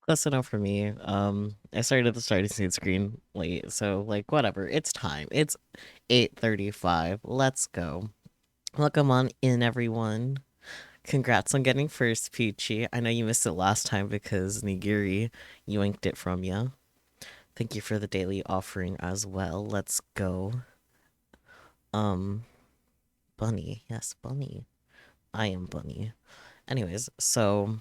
That's enough for me. I started the starting scene screen late, so like whatever. It's time. It's 8:35. Let's go. Welcome on in, everyone. Congrats on getting first, Peachy. I know you missed it last time because Nigiri yoinked it from you. Thank you for the daily offering as well. Let's go. Um, Bunny. Yes, Bunny. I am Bunny. Anyways, so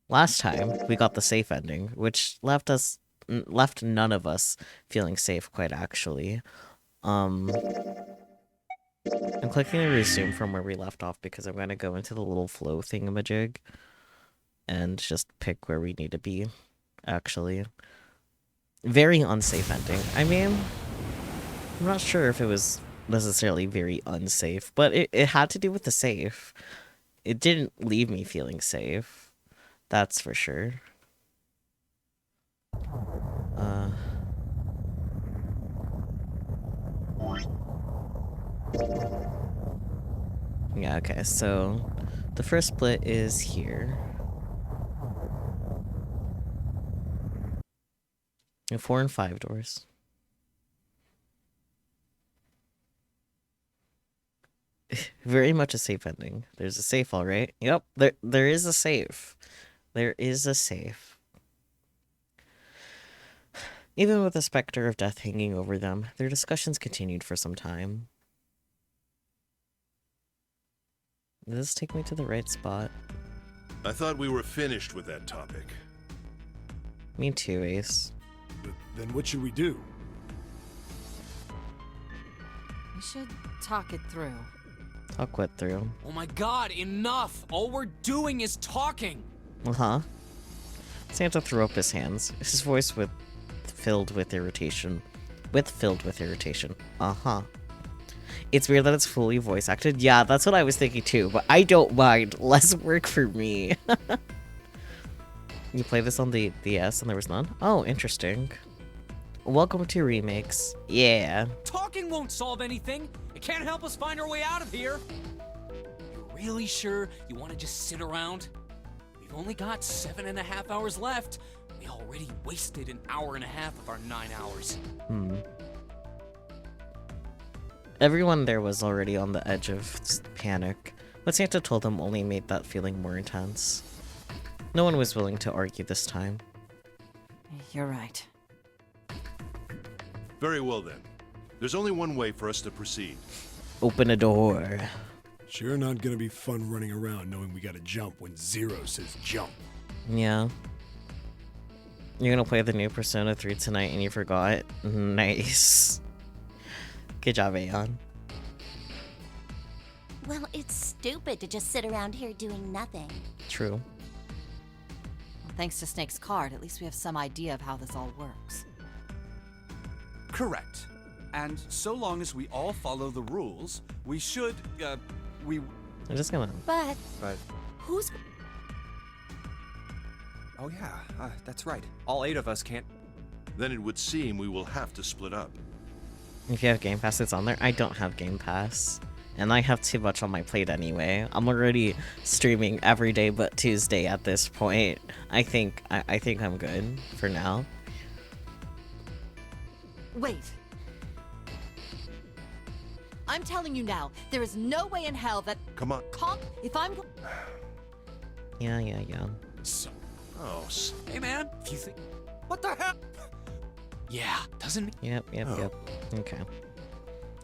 last time we got the safe ending, which left none of us feeling safe, quite actually. Um, I'm clicking to resume from where we left off because I'm gonna go into the little flow thingamajig and just pick where we need to be. Actually, very unsafe ending. I mean, I'm not sure if it was necessarily very unsafe, but it had to do with the safe. It didn't leave me feeling safe. That's for sure. Uh. Yeah, okay, so the first split is here. And 4 and 5 doors. Very much a safe ending. There's a safe, all right. Yep, there is a safe. There is a safe. Even with the specter of death hanging over them, their discussions continued for some time. Does this take me to the right spot? I thought we were finished with that topic. Me too, Ace. Then what should we do? We should talk it through. Talk what through. Oh my god, enough! All we're doing is talking! Uh-huh. Santa threw up his hands, his voice filled with irritation. Uh-huh. It's weird that it's fully voice acted. Yeah, that's what I was thinking too, but I don't mind. Less work for me. You play this on the DS and there was none? Oh, interesting. Welcome to remakes. Yeah. Talking won't solve anything! It can't help us find our way out of here! You're really sure you want to just sit around? We've only got 7.5 hours left. We already wasted 1.5 hours of our 9 hours. Everyone there was already on the edge of panic. What Santa told them only made that feeling more intense. No one was willing to argue this time. You're right. Very well then. There's only one way for us to proceed. Open a door. Sure not gonna be fun running around knowing we gotta jump when Zero says jump. Yeah. You're gonna play the new Persona 3 tonight and you forgot? Nice. Good job, Aeon. Well, it's stupid to just sit around here doing nothing. True. Well, thanks to Snake's card, at least we have some idea of how this all works. Correct. And so long as we all follow the rules, we should, I'm just gonna... But Who's... Oh yeah, that's right. All 8 of us can't... Then it would seem we will have to split up. If you have Game Pass, it's on there. I don't have Game Pass. And I have too much on my plate anyway. I'm already streaming every day but Tuesday at this point. I think I'm good for now. Wait. I'm telling you now, there is no way in hell that... Come on. If I'm... Yeah. So, Oh, Hey man, if you think... What the hell? Yeah, doesn't... Yep. Okay.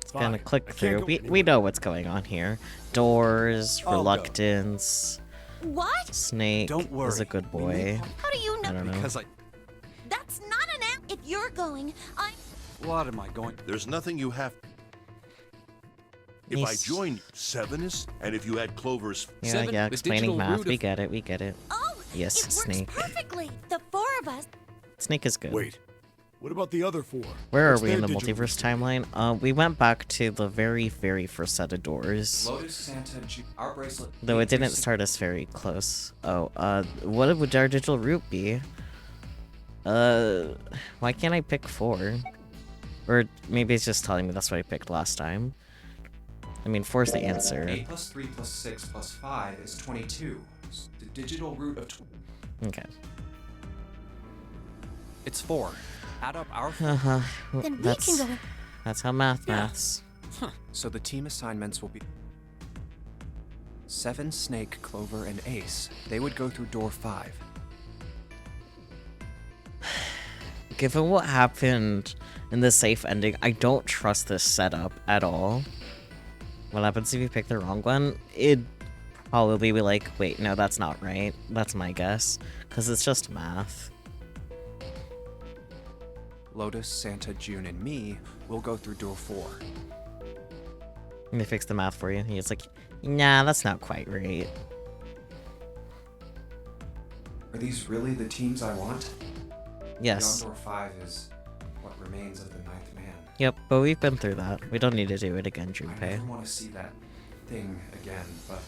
It's Fine. gonna click I can't through. go We anywhere. know what's going on here. Doors, I'll go. reluctance. what? Snake Don't is worry. a good boy. How do you I know? don't know. because That's not an app. If you're going, What am I going... there's nothing you have... If I He's- join 7 is, and if you add Clover's... Yeah, Seven, yeah, the explaining digital math. root We of- get it. oh, Yes, it works Snake. perfectly. The 4 of us. Snake is good. Wait, what about the other 4? Where are What's we in their the digital multiverse timeline? We went back to the very first set of doors. Lotus, Santa, our bracelet. Though it didn't start us very close. Oh, what would our digital route be? Why can't I pick 4? Or maybe it's just telling me that's what I picked last time. I mean, 4 is the answer. 8 plus 3 plus 6 plus 5 is 22. The digital root of... Okay. It's 4. Add up our Uh-huh. Then we That's, can go in. that's how maths. So the team assignments will be 7, Snake, Clover, and Ace. They would go through door 5. Given what happened in the safe ending, I don't trust this setup at all. What happens if you pick the wrong one? It'd probably be like, wait, no, that's not right. That's my guess. Because it's just math. Lotus, Santa, June, and me will go through door 4. And they fix the math for you. And it's like, nah, that's not quite right. Are these really the teams I want? Yes. Beyond door 5 is what remains of the 9th man. Yep, but we've been through that. We don't need to do it again, I Junpei. never want to see that thing again, but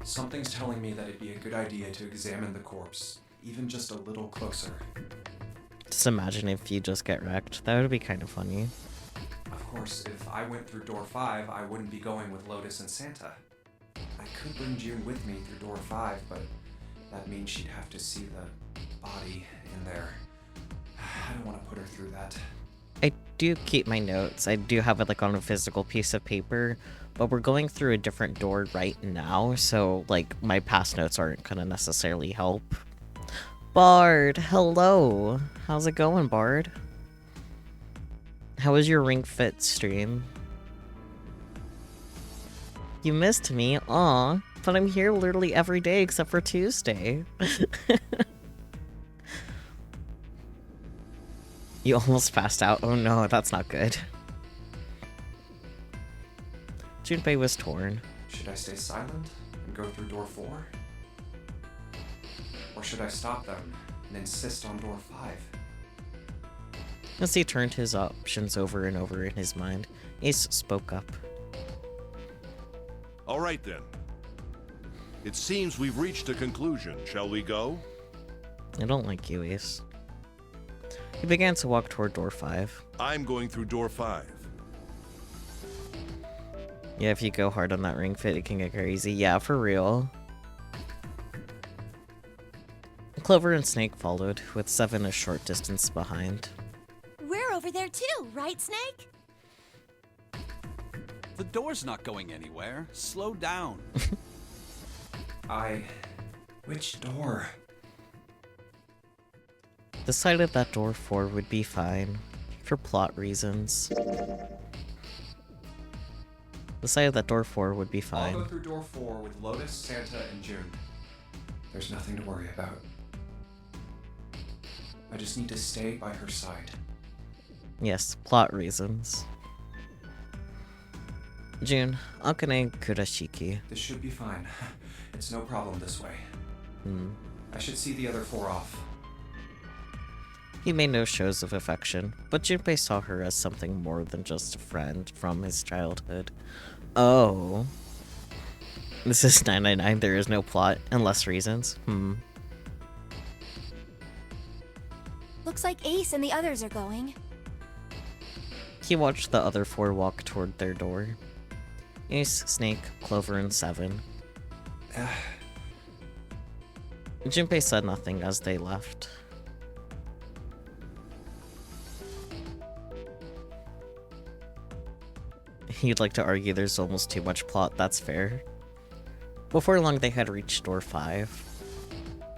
something's telling me that it'd be a good idea to examine the corpse, even just a little closer. Just imagine if you just get wrecked. That would be kind of funny. Of course, if I went through door 5, I wouldn't be going with Lotus and Santa. I could bring June with me through door 5, but that means she'd have to see the body in there. I don't want to put her through that. I do keep my notes. I do have it like on a physical piece of paper, but we're going through a different door right now, so like my past notes aren't gonna necessarily help. Bard, hello. How's it going, Bard? How was your Ring Fit stream? You missed me, aw, but I'm here literally every day except for Tuesday. You almost passed out. Oh no, that's not good. Junpei was torn. Should I stay silent and go through door 4? Or should I stop them and insist on door 5? As he turned his options over and over in his mind, Ace spoke up. All right then. It seems we've reached a conclusion. Shall we go? I don't like you, Ace. He began to walk toward door 5. I'm going through door 5. Yeah, if you go hard on that Ring Fit, it can get crazy. Yeah, for real. Clover and Snake followed, with 7 a short distance behind. We're over there too, right, Snake? The door's not going anywhere. Slow down. Which door? Decided that door 4 would be fine, for plot reasons. Decided that door 4 would be I'll fine. go through door 4 with Lotus, Santa, and June. There's nothing to worry about. I just need to stay by her side. Yes, plot reasons. June, Akane Kurashiki. This should be fine. It's no problem this way. Hmm. I should see the other 4 off. He made no shows of affection, but Junpei saw her as something more than just a friend from his childhood. Oh. This is 999, there is no plot, and less reasons. Looks like Ace and the others are going. He watched the other 4 walk toward their door. Ace, Snake, Clover, and 7. Junpei said nothing as they left. You'd like to argue there's almost too much plot, that's fair. Before long, they had reached door 5.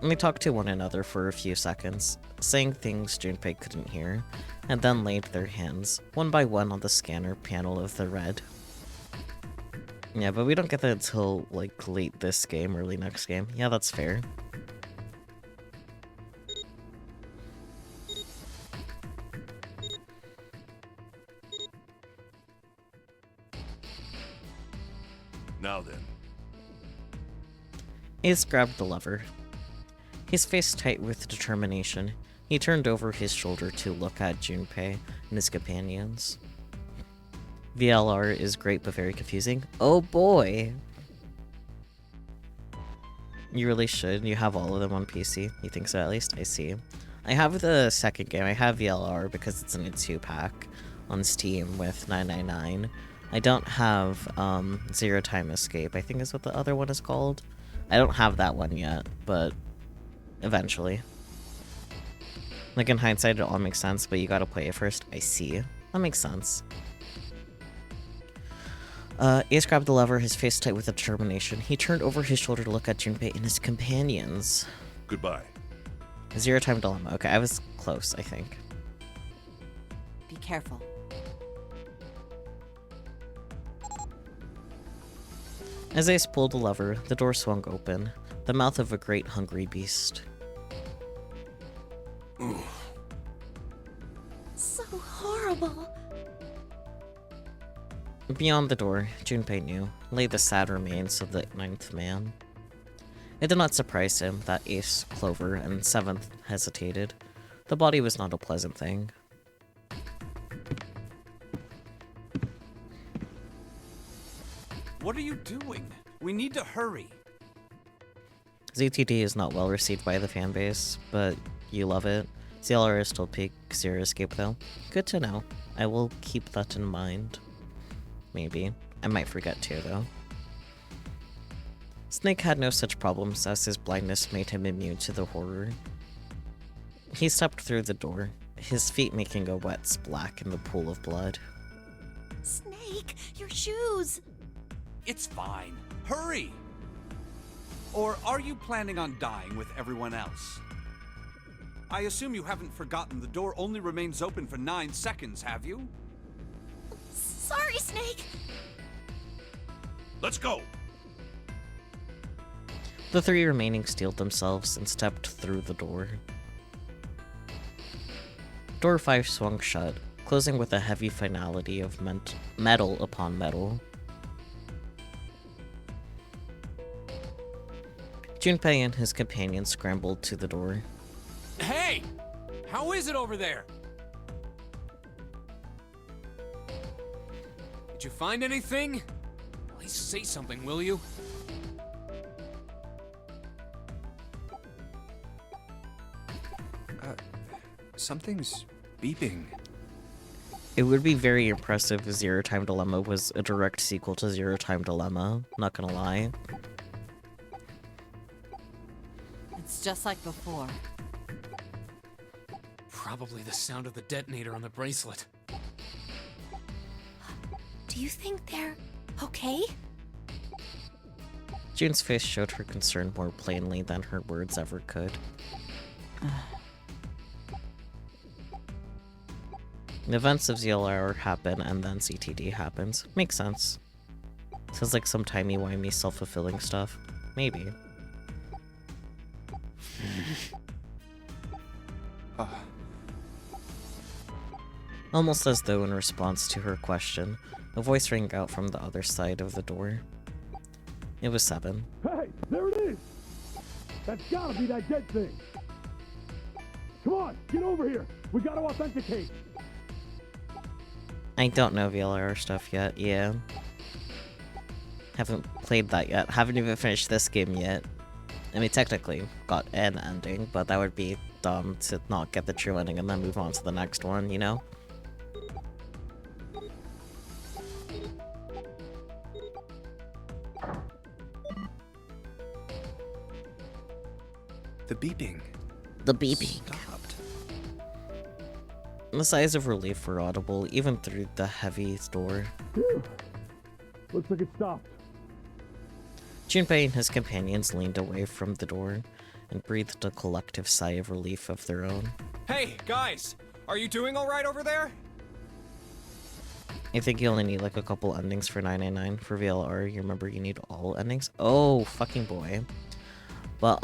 And they talked to one another for a few seconds, saying things Junpei couldn't hear, and then laid their hands, one by one, on the scanner panel of the red. Yeah, but we don't get that until, like, late this game, early next game. Yeah, that's fair. Now then. Ace grabbed the lever. His face tight with determination, he turned over his shoulder to look at Junpei and his companions. VLR is great but very confusing. Oh boy! You really should. You have all of them on PC. You think so, at least? I see. I have the second game. I have VLR because it's in a 2-pack on Steam with $9.99. I don't have Zero Time Escape, I think is what the other one is called. I don't have that one yet, but eventually. Like, in hindsight, it all makes sense, but you gotta play it first. I see. That makes sense. Ace grabbed the lever, his face tight with determination. He turned over his shoulder to look at Junpei and his companions. Goodbye. Zero time dilemma. Okay, I was close, I think. Be careful. As Ace pulled the lever, the door swung open. The mouth of a great hungry beast. So horrible. Beyond the door, Junpei knew, lay the sad remains of the 9th man. It did not surprise him that Ace, Clover, and 7th hesitated. The body was not a pleasant thing. What are you doing? We need to hurry. ZTD is not well received by the fanbase, but you love it. CLR is still peak Zero Escape though. Good to know. I will keep that in mind. Maybe. I might forget too though. Snake had no such problems as his blindness made him immune to the horror. He stepped through the door, his feet making a wet splack in the pool of blood. Snake, your shoes. It's fine. Hurry! Or are you planning on dying with everyone else? I assume you haven't forgotten the door only remains open for 9 seconds, have you? Sorry, Snake. Let's go. The 3 remaining steeled themselves and stepped through the door. Door 5 swung shut, closing with a heavy finality of metal upon metal. Junpei and his companions scrambled to the door. Hey! How is it over there? Did you find anything? At least say something, will you? Something's beeping. It would be very impressive if Zero Time Dilemma was a direct sequel to Zero Time Dilemma, not gonna lie. It's just like before. Probably the sound of the detonator on the bracelet. Do you think they're okay? June's face showed her concern more plainly than her words ever could. The events of ZLR happen and then CTD happens. Makes sense. Sounds like some timey-wimey self-fulfilling stuff. Maybe. Almost as though in response to her question, a voice rang out from the other side of the door. It was 7. Hey, there it is! That's gotta be that dead thing! Come on, get over here! We gotta authenticate! I don't know VLR stuff yet, yeah. Haven't played that yet. Haven't even finished this game yet. I mean, technically, got an ending, but that would be dumb to not get the true ending and then move on to the next one, you know? The beeping. The beeping. Stopped. The sighs of relief were audible, even through the heavy door. Phew. Looks like it stopped. Junpei and his companions leaned away from the door and breathed a collective sigh of relief of their own. Hey, guys! Are you doing alright over there? I think you only need like a couple endings for 999 for VLR. You remember you need all endings? Oh, fucking boy. But,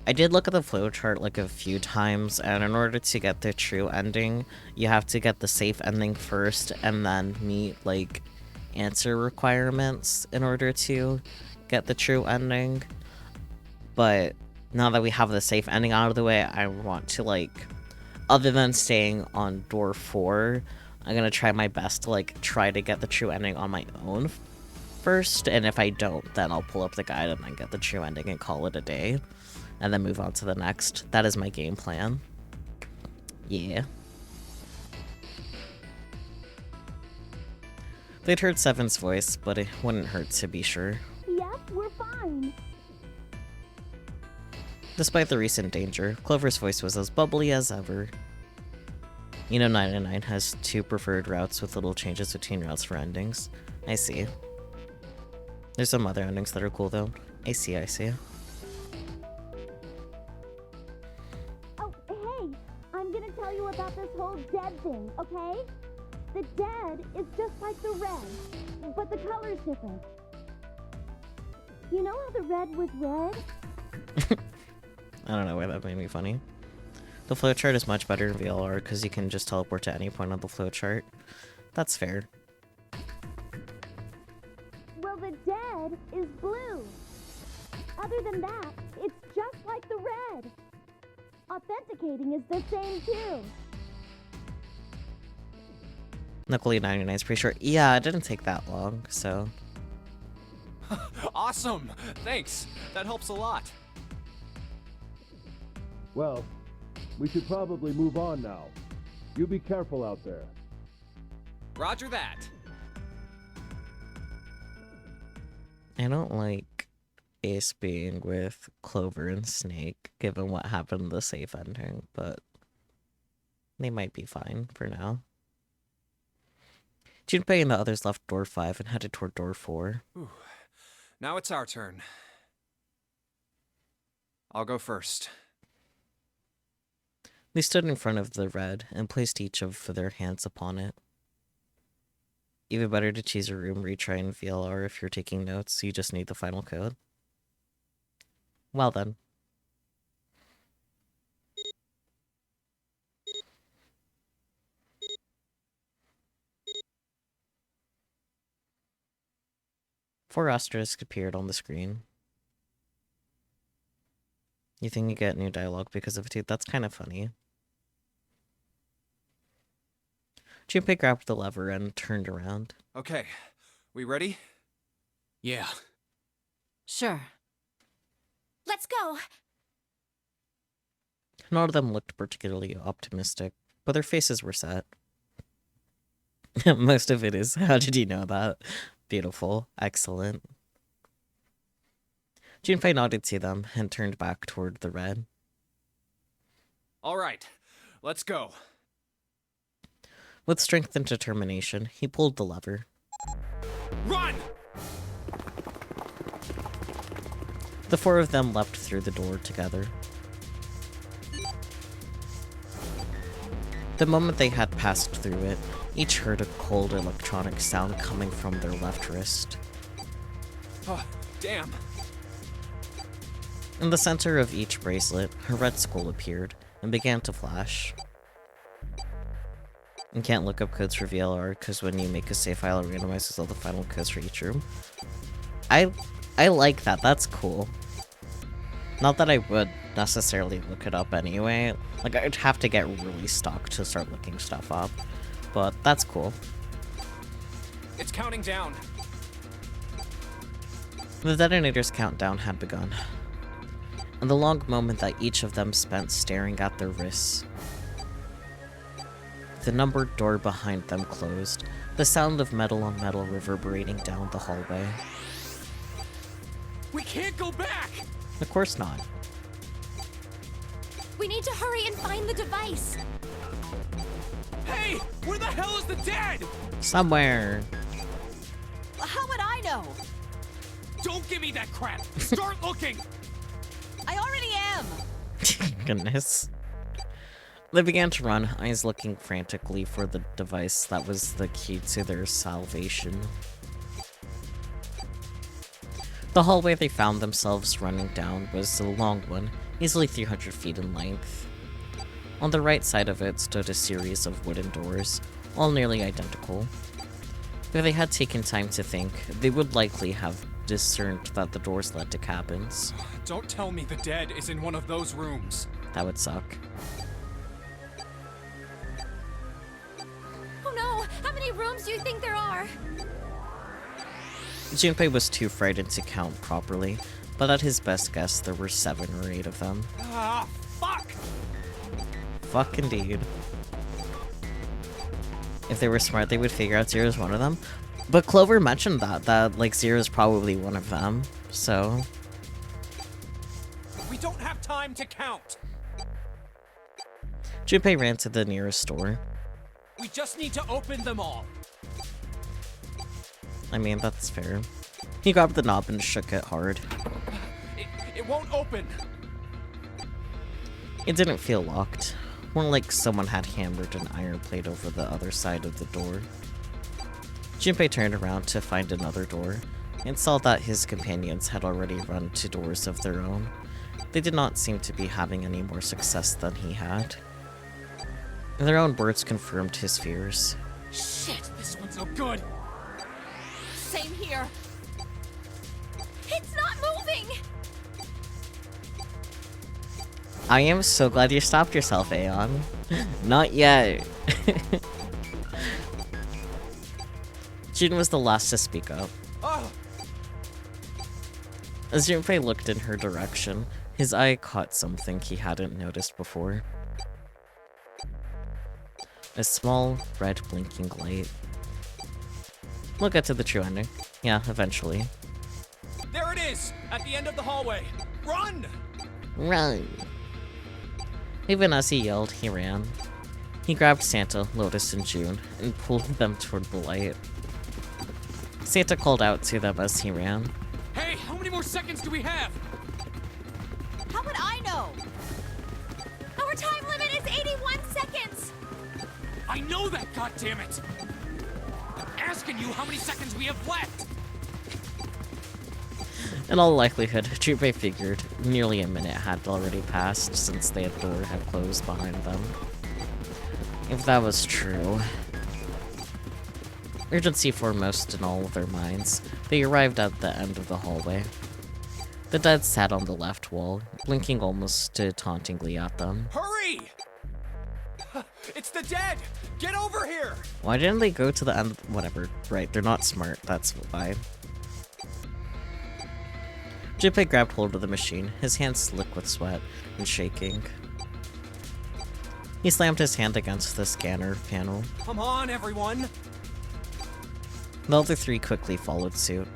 I did look at the flowchart like a few times, and in order to get the true ending, you have to get the safe ending first and then meet, like, answer requirements in order to get the true ending. But now that we have the safe ending out of the way, I want to, like, other than staying on door 4, I'm gonna try my best to, like, try to get the true ending on my own first, and if I don't, then I'll pull up the guide and then get the true ending and call it a day. And then move on to the next. That is my game plan. Yeah. They'd heard Seven's voice, but it wouldn't hurt to be sure. Yep, we're fine. Despite the recent danger, Clover's voice was as bubbly as ever. You know 99 has 2 preferred routes with little changes between routes for endings. I see. There's some other endings that are cool though. I see. Oh, hey, I'm gonna tell you about this whole dead thing, okay? The dead is just like the red, but the color's different. You know how the red was red? I don't know why that made me funny. The flowchart is much better in VLR because you can just teleport to any point on the flowchart. That's fair. Well, the dead is blue. Other than that, it's just like the red. Authenticating is the same too. Luckily 99 is pretty short. Yeah, it didn't take that long, so... Awesome! Thanks. That helps a lot. Well, we should probably move on now. You be careful out there. Roger that. I don't like Ace being with Clover and Snake, given what happened in the safe ending, but they might be fine for now. Junpei and the others left door 5 and headed toward door 4. Ooh. Now it's our turn. I'll go first. They stood in front of the red and placed each of their hands upon it. Even better to choose a room retry in VLR if you're taking notes, you just need the final code. Well then. Four asterisks appeared on the screen. You think you get new dialogue because of it too? That's kind of funny. Junpei grabbed the lever and turned around. Okay, we ready? Yeah. Sure. Let's go. None of them looked particularly optimistic, but their faces were set. Most of it is, how did you know that? Beautiful. Excellent. Junpei nodded to them and turned back toward the red. All right. Let's go. With strength and determination, he pulled the lever. Run! The four of them leapt through the door together. The moment they had passed through it, each heard a cold electronic sound coming from their left wrist. Oh, damn. In the center of each bracelet, a red skull appeared and began to flash. You can't look up codes for VLR because when you make a save file, it randomizes all the final codes for each room. I like that. That's cool. Not that I would necessarily look it up anyway. Like, I'd have to get really stuck to start looking stuff up. But that's cool. It's counting down. The detonator's countdown had begun. And the long moment that each of them spent staring at their wrists. The numbered door behind them closed, the sound of metal on metal reverberating down the hallway. We can't go back! Of course not. We need to hurry and find the device. Hey! Where the hell is the dead? Somewhere. How would I know? Don't give me that crap! Start looking! I already am! Goodness. They began to run, eyes looking frantically for the device that was the key to their salvation. The hallway they found themselves running down was a long one, easily 300 feet in length. On the right side of it stood a series of wooden doors, all nearly identical. If they had taken time to think, they would likely have discerned that the doors led to cabins. Don't tell me the dead is in one of those rooms. That would suck. Oh no! How many rooms do you think there are? Junpei was too frightened to count properly, but at his best guess there were 7 or 8 of them. Ah, fuck! Fuck indeed. If they were smart, they would figure out Zero's one of them. But Clover mentioned that Zero's probably one of them, so... We don't have time! time to count. Junpei ran to the nearest door. We just need to open them all. I mean, that's fair. He grabbed the knob and shook it hard. It won't open. It didn't feel locked. More like someone had hammered an iron plate over the other side of the door. Junpei turned around to find another door, and saw that his companions had already run to doors of their own. They did not seem to be having any more success than he had. Their own words confirmed his fears. Shit, this one's no good. Same here. It's not moving! I am so glad you stopped yourself, Aeon. Not yet. Jun was the last to speak up. Oh, As Junpei looked in her direction, his eye caught something he hadn't noticed before. A small, red blinking light. We'll get to the true ending. Yeah, eventually. there it is, at the end of the hallway. Run! Run! Even as he yelled, he ran. He grabbed Santa, Lotus, and June, and pulled them toward the light. Santa called out to them as he ran. Hey, how many more seconds do we have? How would I know? Our time limit is 81 seconds! I know that, goddammit! I'm asking you how many seconds we have left! In all likelihood, Junpei figured nearly a minute had already passed since the door had closed behind them. If that was true... Urgency foremost in all of their minds, they arrived at the end of the hallway. The dead sat on the left wall, blinking almost tauntingly at them. Hurry! It's the dead! Get over here! Why didn't they go to the end? Whatever. Right, they're not smart, that's why. Junpei grabbed hold of the machine, his hands slick with sweat and shaking. He slammed his hand against the scanner panel. Come on, everyone! The other three quickly followed suit.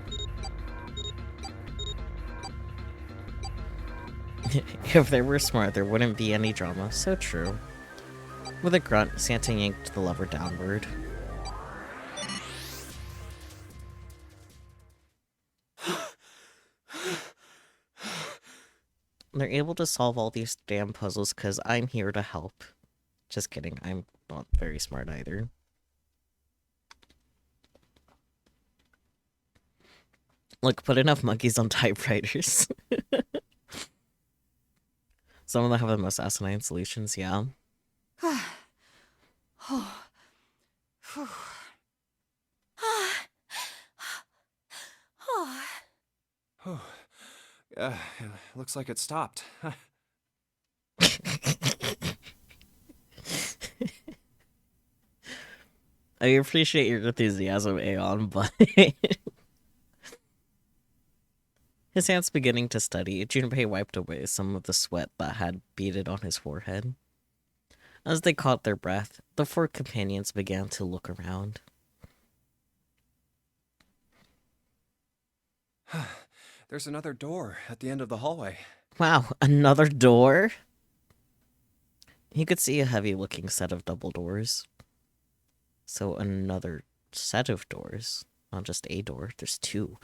If they were smart, there wouldn't be any drama. So true. With a grunt, Santa yanked the lever downward. They're able to solve all these damn puzzles because I'm here to help. Just kidding, I'm not very smart either. Look, put enough monkeys on typewriters. Some of them have the most asinine solutions, yeah. Looks like it stopped. I appreciate your enthusiasm, Aeon, but... His hands beginning to steady, Junpei wiped away some of the sweat that had beaded on his forehead. As they caught their breath, the four companions began to look around. There's another door at the end of the hallway. Wow, another door? He could see a heavy-looking set of double doors. So another set of doors. Not just a door, there's two.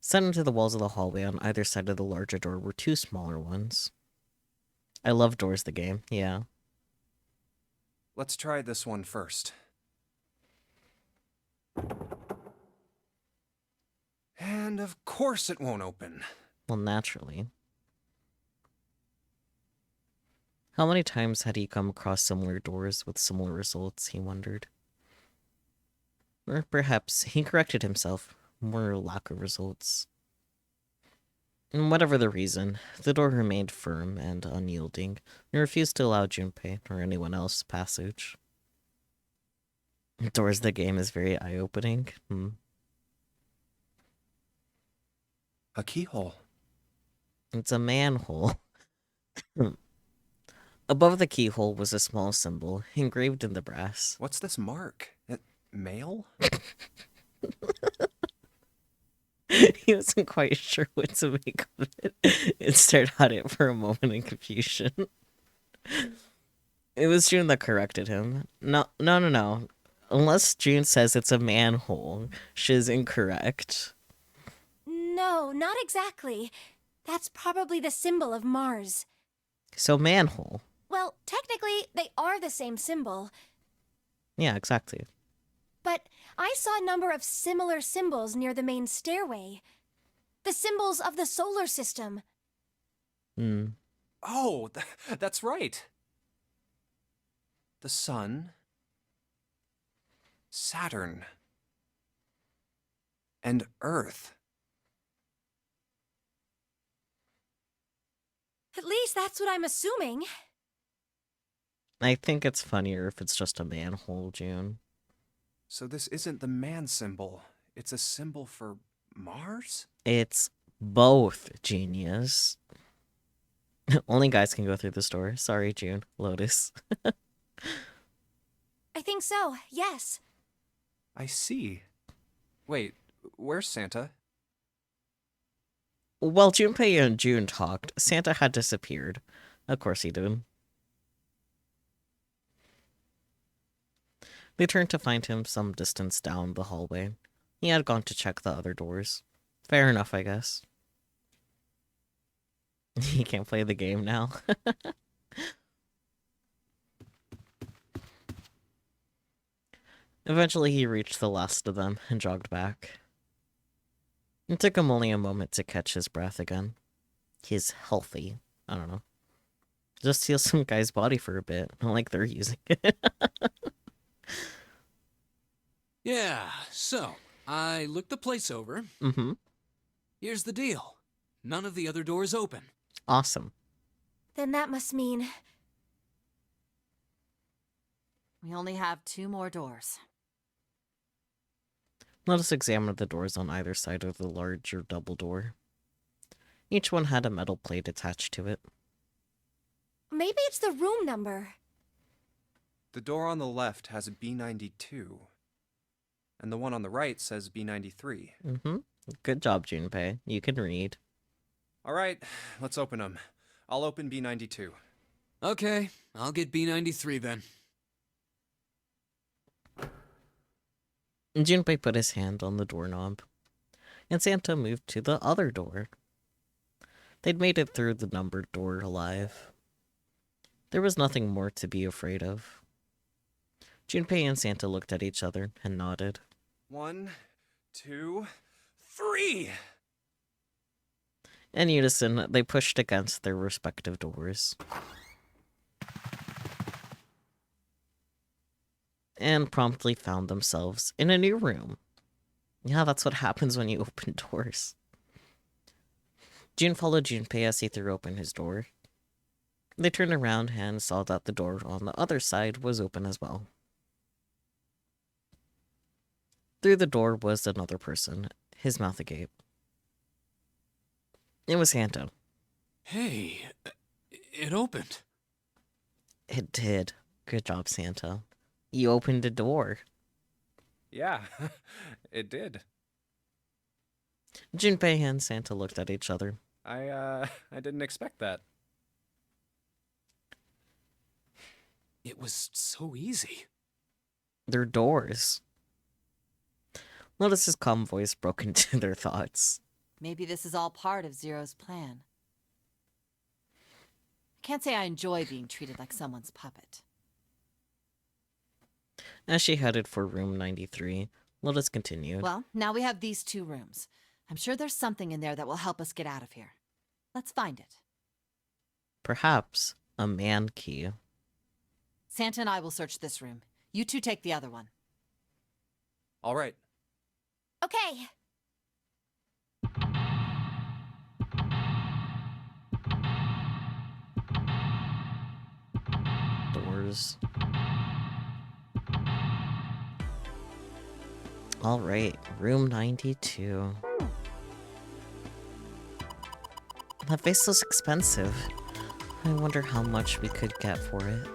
Set into the walls of the hallway on either side of the larger door were two smaller ones. I love doors, the game, yeah. Let's try this one first. And of course it won't open. Well, naturally. How many times had he come across similar doors with similar results, he wondered. Or perhaps he corrected himself. More lack of results. And whatever the reason, the door remained firm and unyielding, and refused to allow Junpei or anyone else passage. Doors the game is very eye-opening. A keyhole. It's a manhole. Above the keyhole was a small symbol, engraved in the brass. What's this mark? Mail? He wasn't quite sure what to make of it. It stared at it for a moment in confusion. It was June that corrected him. No. Unless June says it's a manhole, she's incorrect. No, not exactly. That's probably the symbol of Mars. So manhole. Well, technically, they are the same symbol. Yeah, exactly. But I saw a number of similar symbols near the main stairway. The symbols of the solar system. Oh, that's right. The sun, Saturn, and Earth. At least that's what I'm assuming. I think it's funnier if it's just a manhole, June. So this isn't the man symbol. It's a symbol for Mars? It's both, genius. Only guys can go through this door. Sorry, June. Lotus. I think so, yes. I see. Wait, where's Santa? While Junpei and June talked, Santa had disappeared. Of course he did. They turned to find him some distance down the hallway. He had gone to check the other doors. Fair enough, I guess. He can't play the game now. Eventually he reached the last of them and jogged back. It took him only a moment to catch his breath again. He's healthy. I don't know. Just steal some guy's body for a bit. Not like they're using it. Yeah, so I looked the place over. Mm-hmm. Here's the deal. None of the other doors open. Awesome. Then that must mean... We only have 2 more doors. Let us examine the doors on either side of the larger double door. Each one had a metal plate attached to it. Maybe it's the room number. The door on the left has a B92. And the one on the right says B93. Mm-hmm. Good job, Junpei. You can read. All right, let's open them. I'll open B92. Okay, I'll get B93 then. Junpei put his hand on the doorknob, and Santa moved to the other door. They'd made it through the numbered door alive. There was nothing more to be afraid of. Junpei and Santa looked at each other and nodded. 1, 2, 3! In unison, they pushed against their respective doors. And promptly found themselves in a new room. Yeah, that's what happens when you open doors. June followed Junpei as he threw open his door. They turned around and saw that the door on the other side was open as well. Through the door was another person, his mouth agape. It was Santa. Hey, it opened. It did. Good job, Santa. You opened a door. Yeah, it did. Junpei and Santa looked at each other. I didn't expect that. It was so easy. They're doors. Lotus's calm voice broke into their thoughts. Maybe this is all part of Zero's plan. I can't say I enjoy being treated like someone's puppet. As she headed for room 93, Lotus continued. Well, now we have these 2 rooms. I'm sure there's something in there that will help us get out of here. Let's find it. Perhaps a man key. Santa and I will search this room. You 2 take the other one. All right. Okay. Doors. All right, room 92. That vase looks expensive. I wonder how much we could get for it.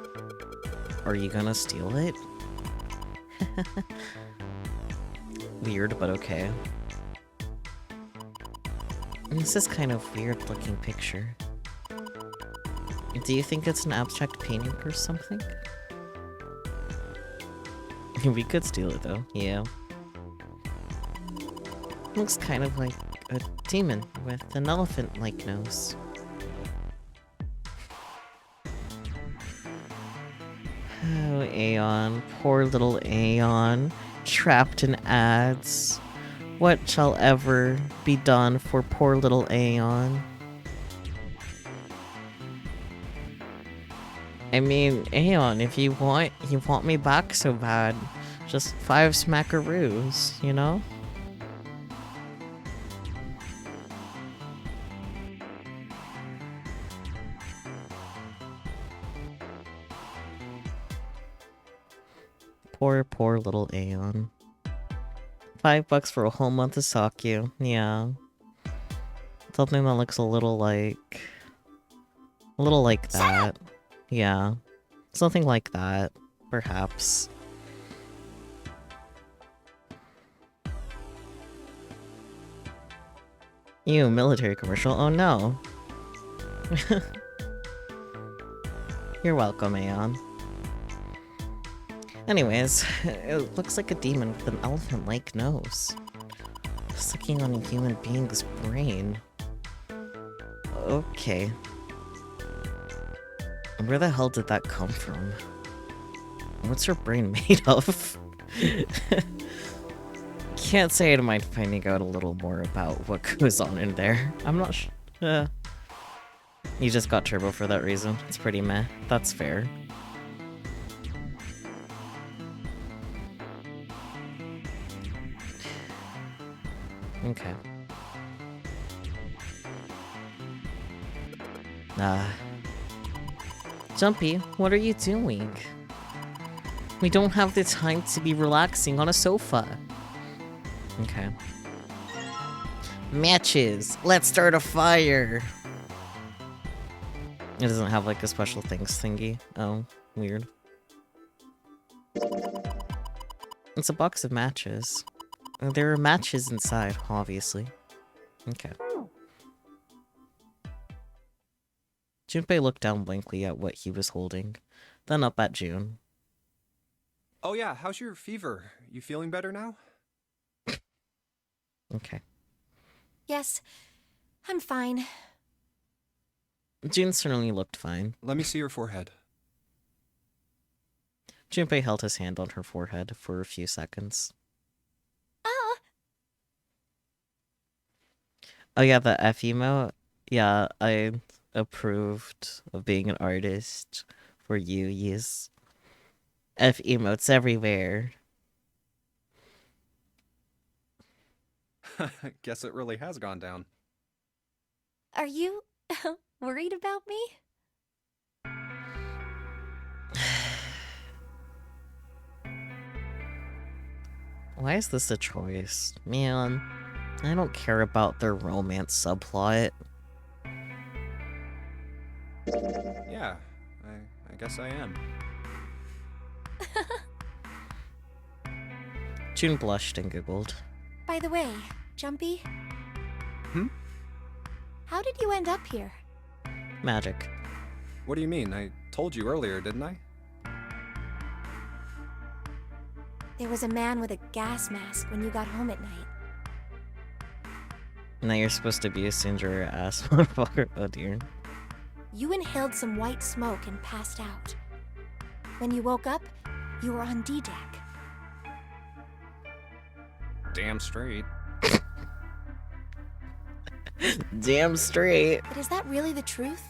Are you gonna steal it? Weird, but okay. This is kind of weird looking picture. Do you think it's an abstract painting or something? We could steal it though, yeah. Looks kind of like a demon with an elephant-like nose. Oh, Aeon. Poor little Aeon. Trapped in ads. What shall ever be done for poor little Aeon? I mean, Aeon, if you want me back so bad, just 5 smackaroos, you know? Poor little Aeon. $5 for a whole month of Sakyu. Yeah. Something that looks a little like that. Yeah. Something like that, perhaps. Ew, military commercial. Oh no. You're welcome, Aeon. Anyways, it looks like a demon with an elephant-like nose. Sucking on a human being's brain. Okay. Where the hell did that come from? What's her brain made of? Can't say I don't mind finding out a little more about what goes on in there. I'm not sure. You just got turbo for that reason. It's pretty meh. That's fair. Okay. Jumpy, what are you doing? We don't have the time to be relaxing on a sofa. Okay. Matches! Let's start a fire! It doesn't have like a special things thingy. Oh, weird. It's a box of matches. There are matches inside, obviously. Okay. Junpei looked down blankly at what he was holding, then up at June. Oh yeah, how's your fever? You feeling better now? Okay. Yes, I'm fine. June certainly looked fine. Let me see your forehead. Junpei held his hand on her forehead for a few seconds. Oh yeah, the F emote. Yeah, I approved of being an artist for you, yes. F emotes everywhere. Guess it really has gone down. Are you worried about me? Why is this a choice? Man, I don't care about their romance subplot. Yeah, I guess I am. June blushed and giggled. By the way, Jumpy? Hmm? How did you end up here? Magic. What do you mean? I told you earlier, didn't I? There was a man with a gas mask when you got home at night. Now you're supposed to be a Cinder ass motherfucker. Oh dear. You inhaled some white smoke and passed out. When you woke up, you were on D-deck. Damn straight. Damn straight. But is that really the truth?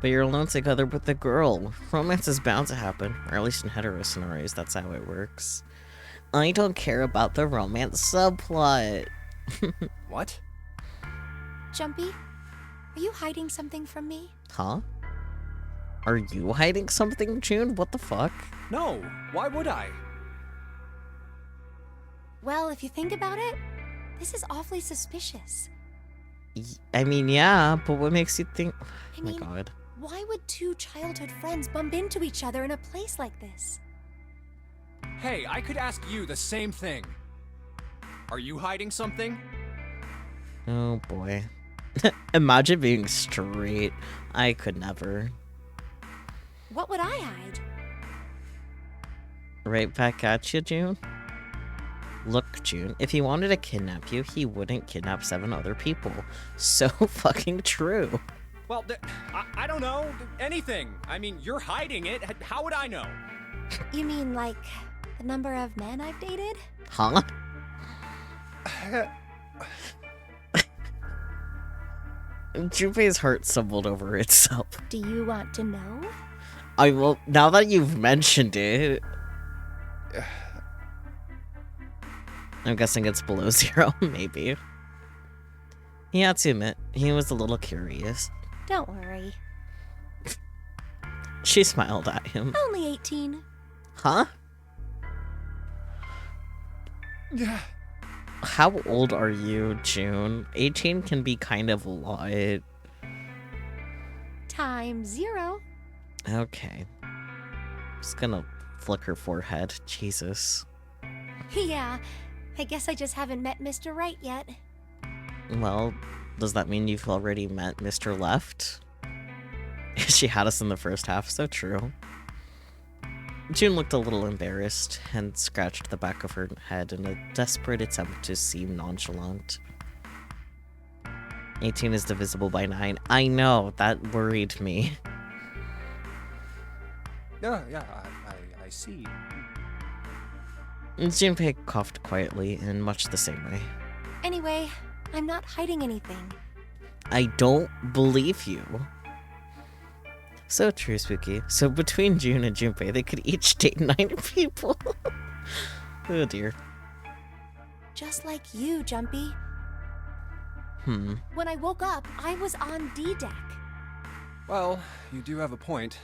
But you're alone together with the girl. Romance is bound to happen. Or at least in hetero scenarios, that's how it works. I don't care about the romance subplot. What? Jumpy, are you hiding something from me? Huh? Are you hiding something, June? What the fuck? No, why would I? Well, if you think about it, this is awfully suspicious. I mean, yeah, but what makes you think... I Oh my mean, god. why would two childhood friends bump into each other in a place like this? Hey, I could ask you the same thing. Are you hiding something? Oh boy. Imagine being straight. I could never. What would I hide? Right back at you, June? Look, June, if he wanted to kidnap you, he wouldn't kidnap 7 other people. So fucking true. Well, I don't know. Anything. I mean, you're hiding it. How would I know? You mean like the number of men I've dated? Huh? Junpei's heart stumbled over itself. Do you want to know? I will, now that you've mentioned it. I'm guessing it's below 0, maybe. He had to admit, he was a little curious. Don't worry. She smiled at him. Only 18. Huh? Yeah. How old are you, June? 18 can be kind of a lot. Times 0. Okay. Just gonna flick her forehead. Jesus. Yeah, I guess I just haven't met Mr. Right yet. Well, does that mean you've already met Mr. Left? She had us in the first half, so true. June looked a little embarrassed and scratched the back of her head in a desperate attempt to seem nonchalant. 18 is divisible by 9. I know, that worried me. Yeah, I see. Junpei coughed quietly in much the same way. Anyway, I'm not hiding anything. I don't believe you. So true, Spooky. So between June and Junpei, they could each date 9 people. Oh dear. Just like you, Jumpy. When I woke up, I was on D deck. Well, you do have a point.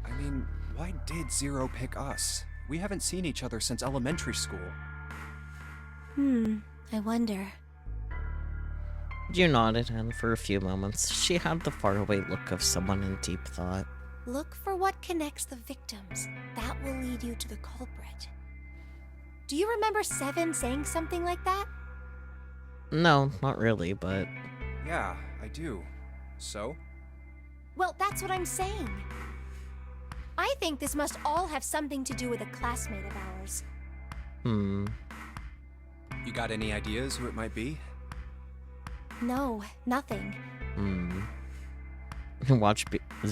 I mean, why did Zero pick us? We haven't seen each other since elementary school. I wonder. June nodded, and for a few moments, she had the faraway look of someone in deep thought. Look for what connects the victims. That will lead you to the culprit. Do you remember Seven saying something like that? No, not really, but... Yeah, I do. So? Well, that's what I'm saying. I think this must all have something to do with a classmate of ours. You got any ideas who it might be? No, nothing. Watch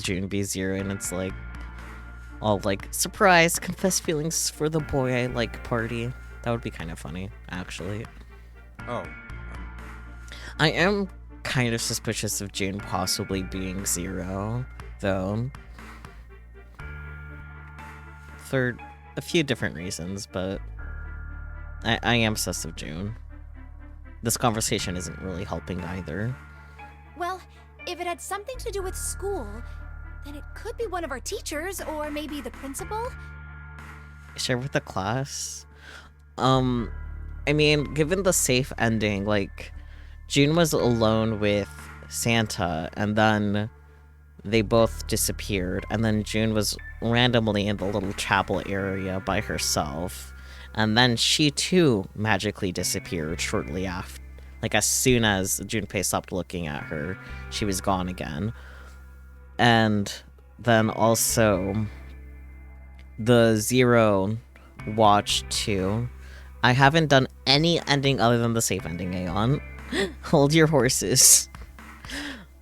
June be 0 and it's like... all like, surprise, confess feelings for the boy I like party. That would be kind of funny, actually. Oh. I am kind of suspicious of June possibly being 0, though. For a few different reasons, but I am sus of June. This conversation isn't really helping either. Well, if it had something to do with school, then it could be one of our teachers, or maybe the principal. Share with the class? I mean, given the safe ending, like, June was alone with Santa, and then they both disappeared, and then June was randomly in the little chapel area by herself, and then she too magically disappeared shortly after. Like, as soon as Junpei stopped looking at her, she was gone again. And then also, the 0 watch too. I haven't done any ending other than the safe ending, Aeon. Hold your horses.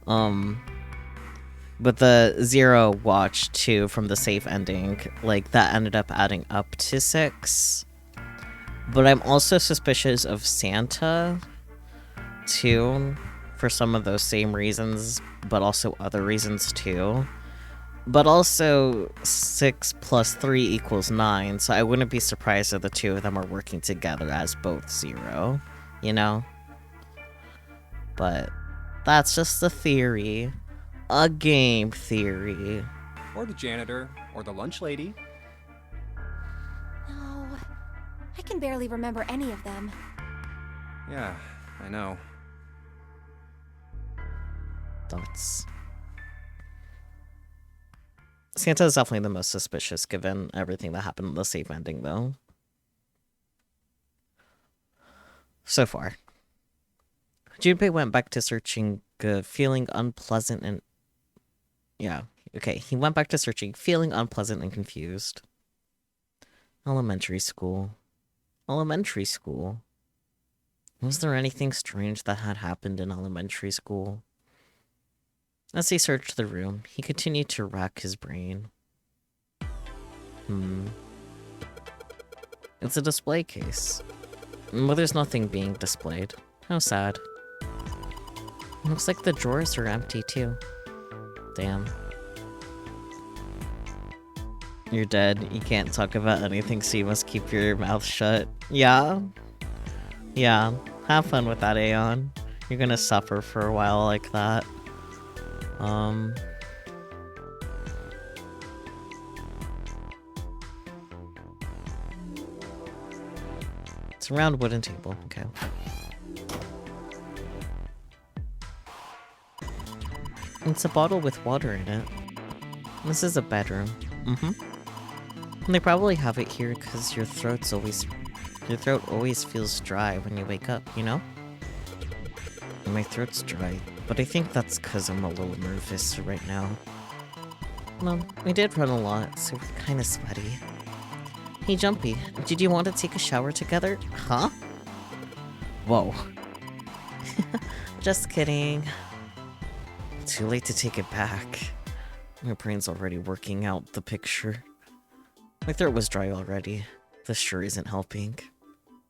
But the 0 watch too from the safe ending, like, that ended up adding up to 6. But I'm also suspicious of Santa too, for some of those same reasons, but also other reasons too. But also, 6 plus 3 equals 9, so I wouldn't be surprised if the two of them are working together as both 0, you know? But that's just a theory. A game theory. Or the janitor, or the lunch lady. No, I can barely remember any of them. Yeah, I know. Thoughts? Santa is definitely the most suspicious given everything that happened in the safe ending, though. So far. Junpei went back to searching, feeling unpleasant and... Yeah, okay. He went back to searching, feeling unpleasant and confused. Elementary school. Elementary school. Was there anything strange that had happened in elementary school? As he searched the room, he continued to rack his brain. It's a display case. But there's nothing being displayed. How sad. Looks like the drawers are empty too. Damn. You're dead. You can't talk about anything, so you must keep your mouth shut. Yeah? Yeah. Have fun with that, Aeon. You're gonna suffer for a while like that. It's a round wooden table. Okay. It's a bottle with water in it. This is a bedroom. And they probably have it here because your throat always feels dry when you wake up, you know? My throat's dry, but I think that's because I'm a little nervous right now. Well, we did run a lot, so we're kind of sweaty. Hey, Jumpy, did you want to take a shower together? Huh? Whoa. Just kidding. Too late to take it back. My brain's already working out the picture. My throat was dry already. This sure isn't helping.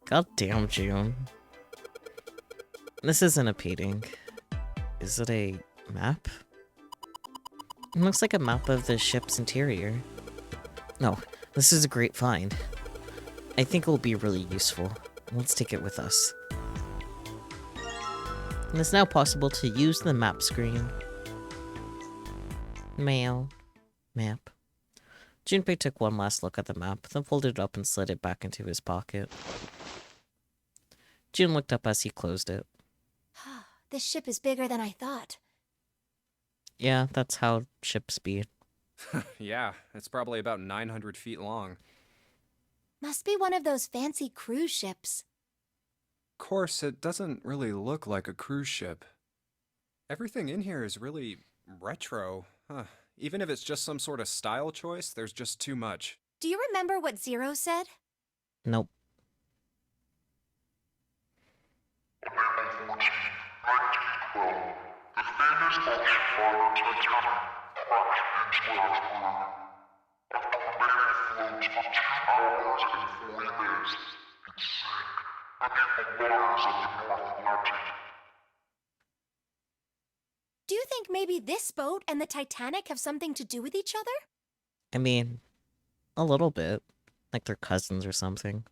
God damn, June. This isn't a painting. Is it a map? It looks like a map of the ship's interior. No, this is a great find. I think it will be really useful. Let's take it with us. And it's now possible to use the map screen. Mail. Map. Junpei took one last look at the map, then folded it up and slid it back into his pocket. June looked up as he closed it. This ship is bigger than I thought. Yeah, that's how ships be. Yeah, it's probably about 900 feet long. Must be one of those fancy cruise ships. Of course, it doesn't really look like a cruise ship. Everything in here is really retro. Huh. Even if it's just some sort of style choice, there's just too much. Do you remember what Zero said? Nope. Do you think maybe this boat and the Titanic have something to do with each other? I mean, a little bit. Like they're cousins or something.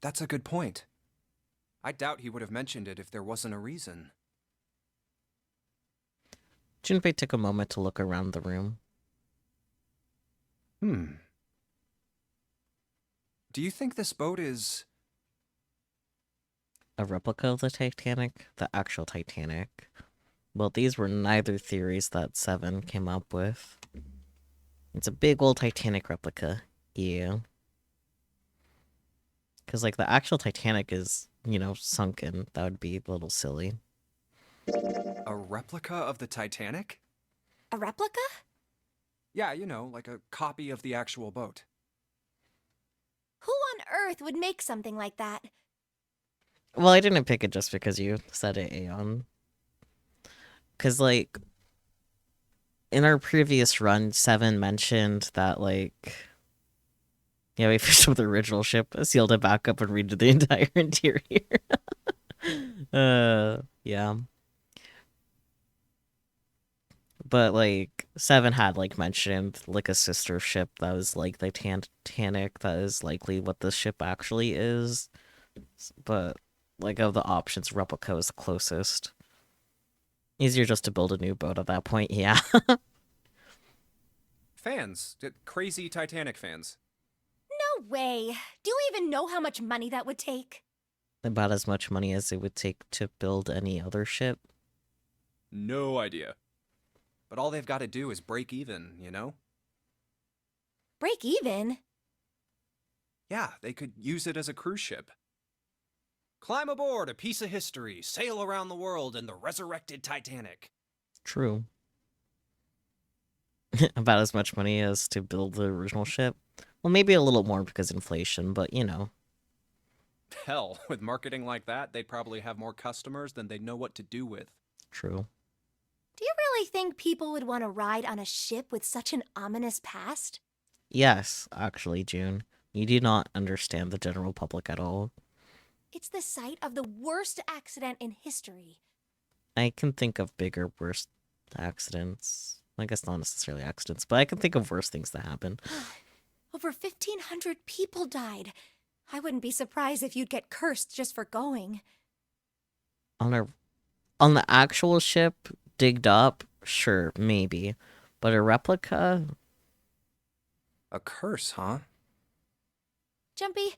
That's a good point. I doubt he would have mentioned it if there wasn't a reason. Junpei took a moment to look around the room. Do you think this boat is... A replica of the Titanic? The actual Titanic? Well, these were neither theories that Seven came up with. It's a big old Titanic replica. Yeah. Because, like, the actual Titanic is, you know, sunken. That would be a little silly. A replica of the Titanic? A replica? Yeah, you know, like a copy of the actual boat. Who on earth would make something like that? Well, I didn't pick it just because you said it, Aeon. Because, like, in our previous run, Seven mentioned that, like, yeah, we fished with the original ship, sealed it back up, and redid the entire interior. Yeah. But, like, Seven had, like, mentioned, like, a sister ship that was, like, the Titanic, that is likely what this ship actually is. But, like, of the options, replica is the closest. Easier just to build a new boat at that point, yeah. Fans. Crazy Titanic fans. No way. Do you even know how much money that would take? About as much money as it would take to build any other ship. No idea. But all they've got to do is break even, you know? Break even? Yeah, they could use it as a cruise ship. Climb aboard a piece of history, sail around the world in the resurrected Titanic. True. About as much money as to build the original ship. Well, maybe a little more because inflation, but you know. Hell, with marketing like that, they'd probably have more customers than they'd know what to do with. True. Do you really think people would want to ride on a ship with such an ominous past? Yes, actually, June. You do not understand the general public at all. It's the site of the worst accident in history. I can think of bigger, worse accidents. I guess not necessarily accidents, but I can think of worse things that happen. Over 1,500 people died. I wouldn't be surprised if you'd get cursed just for going. On the actual ship, digged up, sure, maybe. But a replica? A curse, huh? Jumpy,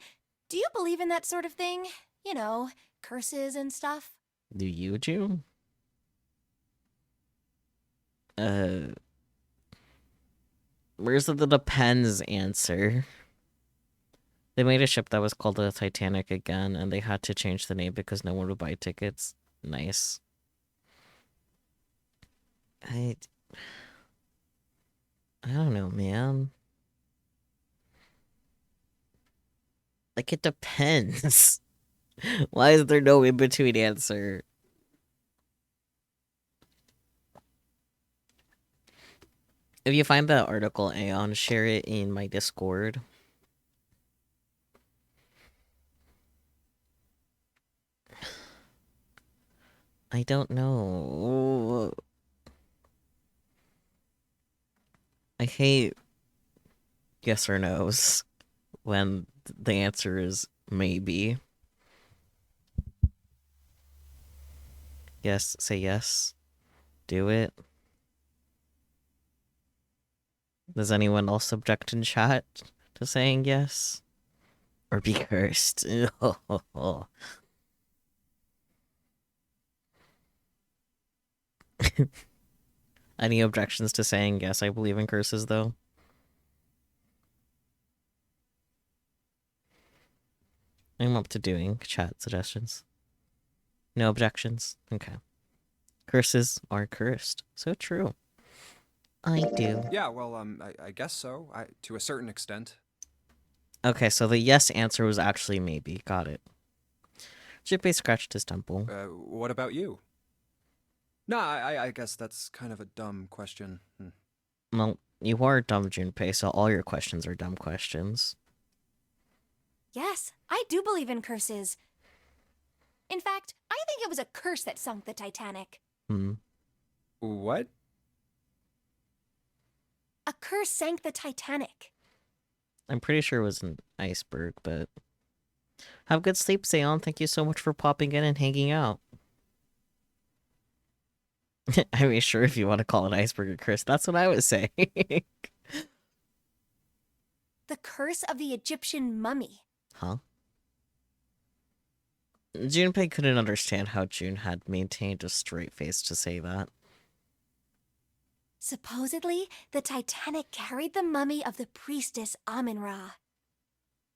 do you believe in that sort of thing? You know, curses and stuff? Do you, June? Where's the depends answer? They made a ship that was called the Titanic again, and they had to change the name because no one would buy tickets. Nice. I don't know, man. Like, it depends. Why is there no in-between answer? If you find that article, Aeon, share it in my Discord. I don't know. I hate yes or no's when the answer is maybe. Yes, say yes. Do it. Does anyone else object in chat to saying yes? Or be cursed? Any objections to saying yes, I believe in curses, though? I'm up to doing chat suggestions. No objections? Okay. Curses are cursed. So true. I do. Yeah, well, I guess so. To a certain extent. Okay, so the yes answer was actually maybe. Got it. Jippy scratched his temple. What about you? No, I guess that's kind of a dumb question. Well, you are dumb, Junpei, so all your questions are dumb questions. Yes, I do believe in curses. In fact, I think it was a curse that sunk the Titanic. What? A curse sank the Titanic. I'm pretty sure it was an iceberg, but... Have good sleep, Seon. Thank you so much for popping in and hanging out. I mean, sure, if you want to call an iceberg a curse, that's what I was saying. The curse of the Egyptian mummy. Huh? Junpei couldn't understand how June had maintained a straight face to say that. Supposedly, the Titanic carried the mummy of the priestess Amun-Ra.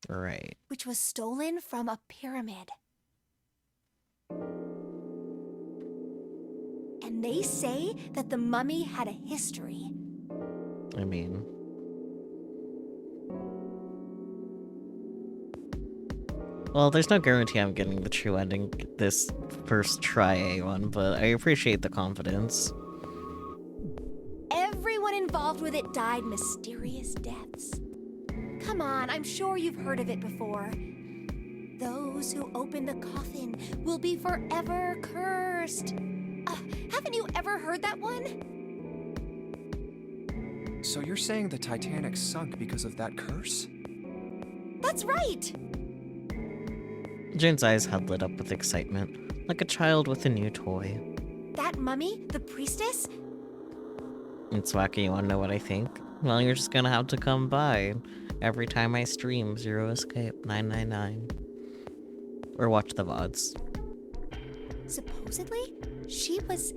Right. Which was stolen from a pyramid. And they say that the mummy had a history. I mean... Well, there's no guarantee I'm getting the true ending this first try, A1, but I appreciate the confidence. Everyone involved with it died mysterious deaths. Come on, I'm sure you've heard of it before. Those who open the coffin will be forever cursed. Haven't you ever heard that one? So you're saying the Titanic sunk because of that curse? That's right! June's eyes had lit up with excitement, like a child with a new toy. That mummy, the priestess? It's wacky, you wanna know what I think? Well, you're just gonna have to come by every time I stream Zero Escape 999. Or watch the Vods. Supposedly, she was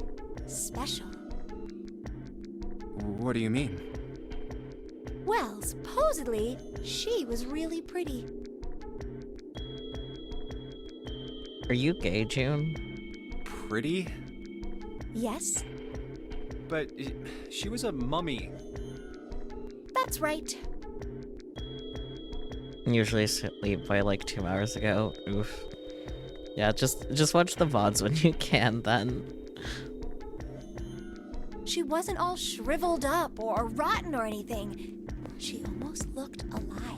special. What do you mean? Well, supposedly, she was really pretty. Are you gay, June? Pretty? Yes, But she was a mummy. that's right. Usually sleep by like 2 hours ago. Oof. Yeah, just watch the VODs when you can then. She wasn't all shriveled up or rotten or anything. She almost looked alive.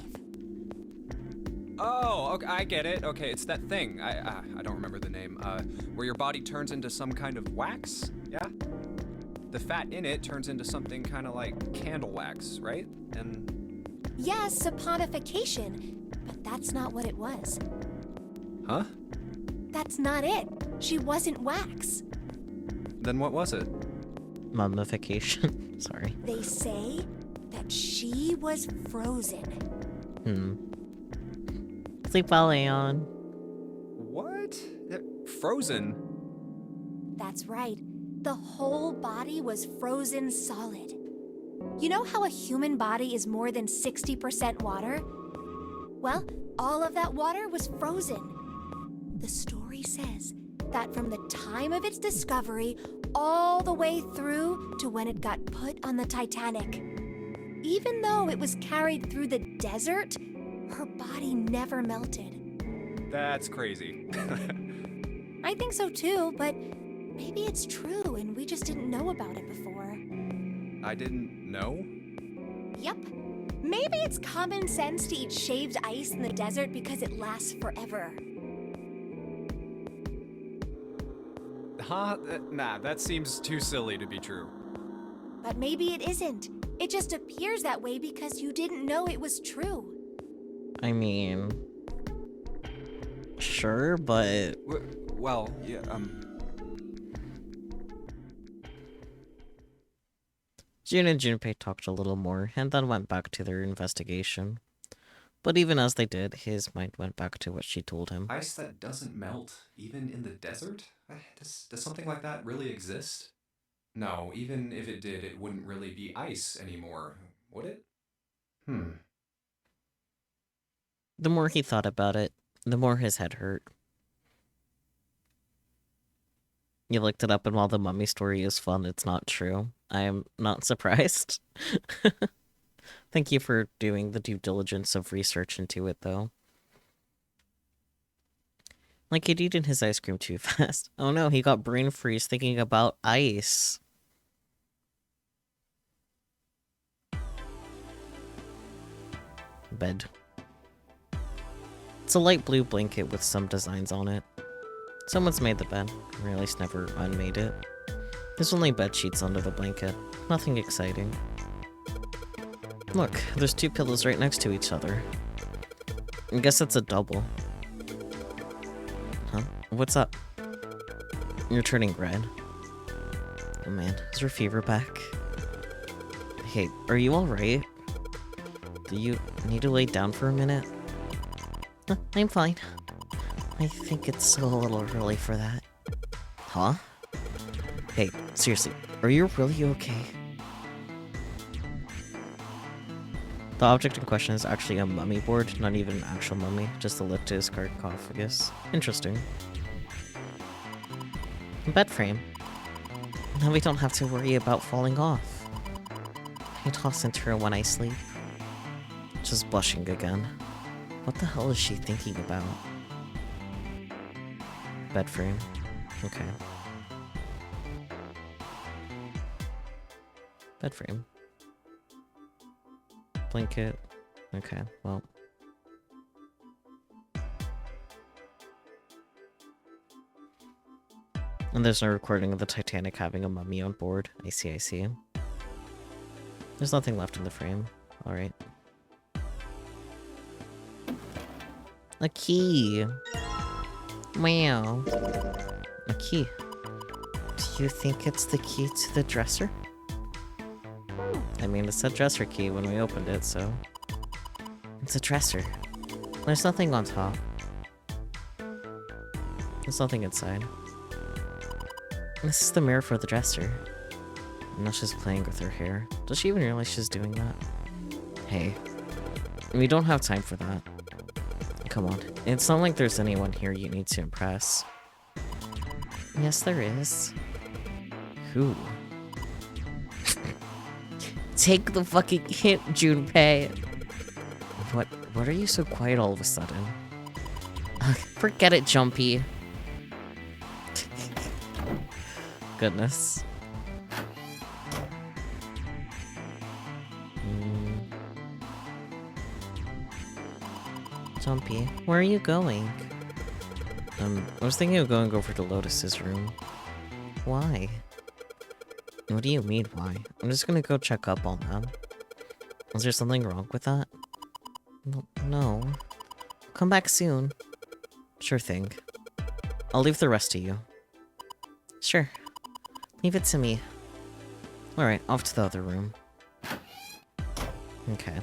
Oh, okay, I get it. Okay, it's that thing. I don't remember the name. Where your body turns into some kind of wax? Yeah? The fat in it turns into something kind of like candle wax, right? And Yes, saponification, but that's not what it was. huh? That's not it. She wasn't wax. Then what was it? Mummification. Sorry. They say that she was frozen. Sleep well, Aeon. What? Frozen? That's right. The whole body was frozen solid. You know how a human body is more than 60% water? Well, all of that water was frozen. The story says that from the time of its discovery all the way through to when it got put on the Titanic, even though it was carried through the desert, her body never melted. That's crazy. I think so too, but maybe it's true and we just didn't know about it before. I didn't know? Yep. Maybe it's common sense to eat shaved ice in the desert because it lasts forever. Huh? Nah, that seems too silly to be true. But maybe it isn't. It just appears that way because you didn't know it was true. I mean, sure, but Well, yeah, June and Junpei talked a little more and then went back to their investigation. But even as they did, his mind went back to what she told him. Ice that doesn't melt, even in the desert? Does something like that really exist? No, even if it did, it wouldn't really be ice anymore, would it? The more he thought about it, the more his head hurt. You looked it up, and while the mummy story is fun, it's not true. I am not surprised. Thank you for doing the due diligence of research into it, though. Like, he'd eaten his ice cream too fast. Oh no, he got brain freeze thinking about ice. Bed. It's a light blue blanket with some designs on it. Someone's made the bed, or at least never unmade it. There's only bed sheets under the blanket. Nothing exciting. Look, there's two pillows right next to each other. I guess it's a double. Huh? What's up? You're turning red. Oh man, is your fever back? Hey, are you alright? Do you need to lay down for a minute? I'm fine. I think it's a little early for that. Huh? Hey, seriously, are you really okay? The object in question is actually a mummy board, not even an actual mummy, just a lift to his sarcophagus. Interesting. Bed frame. Now we don't have to worry about falling off. I toss and turn when I sleep. Just blushing again. What the hell is she thinking about? Bed frame. Okay. Bed frame. Blanket. Okay, well. And there's no recording of the Titanic having a mummy on board. I see, I see. There's nothing left in the frame. Alright. A key! Wow. A key. Do you think it's the key to the dresser? I mean, it said dresser key when we opened it, so... It's a dresser. There's nothing on top. There's nothing inside. This is the mirror for the dresser. And now she's playing with her hair. Does she even realize she's doing that? Hey. We don't have time for that. Come on. It's not like there's anyone here you need to impress. Yes, there is. Who? Take the fucking hint, Junpei. What are you so quiet all of a sudden? Forget it, Jumpy. Goodness. Jumpy, where are you going? I was thinking of going over to Lotus's room. Why? What do you mean, why? I'm just gonna go check up on them. Is there something wrong with that? No. Come back soon. Sure thing. I'll leave the rest to you. Sure. Leave it to me. Alright, off to the other room. Okay.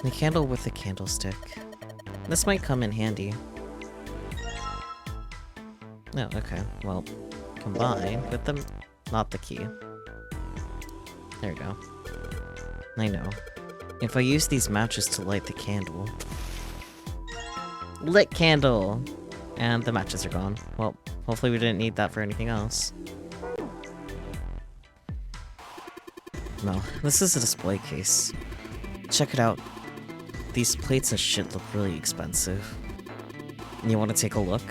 The candle with the candlestick. This might come in handy. Oh, okay. Well, combine with them. Not the key. There we go. I know. If I use these matches to light the candle... Lit candle! And the matches are gone. Well, hopefully we didn't need that for anything else. No, this is a display case. Check it out. These plates and shit look really expensive. You want to take a look?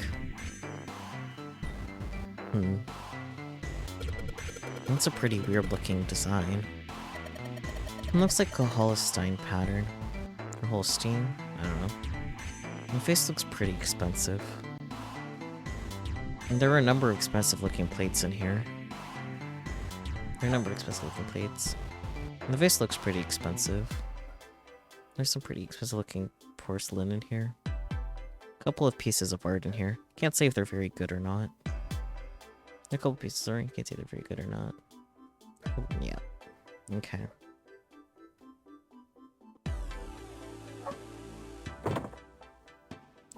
That's a pretty weird looking design. It looks like a Holstein pattern. Or Holstein? I don't know. The face looks pretty expensive. And there are a number of expensive looking plates in here. There are a number of expensive looking plates. And the vase looks pretty expensive. There's some pretty expensive looking porcelain in here. A couple of pieces of art in here. Can't say if they're very good or not. A couple pieces of art, can't say they're very good or not. Oh, yeah. Okay.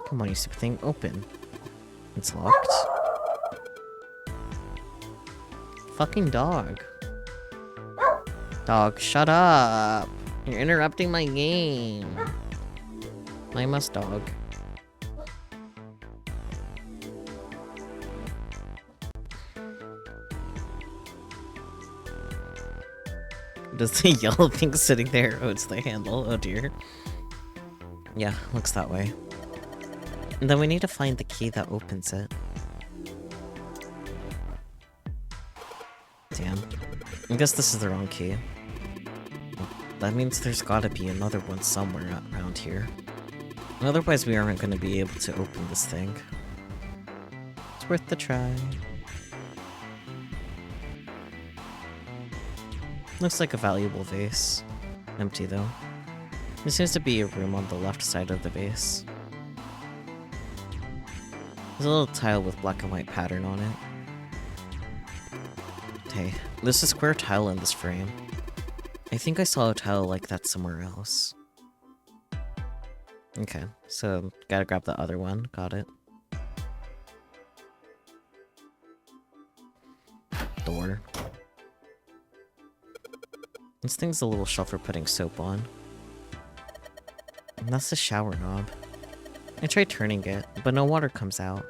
Come on, you stupid thing. Open. It's locked. Fucking dog. Dog, shut up! You're interrupting my game. I must dog. Does the yellow thing sitting there? Oh, it's the handle. Oh dear. Yeah, looks that way. And then we need to find the key that opens it. Damn. I guess this is the wrong key. That means there's gotta be another one somewhere around here. Otherwise we aren't gonna be able to open this thing. It's worth the try. Looks like a valuable vase. Empty though. There seems to be a room on the left side of the vase. There's a little tile with black and white pattern on it. Hey, there's a square tile in this frame. I think I saw a tile like that somewhere else. Okay, so gotta grab the other one. Got it. Door. This thing's a little shelf for putting soap on. And that's the shower knob. I tried turning it, but no water comes out.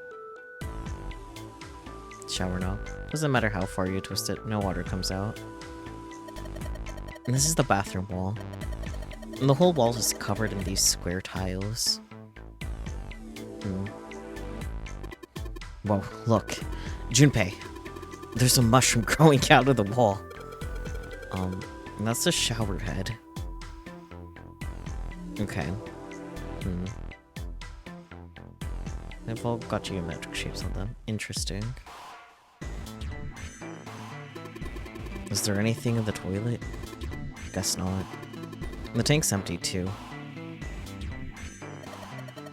Shower knob. Doesn't matter how far you twist it, no water comes out. And this is the bathroom wall. And the whole wall is covered in these square tiles. Whoa, look. Junpei. There's a mushroom growing out of the wall. And that's the shower head. Okay. They've all got geometric shapes on them. Interesting. Is there anything in the toilet? Guess not. The tank's empty too.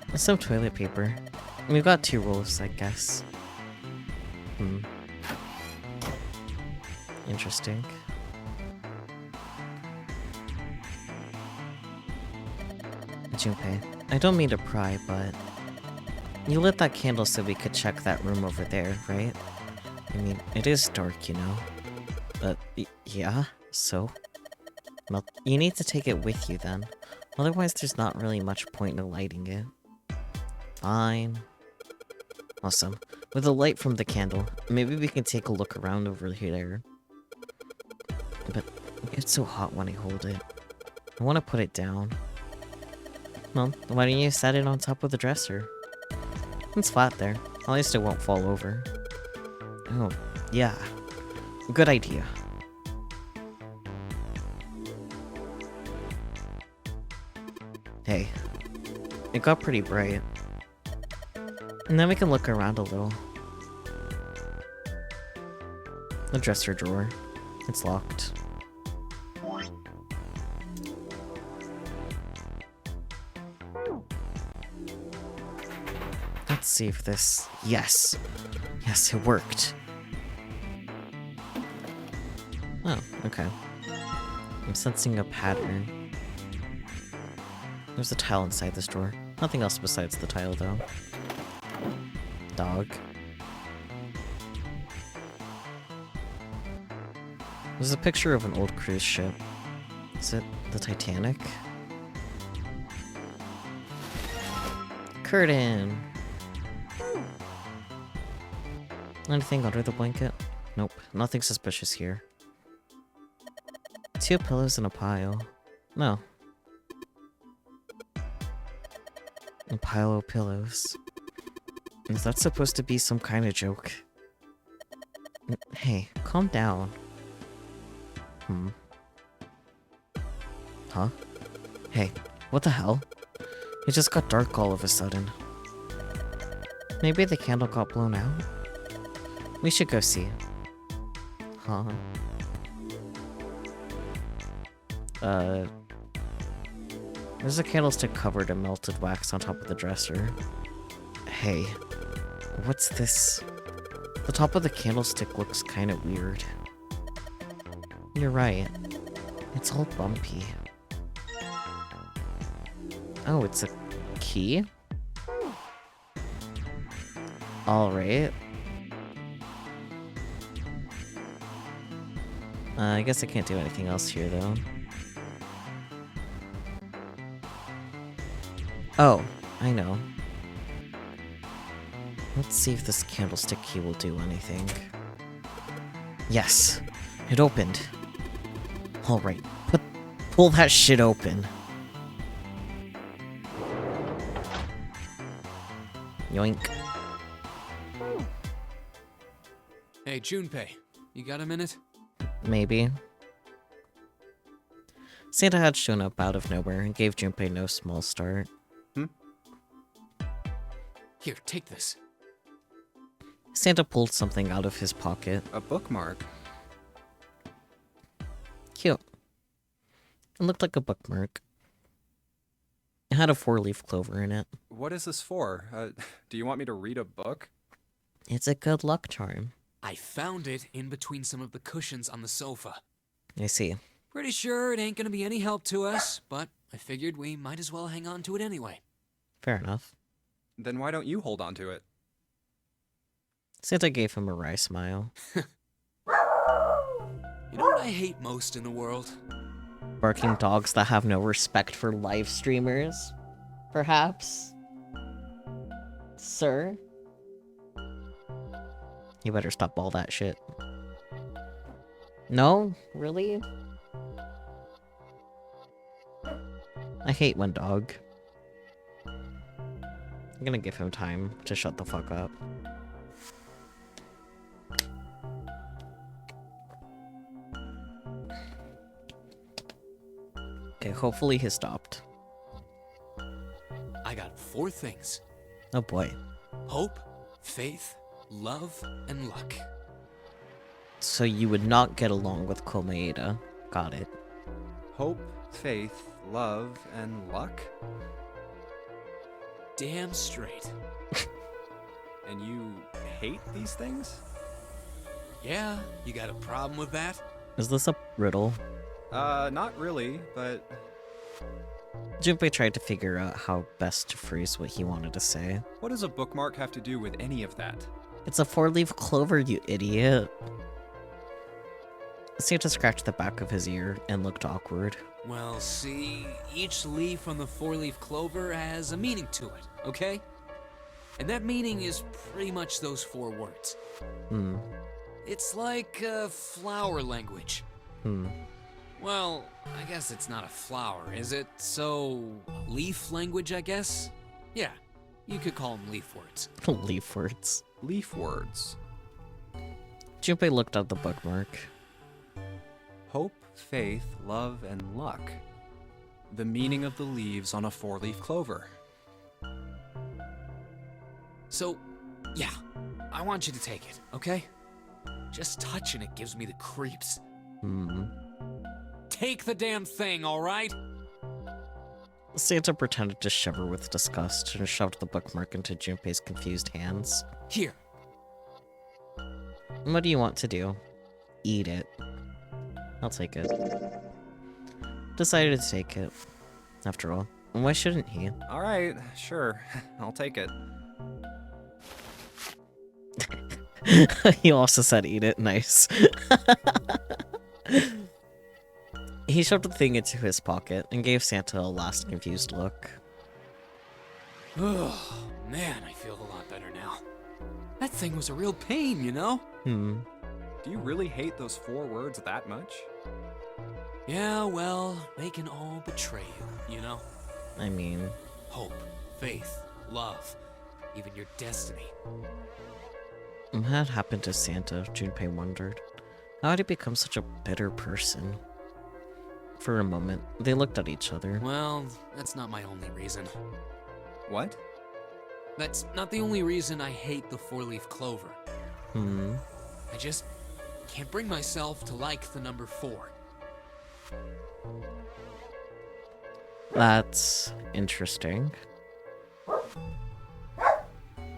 There's some toilet paper. We've got 2 rolls, I guess. Interesting. Junpei, I don't mean to pry, but you lit that candle so we could check that room over there, right? I mean, it is dark, you know. Yeah, so? Well, you need to take it with you then. Otherwise, there's not really much point in lighting it. Fine. Awesome. With the light from the candle, maybe we can take a look around over here. But it gets so hot when I hold it. I want to put it down. Well, why don't you set it on top of the dresser? It's flat there. At least it won't fall over. Oh, yeah. Good idea. Hey, it got pretty bright. And then we can look around a little. The dresser drawer. It's locked. Let's see if this... Yes! Yes, it worked. Oh, okay. I'm sensing a pattern. There's a tile inside this drawer. Nothing else besides the tile, though. Dog. There's a picture of an old cruise ship. Is it the Titanic? Curtain! Anything under the blanket? Nope, nothing suspicious here. 2 pillows in a pile. No. A pile of pillows. Is that supposed to be some kind of joke? Hey, calm down. Huh? Hey, what the hell? It just got dark all of a sudden. Maybe the candle got blown out? We should go see. Huh? There's a candlestick covered in melted wax on top of the dresser. Hey, what's this? The top of the candlestick looks kind of weird. You're right. It's all bumpy. Oh, it's a key? Alright. I guess I can't do anything else here, though. Oh, I know. Let's see if this candlestick key will do anything. Yes! It opened! Alright, pull that shit open. Yoink. Hey, Junpei, you got a minute? Maybe. Santa had shown up out of nowhere and gave Junpei no small start. Here, take this. Santa pulled something out of his pocket. A bookmark? Cute. It looked like a bookmark. It had a 4-leaf clover in it. What is this for? Do you want me to read a book? It's a good luck charm. I found it in between some of the cushions on the sofa. I see. Pretty sure it ain't gonna be any help to us, but I figured we might as well hang on to it anyway. Fair enough. Then why don't you hold on to it? Santa gave him a wry smile. You know what I hate most in the world? Barking dogs that have no respect for live streamers? Perhaps? Sir? You better stop all that shit. No? Really? I hate when dog. I'm gonna give him time to shut the fuck up. Okay, hopefully he stopped. I got 4 things. Oh boy. Hope, faith, love, and luck. So you would not get along with Komaeda. Got it. Hope, faith, love, and luck? Damn straight. And you hate these things? Yeah, you got a problem with that? Is this a riddle? Not really, but... Junpei tried to figure out how best to phrase what he wanted to say. What does a bookmark have to do with any of that? It's a 4-leaf clover, you idiot. Santa scratched the back of his ear and looked awkward. Well, see, each leaf on the four-leaf clover has a meaning to it, okay? And that meaning is pretty much those 4 words. It's like flower language. Well, I guess it's not a flower, is it? So, leaf language, I guess? Yeah, you could call them leaf words. Leaf words. Leaf words. Junpei looked at the bookmark. Hope, faith, love, and luck. The meaning of the leaves on a 4-leaf clover. So, yeah, I want you to take it, okay? Just touching it gives me the creeps. Take the damn thing, all right? Santa pretended to shiver with disgust and shoved the bookmark into Junpei's confused hands. Here. What do you want to do? Eat it. I'll take it. Decided to take it. After all, why shouldn't he? Alright, sure. I'll take it. He also said eat it. Nice. He shoved the thing into his pocket and gave Santa a last confused look. Oh, man, I feel a lot better now. That thing was a real pain, you know? Do you really hate those 4 words that much? Yeah, well, they can all betray you, you know? I mean... Hope, faith, love, even your destiny. What had happened to Santa, Junpei wondered. How had he become such a bitter person? For a moment, they looked at each other. Well, that's not my only reason. What? That's not the only reason I hate the 4-leaf clover. I just can't bring myself to like the number 4. That's interesting.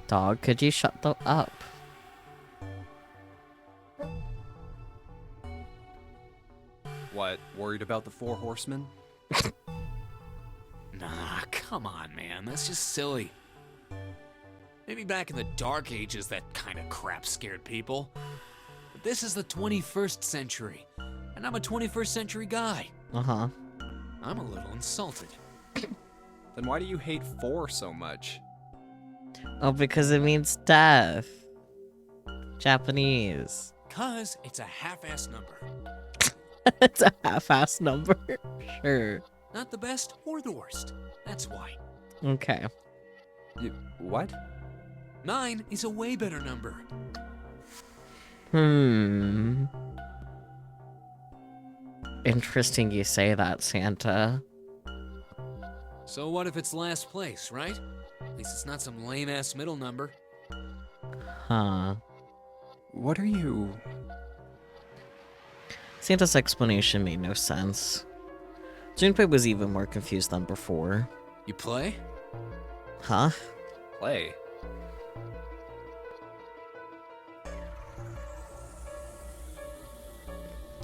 Dog, could you shut up? What, worried about the 4 horsemen? Nah, come on, man. That's just silly. Maybe back in the Dark Ages that kind of crap scared people. But this is the 21st century, and I'm a 21st century guy. Uh-huh. I'm a little insulted. Then why do you hate 4 so much? Oh, because it means death. Japanese. 'Cause it's a half-ass number. It's a half-ass number. Sure. Not the best or the worst. That's why. Okay. What? 9 is a way better number. Interesting you say that, Santa. So what if it's last place, right? At least it's not some lame-ass middle number. Huh. What are you... Santa's explanation made no sense. Junpei was even more confused than before. You play? Huh? play?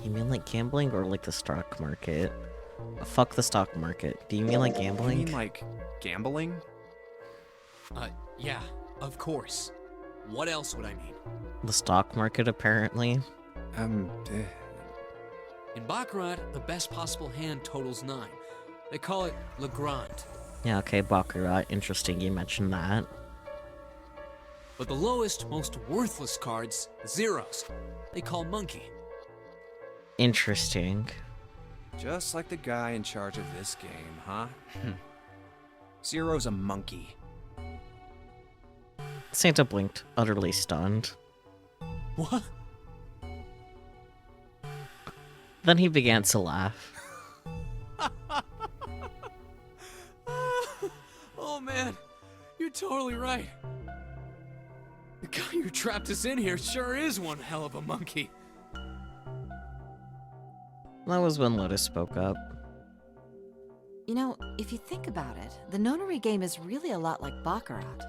You mean like gambling or like the stock market? Fuck the stock market. Do you mean like gambling? You mean like gambling? Yeah, of course. What else would I mean? The stock market, apparently. In Baccarat, the best possible hand totals 9. They call it Le Grand. Yeah, okay, Baccarat. Interesting you mentioned that. But the lowest, most worthless cards, zeros, they call Monkey. Interesting. Just like the guy in charge of this game, huh? Zero's a monkey. Santa blinked, utterly stunned. What? Then he began to laugh. Oh man, you're totally right. The guy who trapped us in here sure is one hell of a monkey. That was when Lotus spoke up. You know, if you think about it, the nonary game is really a lot like Baccarat.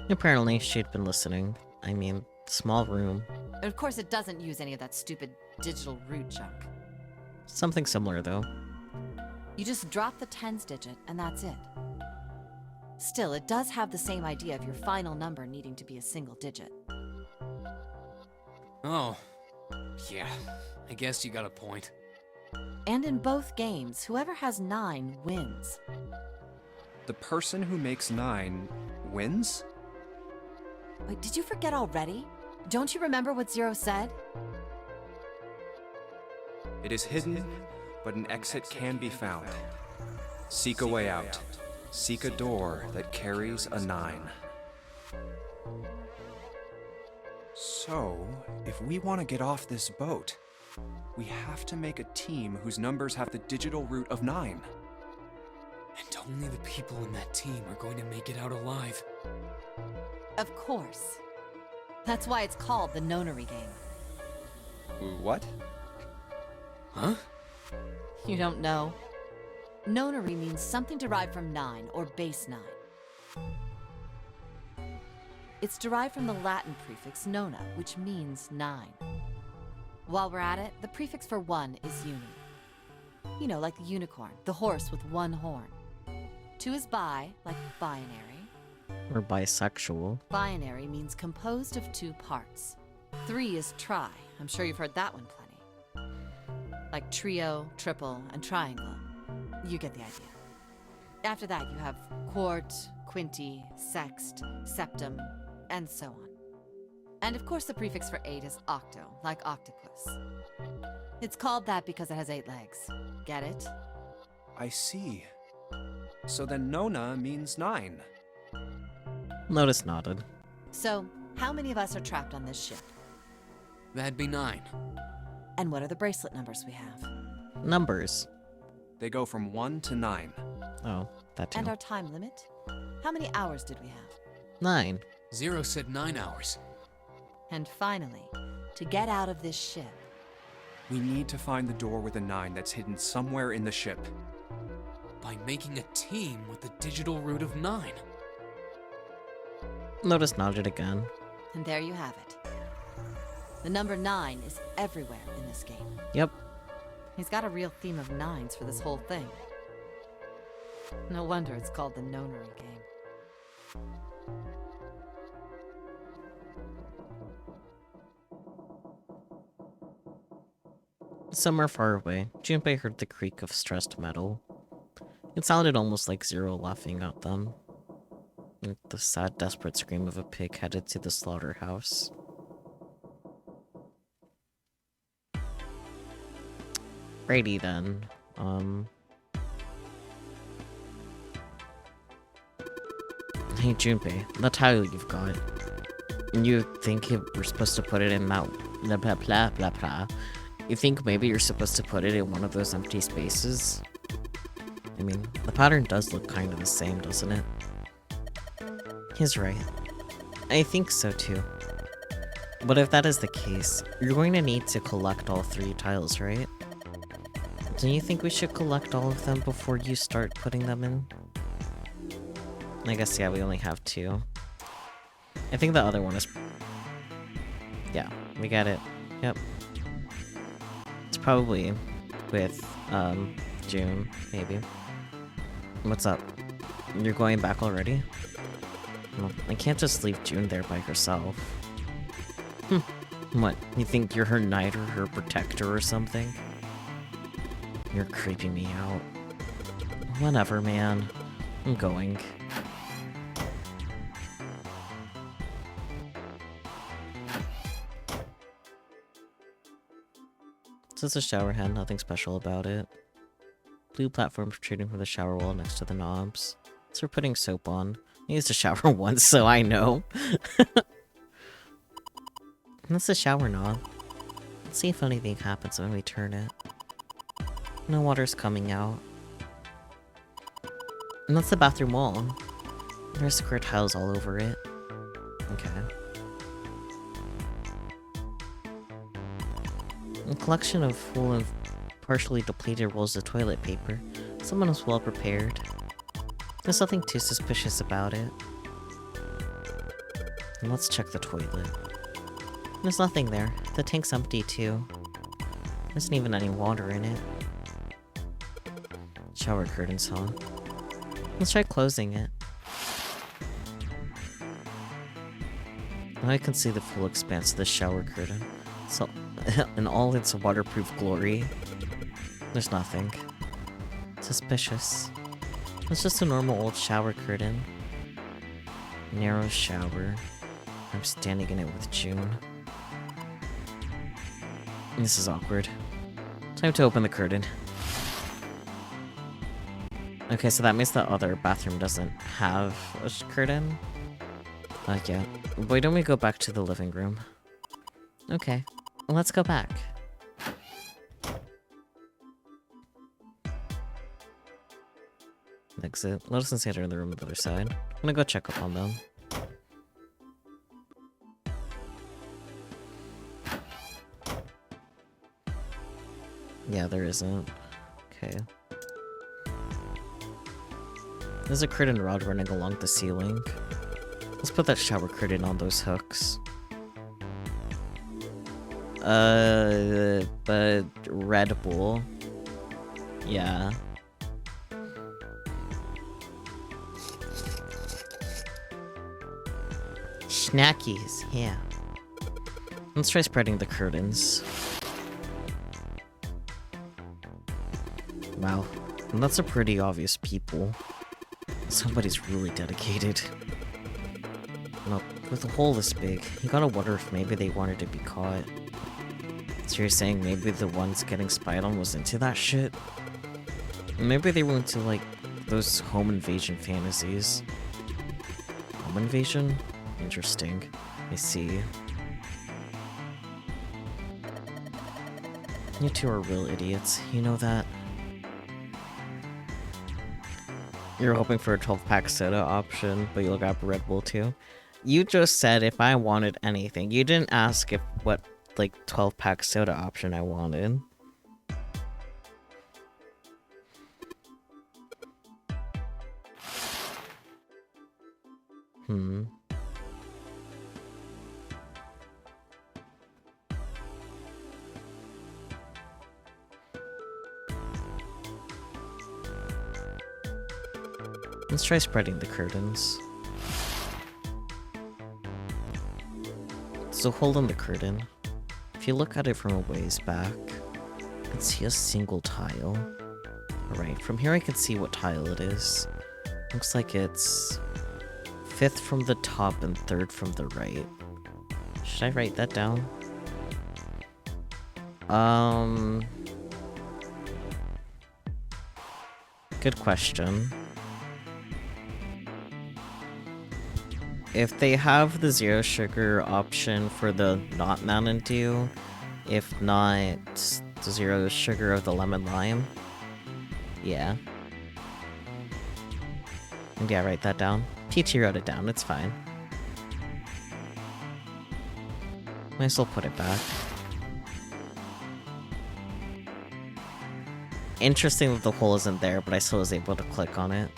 Apparently, she'd been listening. I mean, small room. Of course, it doesn't use any of that stupid digital root junk. Something similar, though. You just drop the tens digit, and that's it. Still, it does have the same idea of your final number needing to be a single digit. Oh, Yeah, I guess you got a point. And in both games, whoever has 9 wins. The person who makes 9 wins? Wait, did you forget already? Don't you remember what Zero said? It is hidden, but an exit can be found. Seek a way out. Seek a door that carries a 9. So, if we want to get off this boat, we have to make a team whose numbers have the digital root of 9. And only the people in that team are going to make it out alive. Of course. That's why it's called the Nonary game. What? Huh? You don't know? Nonary means something derived from 9, or base 9. It's derived from the Latin prefix nona, which means 9. While we're at it, the prefix for 1 is uni. You know, like the unicorn, the horse with 1 horn. 2 is bi, like binary. Or bisexual. Binary means composed of 2 parts. 3 is tri. I'm sure you've heard that one plenty. Like trio, triple, and triangle. You get the idea. After that, you have quart, quinty, sext, septum, and so on. And of course, the prefix for 8 is octo, like octopus. It's called that because it has 8 legs. Get it? I see. So then Nona means 9. Lotus nodded. So, how many of us are trapped on this ship? That'd be 9. And what are the bracelet numbers we have? Numbers. They go from 1 to 9. Oh, that too. And our time limit? How many hours did we have? 9. Zero said 9 hours. And finally, to get out of this ship, We need to find the door with a 9 that's hidden somewhere in the ship. By making a team with the digital root of 9. Lotus nodded again. and there you have it. The number 9 is everywhere in this game. Yep. He's got a real theme of 9s for this whole thing. No wonder it's called the Nonary game. Somewhere far away, Junpei heard the creak of stressed metal. It sounded almost like Zero laughing at them. Like the sad, desperate scream of a pig headed to the slaughterhouse. Righty then. Hey Junpei, the tile you've got. You think we're supposed to put it in that blah blah blah blah blah. You think maybe you're supposed to put it in one of those empty spaces? I mean, the pattern does look kind of the same, doesn't it? He's right. I think so too. But if that is the case, you're going to need to collect all 3 tiles, right? Do you think we should collect all of them before you start putting them in? I guess, yeah, we only have 2. I think the other one is... Yeah, we got it. Yep. It's probably with, June, maybe. What's up? You're going back already? Well, I can't just leave June there by herself. What, you think you're her knight or her protector or something? You're creeping me out. Whatever, man. I'm going. So it's a shower head, nothing special about it. Blue platform protruding from the shower wall next to the knobs. So we're putting soap on. I used to shower once, so I know. That's the shower knob. Let's see if anything happens when we turn it. No water's coming out. And that's the bathroom wall. There's square tiles all over it. Okay. A collection of full of partially depleted rolls of toilet paper. Someone was well prepared. There's nothing too suspicious about it. And let's check the toilet. There's nothing there. The tank's empty too. There isn't even any water in it. Shower curtains, huh? Let's try closing it. Now I can see the full expanse of the shower curtain. So in all its waterproof glory. There's nothing. Suspicious. It's just a normal old shower curtain. Narrow shower. I'm standing in it with June. This is awkward. Time to open the curtain. Okay, so that means the other bathroom doesn't have a curtain. Yeah. Why don't we go back to the living room? Okay. Let's go back. Exit. Lotus and Santa are in the room on the other side. I'm gonna go check up on them. Yeah, there isn't. Okay. There's a curtain rod running along the ceiling. Let's put that shower curtain on those hooks. But Red Bull. Yeah. Snackies, yeah. Let's try spreading the curtains. Wow, and that's a pretty obvious people. Somebody's really dedicated. Well, with a hole this big, you gotta wonder if maybe they wanted to be caught. So you're saying maybe the ones getting spied on was into that shit? Maybe they were into, like, those home invasion fantasies. Home invasion? Interesting. I see. You two are real idiots, you know that? You're hoping for a 12-pack soda option, but you'll grab a Red Bull too? You just said if I wanted anything. You didn't ask if what, like, 12-pack soda option I wanted. Let's try spreading the curtains. There's a hole in the curtain. If you look at it from a ways back, you can see a single tile. Alright, from here I can see what tile it is. Looks like it's 5th from the top and 3rd from the right. Should I write that down? Good question. If they have the zero sugar option for the not Mountain Dew, if not the zero sugar of the lemon lime, yeah. And yeah, write that down. PT wrote it down, it's fine. Might as well put it back. Interesting that the hole isn't there, but I still was able to click on it.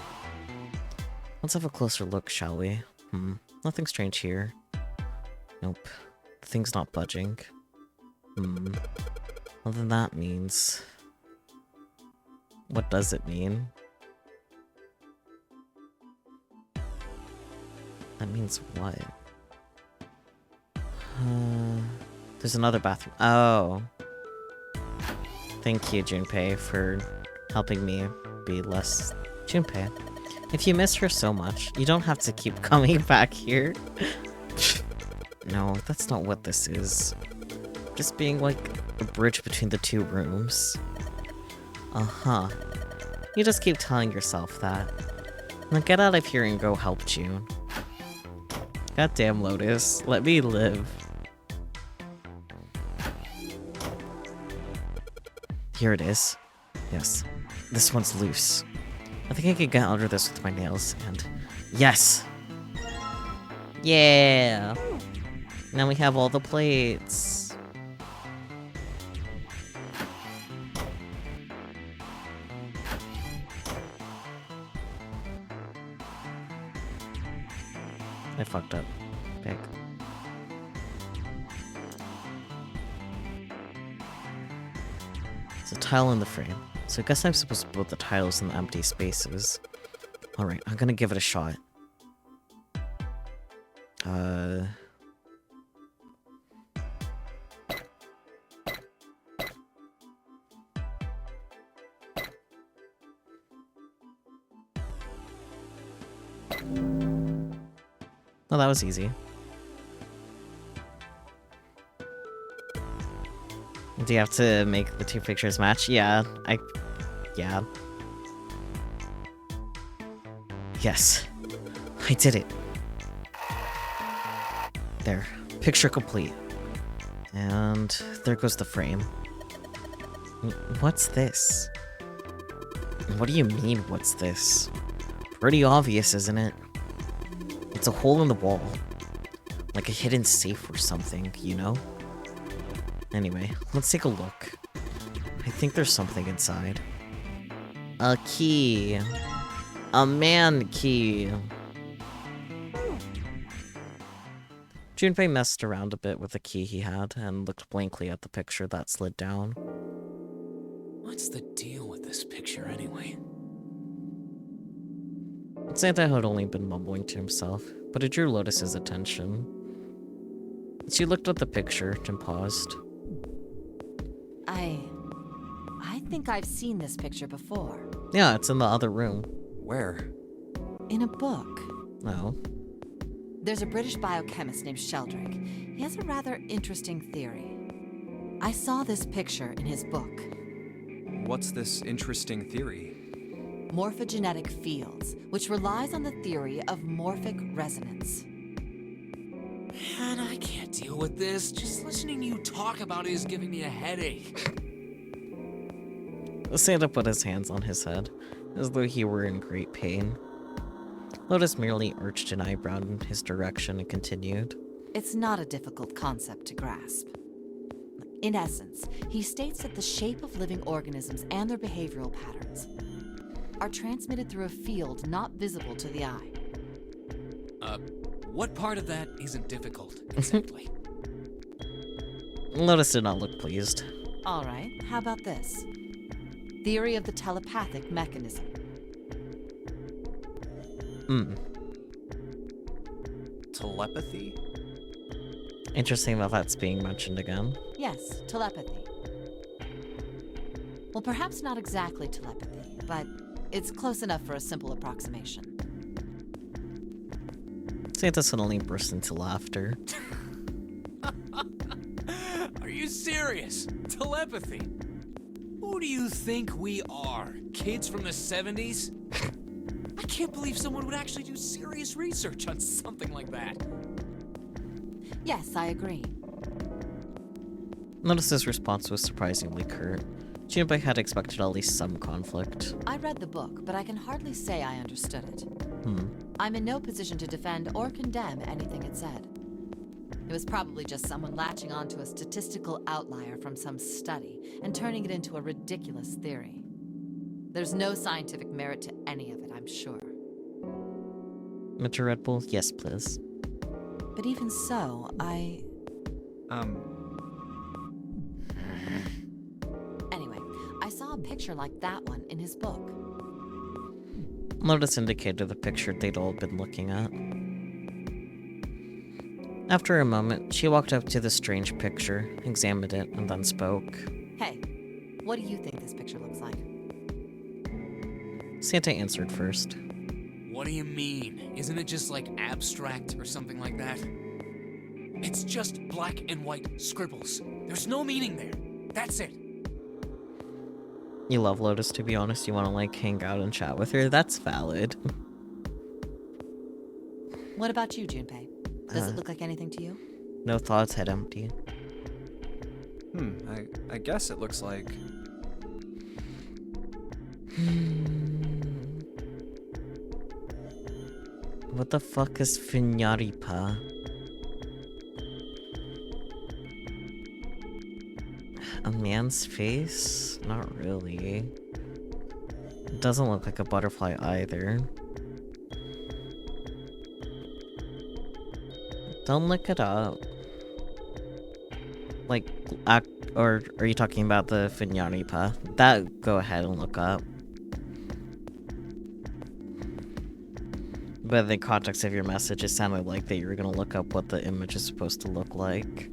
Let's have a closer look, shall we? Nothing strange here. Nope. The thing's not budging. Well, then that means... What does it mean? That means what? There's another bathroom. Oh. Thank you, Junpei, for helping me be less Junpei. If you miss her so much, you don't have to keep coming back here. No, that's not what this is. Just being like a bridge between the two rooms. Uh-huh. You just keep telling yourself that. Now get out of here and go help June. Goddamn, Lotus. Let me live. Here it is. Yes. This one's loose. I think I could get under this with my nails, and... Yes! Yeah! Now we have all the plates. I fucked up. Big. There's a tile in the frame. So I guess I'm supposed to put the tiles in the empty spaces. Alright, I'm gonna give it a shot. Well, that was easy. Do you have to make the two pictures match? Yeah. Yes. I did it. There. Picture complete. And there goes the frame. What's this? What do you mean, what's this? Pretty obvious, isn't it? It's a hole in the wall. Like a hidden safe or something, you know? Anyway, let's take a look. I think there's something inside. A key. A man key. Junpei messed around a bit with the key he had and looked blankly at the picture that slid down. What's the deal with this picture anyway? Santa had only been mumbling to himself, but it drew Lotus's attention. She looked at the picture and paused. I think I've seen this picture before. Yeah, it's in the other room. Where? In a book. Oh. There's a British biochemist named Sheldrake. He has a rather interesting theory. I saw this picture in his book. What's this interesting theory? Morphogenetic fields, which relies on the theory of morphic resonance. Man, I can't deal with this. Just listening to you talk about it is giving me a headache. Santa put his hands on his head, as though he were in great pain. Lotus merely arched an eyebrow in his direction and continued. It's not a difficult concept to grasp. In essence, he states that the shape of living organisms and their behavioral patterns are transmitted through a field not visible to the eye. What part of that isn't difficult, exactly? Lotus did not look pleased. All right, how about this? Theory of the telepathic mechanism. Telepathy? Interesting that that's being mentioned again. Yes, telepathy. Well, perhaps not exactly telepathy, but it's close enough for a simple approximation. Santa suddenly burst into laughter. Are you serious? Telepathy? Who do you think we are? Kids from the 70s? I can't believe someone would actually do serious research on something like that. Yes, I agree. Lotus's response was surprisingly curt. Junpei had expected at least some conflict. I read the book, but I can hardly say I understood it. I'm in no position to defend or condemn anything it said. It was probably just someone latching onto a statistical outlier from some study and turning it into a ridiculous theory. There's no scientific merit to any of it, I'm sure. Mr. Red Bull, yes, please. But even so, Anyway, I saw a picture like that one in his book. Lotus indicated the picture they'd all been looking at. After a moment, she walked up to the strange picture, examined it, and then spoke. Hey, what do you think this picture looks like? Santa answered first. What do you mean? Isn't it just like abstract or something like that? It's just black and white scribbles. There's no meaning there. That's it. You love Lotus, to be honest. You want to, hang out and chat with her? That's valid. What about you, Junpei? Does it look like anything to you? No thoughts, head empty. I guess it looks like... What the fuck is Finyaripa? A man's face? Not really. It doesn't look like a butterfly either. Don't look it up. Or are you talking about the Finyaripa? That, go ahead and look up. But the context of your message, it sounded like that you were gonna look up what the image is supposed to look like.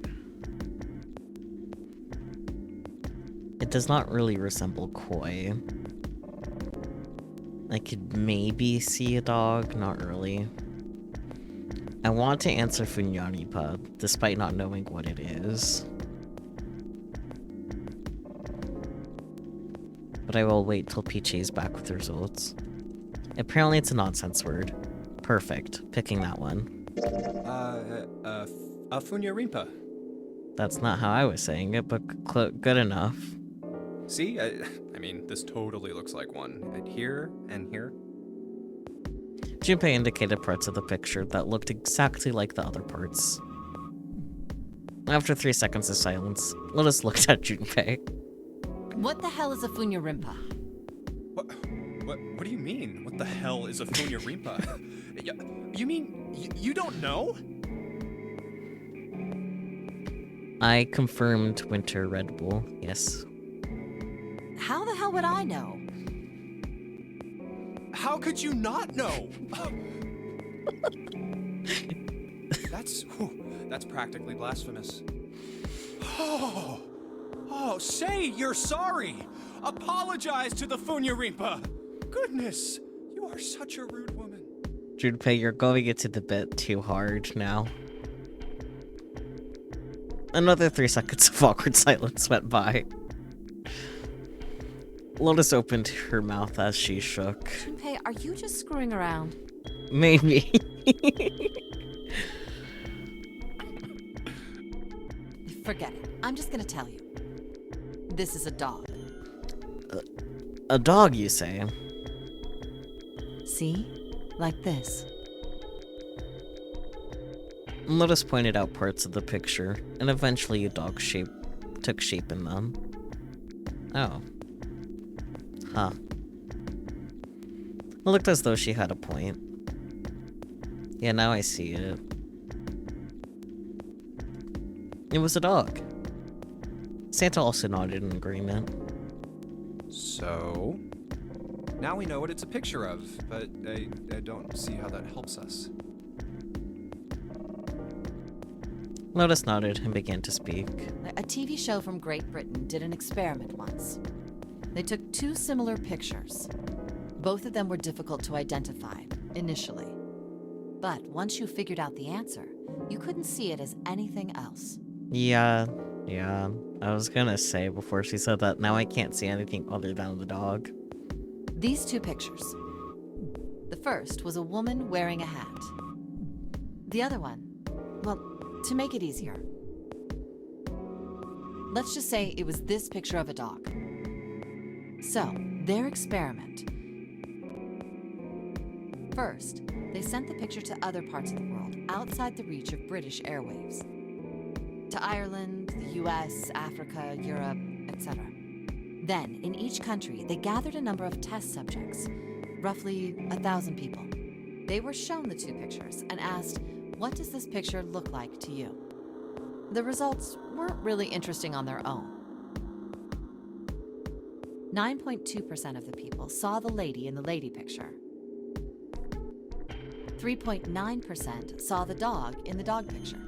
It does not really resemble koi. I could maybe see a dog, not really. I want to answer Funyanipa, despite not knowing what it is. But I will wait till Peachy is back with the results. Apparently it's a nonsense word. Perfect. Picking that one. Funyarimpa. That's not how I was saying it, but good enough. See? I mean, this totally looks like one. And here and here. Junpei indicated parts of the picture that looked exactly like the other parts. After 3 seconds of silence, Lotus looked at Junpei. What the hell is a Funyarimpa? What do you mean? What the hell is a Funyarimpa? You mean you don't know? I confirmed Winter Red Bull, yes. How the hell would I know? How could you not know? That's practically blasphemous. Oh, say you're sorry. Apologize to the Funyarimpa. Goodness, you are such a rude woman. Junpei, you're going into the bit too hard now. Another 3 seconds of awkward silence went by. Lotus opened her mouth as she shook. Junpei, are you just screwing around? Maybe. Forget it. I'm just gonna tell you. This is a dog. A dog, you say? See? Like this. Lotus pointed out parts of the picture, and eventually a dog took shape in them. Oh. Huh. It looked as though she had a point. Yeah, now I see it. It was a dog. Santa also nodded in agreement. So, now we know what it's a picture of, but I don't see how that helps us. Lotus nodded and began to speak. A TV show from Great Britain did an experiment once. They took 2 similar pictures. Both of them were difficult to identify, initially. But once you figured out the answer, you couldn't see it as anything else. Yeah. I was gonna say before she said that, now I can't see anything other than the dog. These 2 pictures. The first was a woman wearing a hat. The other one, well, to make it easier, let's just say it was this picture of a dog. So, their experiment. First, they sent the picture to other parts of the world, outside the reach of British airwaves. To Ireland, the US, Africa, Europe, etc. Then, in each country, they gathered a number of test subjects, roughly 1,000 people. They were shown the 2 pictures and asked, what does this picture look like to you? The results weren't really interesting on their own. 9.2% of the people saw the lady in the lady picture. 3.9% saw the dog in the dog picture.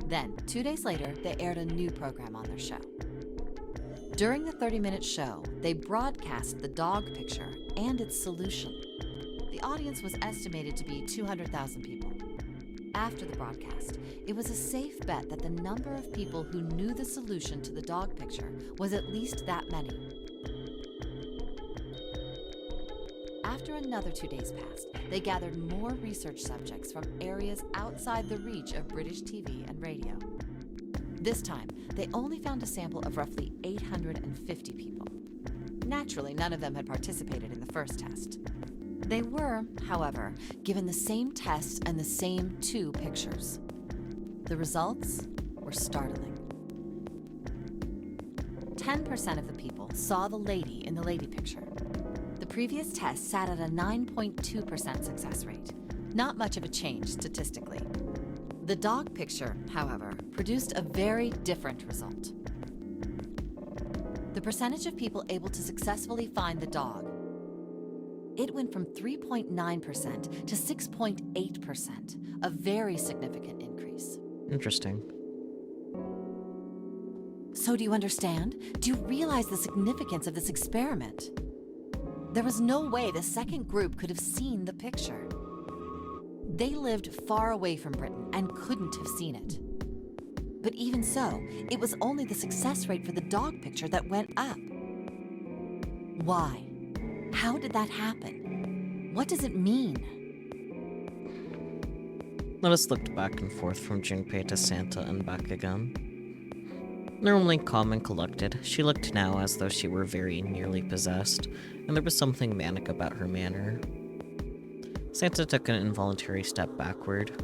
Then, 2 days later, they aired a new program on their show. During the 30-minute show, they broadcast the dog picture and its solution. The audience was estimated to be 200,000 people. After the broadcast, it was a safe bet that the number of people who knew the solution to the dog picture was at least that many. After another 2 days passed, they gathered more research subjects from areas outside the reach of British TV and radio. This time, they only found a sample of roughly 850 people. Naturally, none of them had participated in the first test. They were, however, given the same test and the same 2 pictures. The results were startling. 10% of the people saw the lady in the lady picture. The previous test sat at a 9.2% success rate. Not much of a change statistically. The dog picture, however, produced a very different result. The percentage of people able to successfully find the dog, it went from 3.9% to 6.8%, a very significant increase. Interesting. So do you understand? Do you realize the significance of this experiment? There was no way the second group could have seen the picture. They lived far away from Britain and couldn't have seen it. But even so, it was only the success rate for the dog picture that went up. Why? How did that happen? What does it mean? Lotus looked back and forth from Junpei to Santa and back again. Normally calm and collected, she looked now as though she were very nearly possessed, and there was something manic about her manner. Santa took an involuntary step backward.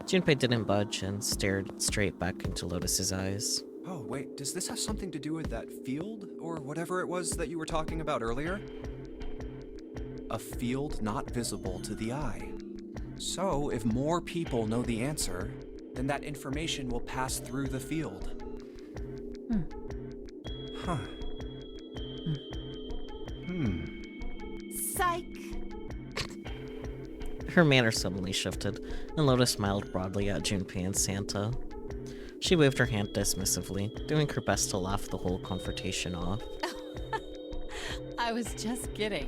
Junpei didn't budge and stared straight back into Lotus's eyes. Oh, wait, does this have something to do with that field, or whatever it was that you were talking about earlier? A field not visible to the eye. So, if more people know the answer, then that information will pass through the field. Huh. Psych! Her manner suddenly shifted, and Lotus smiled broadly at Junpei and Santa. She waved her hand dismissively, doing her best to laugh the whole confrontation off. I was just kidding.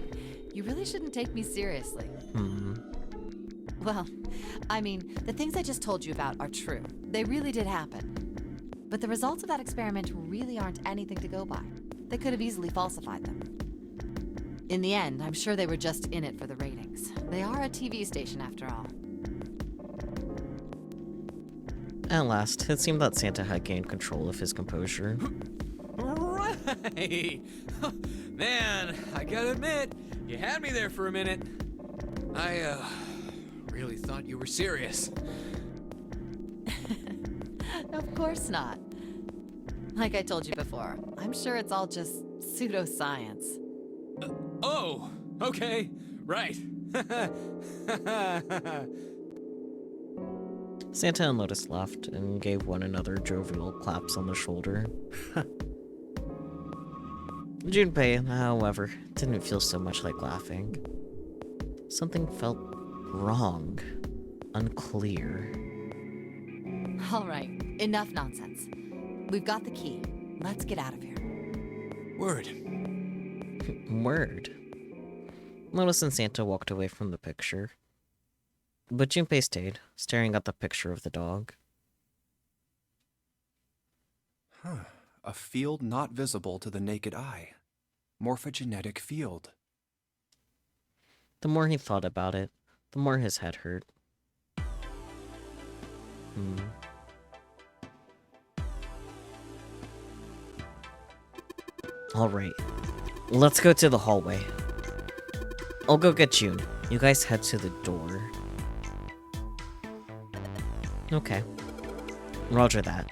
You really shouldn't take me seriously. Well, I mean, the things I just told you about are true. They really did happen. But the results of that experiment really aren't anything to go by. They could have easily falsified them. In the end, I'm sure they were just in it for the ratings. They are a TV station after all. At last, it seemed that Santa had gained control of his composure. Right! Man, I gotta admit, you had me there for a minute. I, really thought you were serious. Of course not. Like I told you before, I'm sure it's all just pseudoscience. Oh, okay, right. Santa and Lotus laughed and gave one another jovial claps on the shoulder. Junpei, however, didn't feel so much like laughing. Something felt wrong, unclear. All right, enough nonsense. We've got the key. Let's get out of here. Word. Word. Lotus and Santa walked away from the picture. But Junpei stayed, staring at the picture of the dog. A field not visible to the naked eye. Morphogenetic field. The more he thought about it, the more his head hurt. Alright, let's go to the hallway. I'll go get June. You guys head to the door. Okay. Roger that.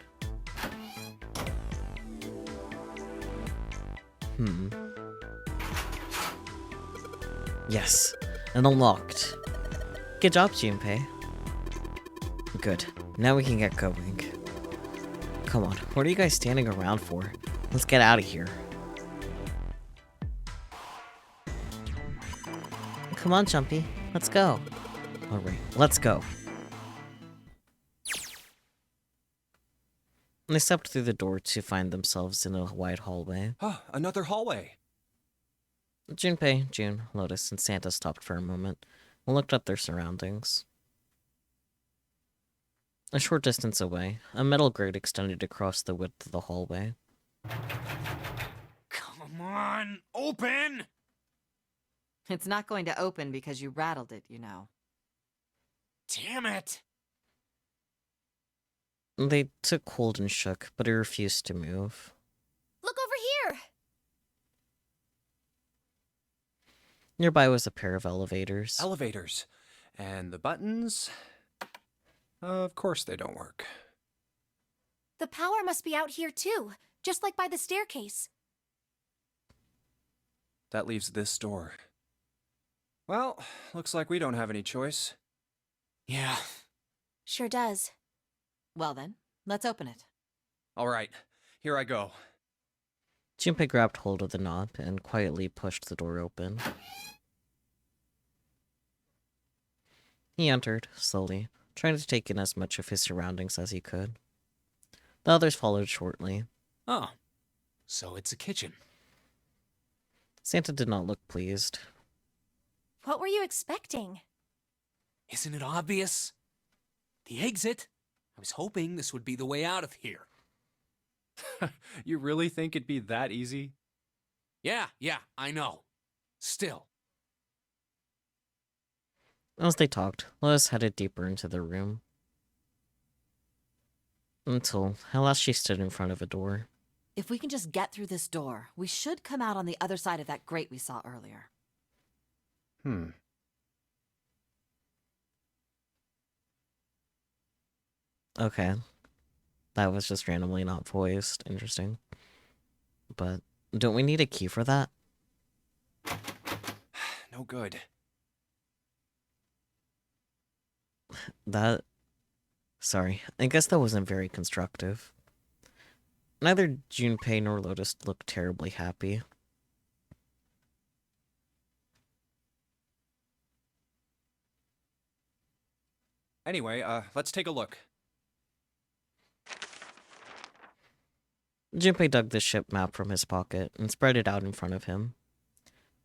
Yes, and unlocked. Good job, Junpei. Good. Now we can get going. Come on, what are you guys standing around for? Let's get out of here. Come on, Jumpy. Let's go. Alright, let's go. They stepped through the door to find themselves in a wide hallway. Another hallway. Junpei, June, Lotus, and Santa stopped for a moment and looked at their surroundings. A short distance away, a metal grate extended across the width of the hallway. Come on, open! It's not going to open because you rattled it, you know. Damn it! They took hold and shook, but it refused to move. Look over here! Nearby was a pair of elevators. Elevators. And the buttons? Of course they don't work. The power must be out here too, just like by the staircase. That leaves this door. Well, looks like we don't have any choice. Yeah. Sure does. Well then, let's open it. All right, here I go. Junpei grabbed hold of the knob and quietly pushed the door open. He entered, slowly, trying to take in as much of his surroundings as he could. The others followed shortly. Oh, so it's a kitchen. Santa did not look pleased. What were you expecting? Isn't it obvious? The exit. I was hoping this would be the way out of here. You really think it'd be that easy? Yeah, I know. Still. As they talked, Lois headed deeper into the room. Until, at last, she stood in front of a door. If we can just get through this door, we should come out on the other side of that grate we saw earlier. Okay. That was just randomly not voiced. Interesting. But don't we need a key for that? No good. Sorry. I guess that wasn't very constructive. Neither Junpei nor Lotus looked terribly happy. Anyway, let's take a look. Junpei dug the ship map from his pocket and spread it out in front of him.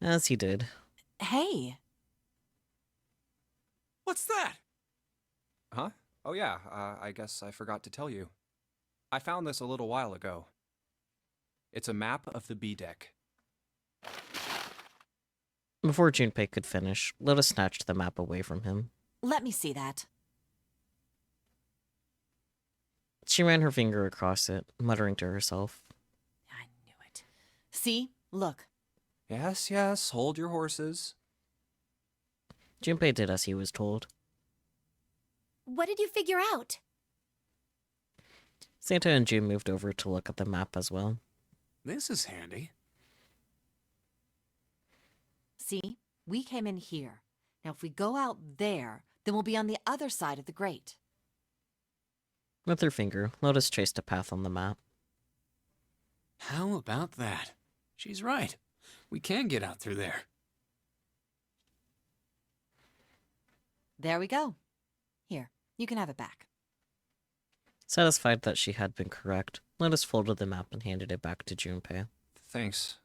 As he did, Hey, What's that? Huh? Oh yeah, I guess I forgot to tell you. I found this a little while ago. It's a map of the B deck. before Junpei could finish, Lotus snatched the map away from him. let me see that. She ran her finger across it, muttering to herself. I knew it. See? Look. Yes, hold your horses. Junpei did as he was told. What did you figure out? Santa and June moved over to look at the map as well. This is handy. See? We came in here. Now if we go out there, then we'll be on the other side of the grate. With her finger, Lotus traced a path on the map. How about that? She's right. We can get out through there. There we go. Here, you can have it back. Satisfied that she had been correct, Lotus folded the map and handed it back to Junpei. Thanks.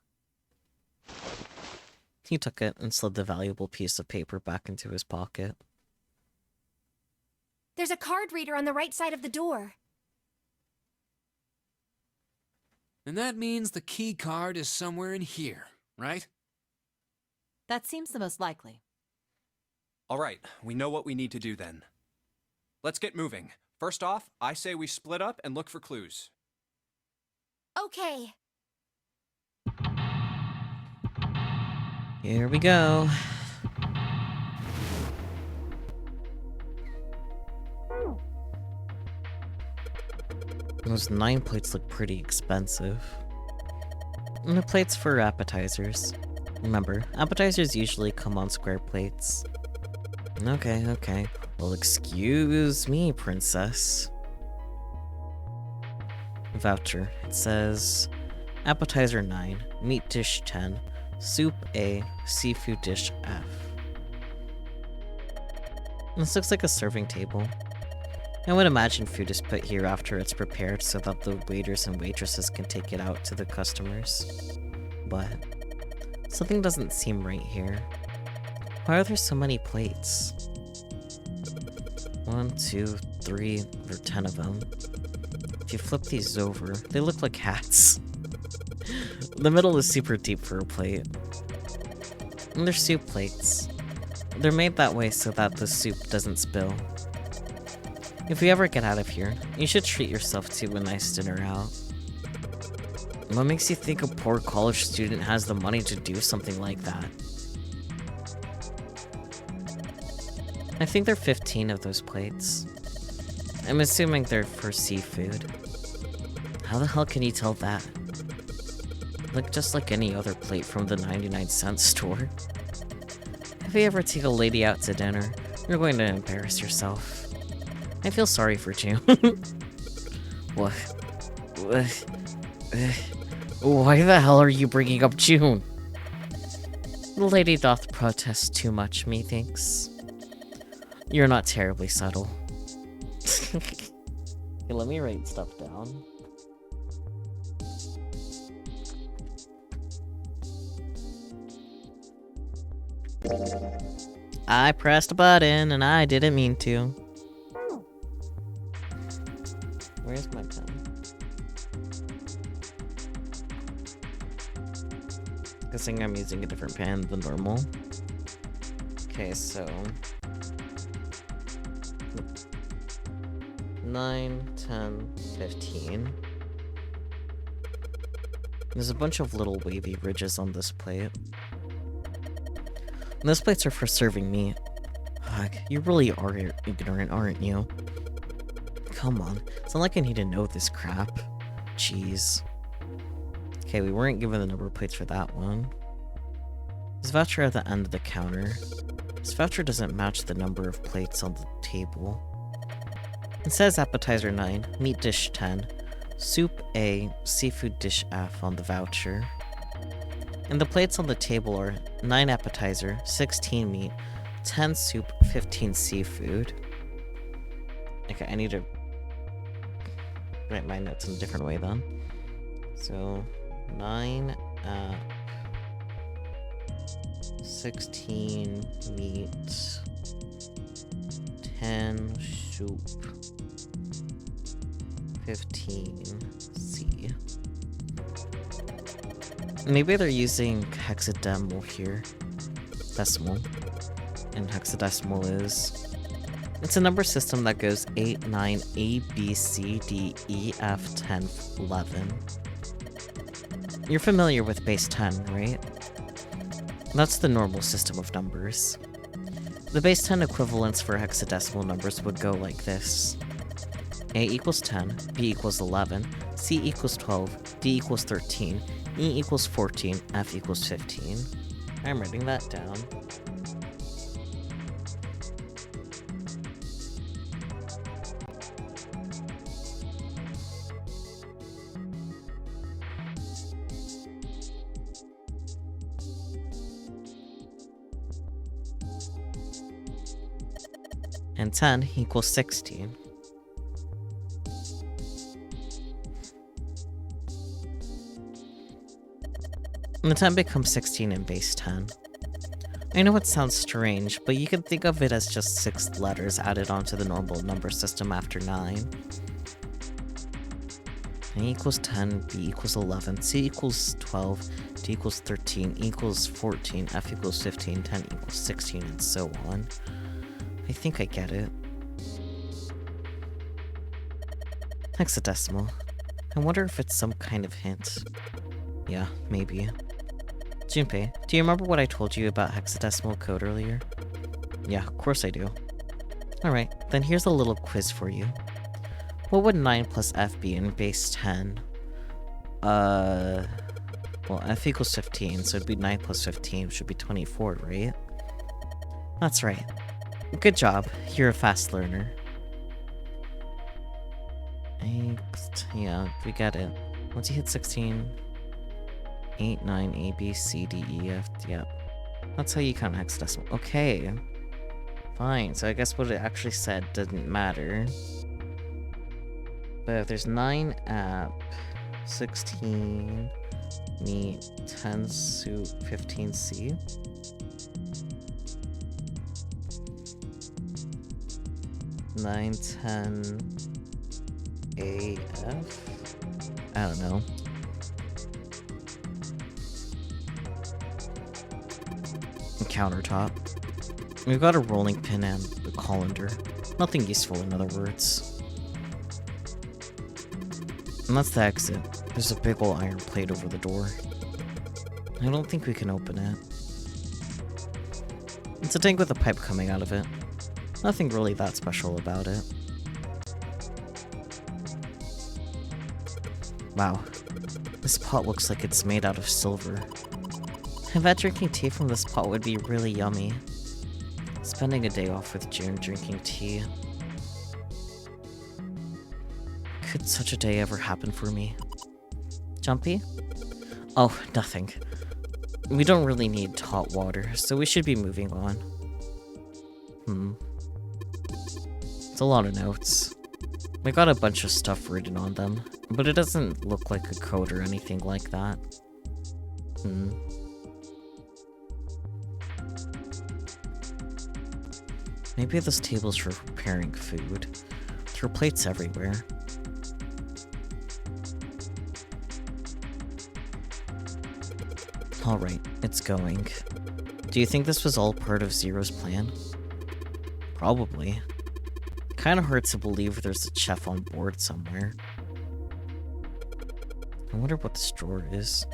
He took it and slid the valuable piece of paper back into his pocket. There's a card reader on the right side of the door. And that means the key card is somewhere in here, right? That seems the most likely. All right, we know what we need to do then. Let's get moving. First off, I say we split up and look for clues. Okay. Here we go. Those 9 plates look pretty expensive. And the plates for appetizers. Remember, appetizers usually come on square plates. Okay. Well, excuse me, princess. Voucher. It says, appetizer 9, meat dish 10, soup A, seafood dish F. This looks like a serving table. I would imagine food is put here after it's prepared so that the waiters and waitresses can take it out to the customers. But something doesn't seem right here. Why are there so many plates? 1, 2, 3, or 10 of them. If you flip these over, they look like hats. The middle is super deep for a plate. And they're soup plates. They're made that way so that the soup doesn't spill. If we ever get out of here, you should treat yourself to a nice dinner out. What makes you think a poor college student has the money to do something like that? I think there are 15 of those plates. I'm assuming they're for seafood. How the hell can you tell that? Look just like any other plate from the 99-cent store. If you ever take a lady out to dinner, you're going to embarrass yourself. I feel sorry for June. What? Why the hell are you bringing up June? The lady doth protest too much, methinks. You're not terribly subtle. Okay, let me write stuff down. I pressed a button and I didn't mean to. Where's my pen? Guessing I'm using a different pen than normal. Okay, so 9, 10, 15. There's a bunch of little wavy ridges on this plate. And those plates are for serving meat. Fuck, you really are ignorant, aren't you? Come on, it's not like I need to know this crap. Jeez. Okay, we weren't given the number of plates for that one. This voucher at the end of the counter. This voucher doesn't match the number of plates on the table. It says appetizer 9, meat dish 10, soup A, seafood dish F on the voucher. And the plates on the table are 9 appetizer, 16 meat, 10 soup, 15 seafood. Okay, I need to write my notes in a different way then. So, 9 16 meat, 10 soup, 15 C. Maybe they're using hexadecimal here. Decimal. And hexadecimal is... It's a number system that goes 8, 9, A, B, C, D, E, F, 10, 11. You're familiar with base 10, right? That's the normal system of numbers. The base 10 equivalents for hexadecimal numbers would go like this. A equals 10, B equals 11, C equals 12, D equals 13, E equals 14, F equals 15. I'm writing that down. And 10 equals 16. And the 10 becomes 16 in base 10. I know it sounds strange, but you can think of it as just 6 letters added onto the normal number system after 9. A equals 10, B equals 11, C equals 12, D equals 13, E equals 14, F equals 15, 10 equals 16, and so on. I think I get it. Hexadecimal. I wonder if it's some kind of hint. Yeah, maybe. Junpei, do you remember what I told you about hexadecimal code earlier? Yeah, of course I do. Alright, then here's a little quiz for you. What would 9 plus F be in base 10? Well, F equals 15, so it'd be 9 plus 15, which should be 24, right? That's right. Good job, you're a fast learner. Yeah, we get it. Once you hit 16, 8, 9, A, B, C, D, E, F, yep. That's how you count hexadecimal. Okay. Fine, so I guess what it actually said didn't matter. But if there's 9 app, 16 meat, 10 soup, 15 C. Nine, 10 AF? I don't know. Countertop. We've got a rolling pin and a colander. Nothing useful, in other words. And that's the exit. There's a big ol' iron plate over the door. I don't think we can open it. It's a tank with a pipe coming out of it. Nothing really that special about it. Wow. This pot looks like it's made out of silver. I bet drinking tea from this pot would be really yummy. Spending a day off with June drinking tea. Could such a day ever happen for me? Jumpy? Oh, nothing. We don't really need hot water, so we should be moving on. It's a lot of notes. We got a bunch of stuff written on them, but it doesn't look like a code or anything like that. Maybe this table's for preparing food. There are plates everywhere. Alright, it's going. Do you think this was all part of Zero's plan? Probably. Kinda hard to believe there's a chef on board somewhere. I wonder what this drawer is.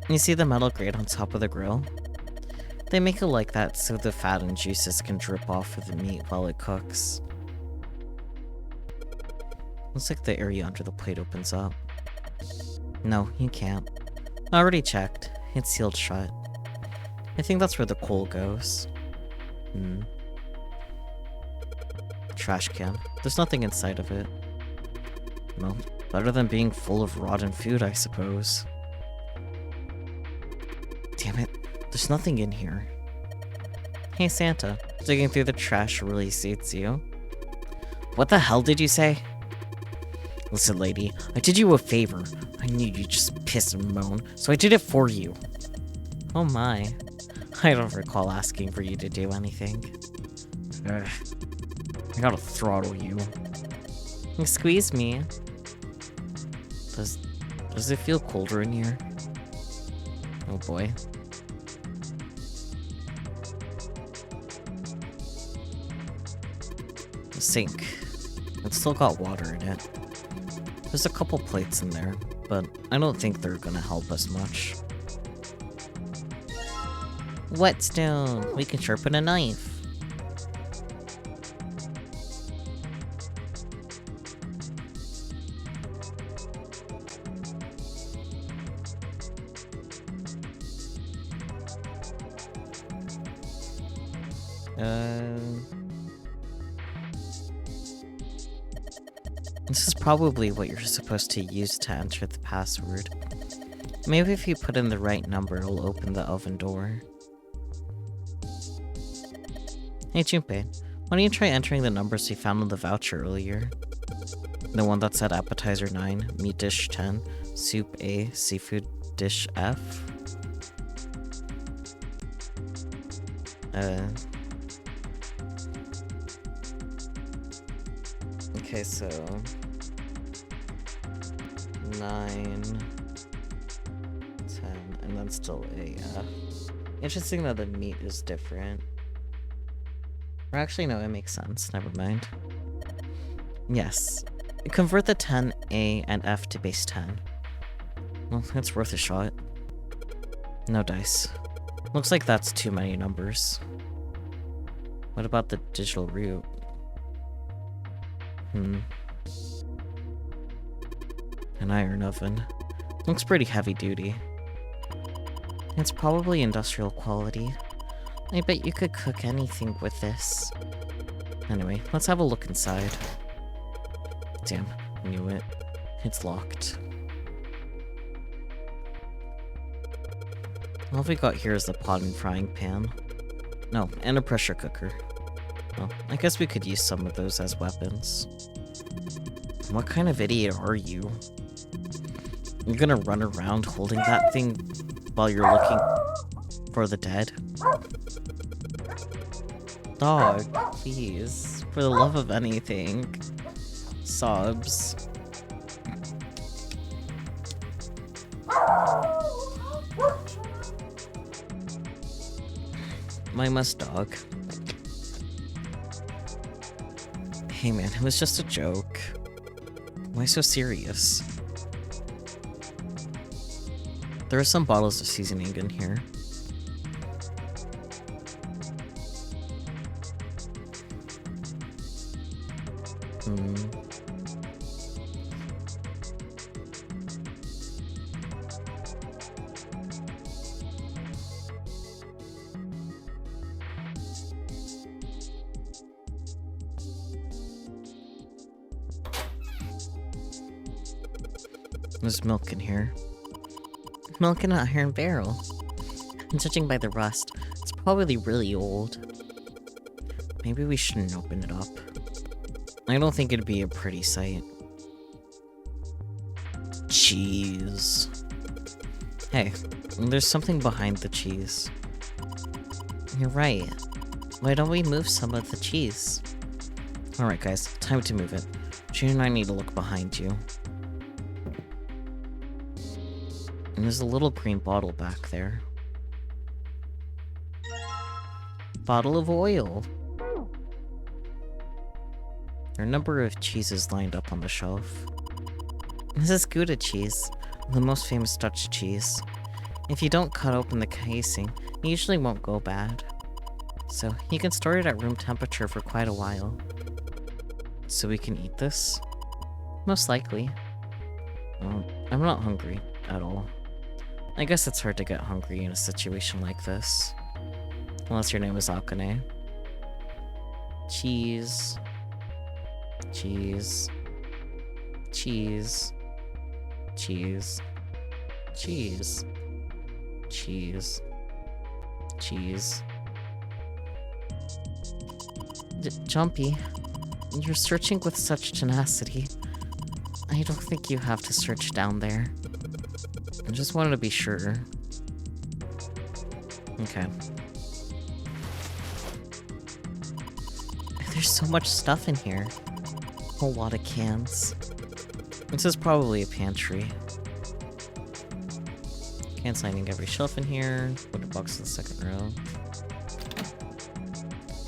You see the metal grate on top of the grill? They make it like that so the fat and juices can drip off of the meat while it cooks. Looks like the area under the plate opens up. No, you can't. I already checked. It's sealed shut. I think that's where the coal goes. Trash can. There's nothing inside of it. Well, better than being full of rotten food, I suppose. Damn it, there's nothing in here. Hey Santa, digging through the trash really suits you. What the hell did you say? Listen, lady, I did you a favor. I knew you'd just piss and moan, so I did it for you. Oh my. I don't recall asking for you to do anything. Ugh. I gotta throttle you. Squeeze me. Does it feel colder in here? Oh boy. The sink. It's still got water in it. There's a couple plates in there, but I don't think they're gonna help us much. Whetstone! We can sharpen a knife. This is probably what you're supposed to use to enter the password. Maybe if you put in the right number, it'll open the oven door. Hey Junpei, why don't you try entering the numbers you found on the voucher earlier? The one that said appetizer 9, meat dish 10, soup A, seafood dish F? Okay, so 9, 10, and then still A, F. Interesting that the meat is different. Or actually, no, it makes sense. Never mind. Yes. Convert the 10, A, and F to base 10. Well, it's worth a shot. No dice. Looks like that's too many numbers. What about the digital root? An iron oven. Looks pretty heavy duty. It's probably industrial quality. I bet you could cook anything with this. Anyway, let's have a look inside. Damn, knew it. It's locked. All we got here is the pot and frying pan. No, and a pressure cooker. Well, I guess we could use some of those as weapons. What kind of idiot are you? You're gonna run around holding that thing while you're looking for the dead? Dog, please. For the love of anything. Sobs. My must dog. Hey man, it was just a joke. Why so serious? There are some bottles of seasoning in here. There's milk in here. Milk in an iron barrel. And judging by the rust, it's probably really old. Maybe we shouldn't open it up. I don't think it'd be a pretty sight. Cheese. Hey, there's something behind the cheese. You're right. Why don't we move some of the cheese? Alright guys, time to move it. June and I need to look behind you. And there's a little green bottle back there. Bottle of oil. There are a number of cheeses lined up on the shelf. This is Gouda cheese, the most famous Dutch cheese. If you don't cut open the casing, it usually won't go bad. So you can store it at room temperature for quite a while. So we can eat this? Most likely. I'm not hungry at all. I guess it's hard to get hungry in a situation like this. Unless your name is Akane. Cheese. Cheese. Cheese. Cheese. Cheese. Cheese. Cheese. Jumpy, you're searching with such tenacity. I don't think you have to search down there. I just wanted to be sure. Okay. There's so much stuff in here. A whole lot of cans. This is probably a pantry. Cans lining every shelf in here. Put a box in the second row.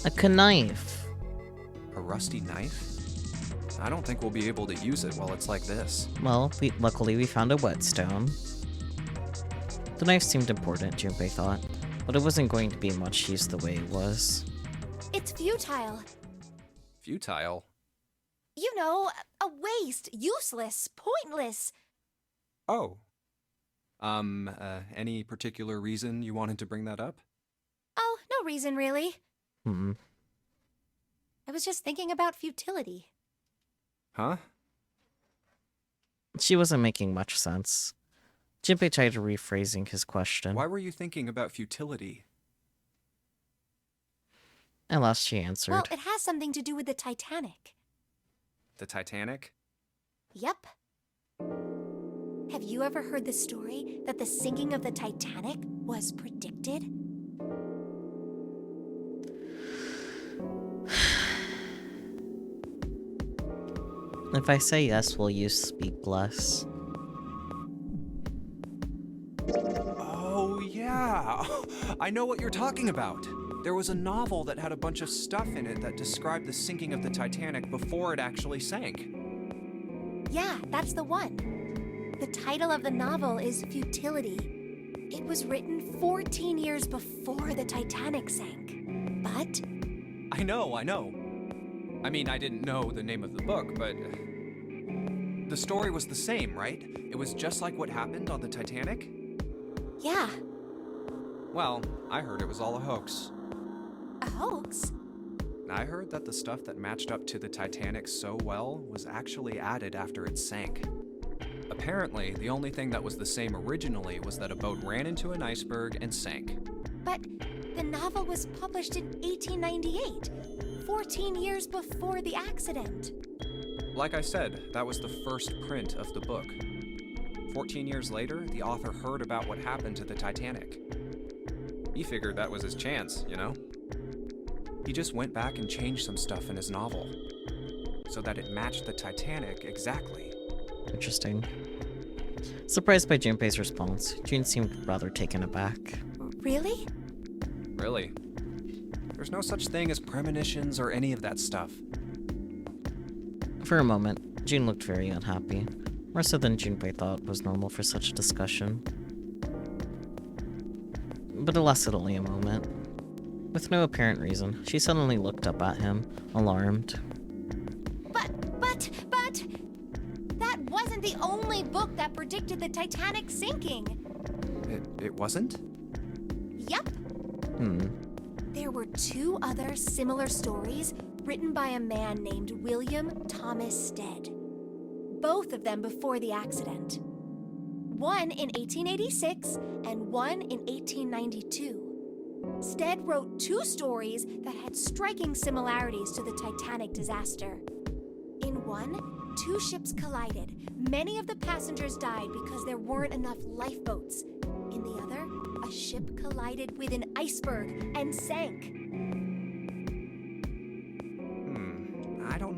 A knife. A rusty knife? I don't think we'll be able to use it while it's like this. Well, luckily we found a whetstone. The knife seemed important, Junpei thought, but it wasn't going to be much use the way it was. It's futile. Futile? You know, a waste, useless, pointless. Oh. Any particular reason you wanted to bring that up? Oh, no reason really. Hmm. I was just thinking about futility. Huh? She wasn't making much sense. Junpei tried rephrasing his question. Why were you thinking about futility? At last she answered. Well, it has something to do with the Titanic. The Titanic? Yep. Have you ever heard the story that the sinking of the Titanic was predicted? If I say yes, will you speak less? Oh, yeah! I know what you're talking about! There was a novel that had a bunch of stuff in it that described the sinking of the Titanic before it actually sank. Yeah, that's the one. The title of the novel is Futility. It was written 14 years before the Titanic sank. But... I know. I mean, I didn't know the name of the book, but... The story was the same, right? It was just like what happened on the Titanic? yeah, Well, I heard it was all a hoax. a hoax? I heard that the stuff that matched up to the Titanic so well was actually added after it sank. Apparently, the only thing that was the same originally was that a boat ran into an iceberg and sank. But the novel was published in 1898, 14 years before the accident. Like I said, that was the first print of the book. 14 years later, the author heard about what happened to the Titanic. He figured that was his chance, you know? He just went back and changed some stuff in his novel, so that it matched the Titanic exactly. Interesting. Surprised by Junpei's response, June seemed rather taken aback. Really? Really? There's no such thing as premonitions or any of that stuff. For a moment, June looked very unhappy, more so than Junpei thought was normal for such a discussion. But it lasted only a moment. With no apparent reason, she suddenly looked up at him, alarmed. But, that wasn't the only book that predicted the Titanic sinking. It wasn't? Yep. There were two other similar stories written by a man named William Thomas Stead. Both of them before the accident. One in 1886 and one in 1892. Stead wrote two stories that had striking similarities to the Titanic disaster. In one, two ships collided. Many of the passengers died because there weren't enough lifeboats. In the other, a ship collided with an iceberg and sank.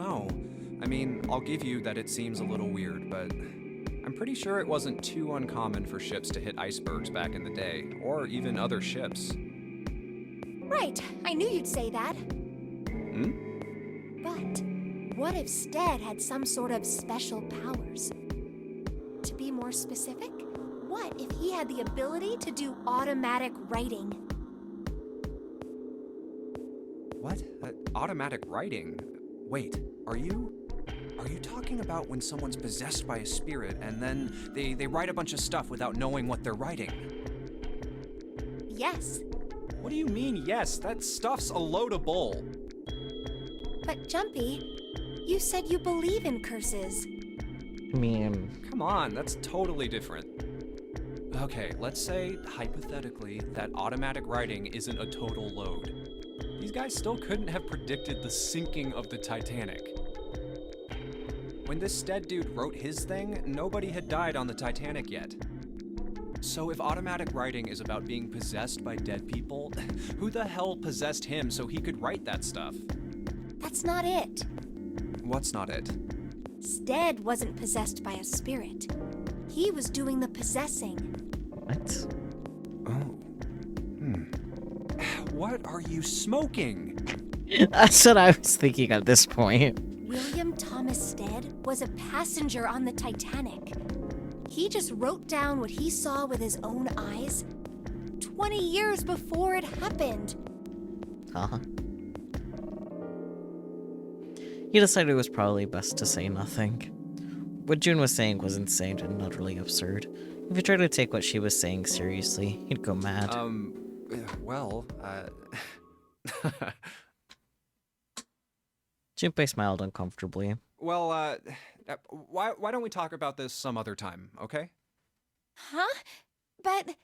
know. I mean, I'll give you that it seems a little weird, but I'm pretty sure it wasn't too uncommon for ships to hit icebergs back in the day, or even other ships. Right, I knew you'd say that. Hmm? But what if Stead had some sort of special powers? To be more specific, what if he had the ability to do automatic writing? What? Automatic writing? Wait, are you talking about when someone's possessed by a spirit and then they write a bunch of stuff without knowing what they're writing? Yes, What do you mean, yes? That stuff's a load of bull. but Jumpy, you said you believe in curses. I mean, Come on, that's totally different. Okay, let's say, hypothetically, that automatic writing isn't a total load. These guys still couldn't have predicted the sinking of the Titanic. When this Stead dude wrote his thing, nobody had died on the Titanic yet. So if automatic writing is about being possessed by dead people, who the hell possessed him so he could write that stuff? That's not it. What's not it? Stead wasn't possessed by a spirit. He was doing the possessing. what? Oh. What are you smoking? That's what I was thinking at this point. William Thomas Stead was a passenger on the Titanic. He just wrote down what he saw with his own eyes 20 years before it happened. Uh-huh. He decided it was probably best to say nothing. What June was saying was insane and utterly absurd. If he tried to take what she was saying seriously, he'd go mad. Junpei smiled uncomfortably. Well, why don't we talk about this some other time, okay? Huh? But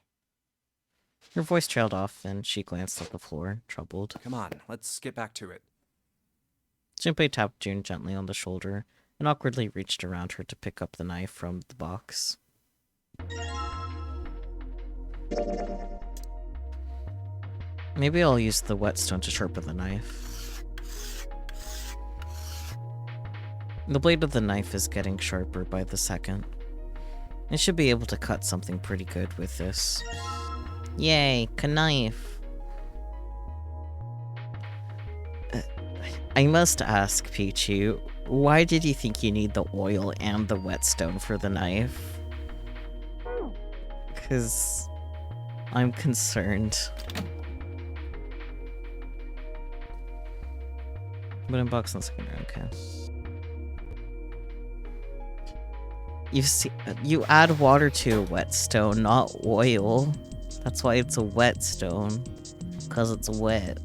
Her voice trailed off, and she glanced at the floor, troubled. Come on, let's get back to it. Junpei tapped June gently on the shoulder and awkwardly reached around her to pick up the knife from the box. Maybe I'll use the whetstone to sharpen the knife. The blade of the knife is getting sharper by the second. I should be able to cut something pretty good with this. Yay, knife! I must ask, Pichu, why did you think you need the oil and the whetstone for the knife? Because I'm concerned. But in box and second round, okay. You add water to a whetstone, not oil. That's why it's a whetstone. Because it's wet.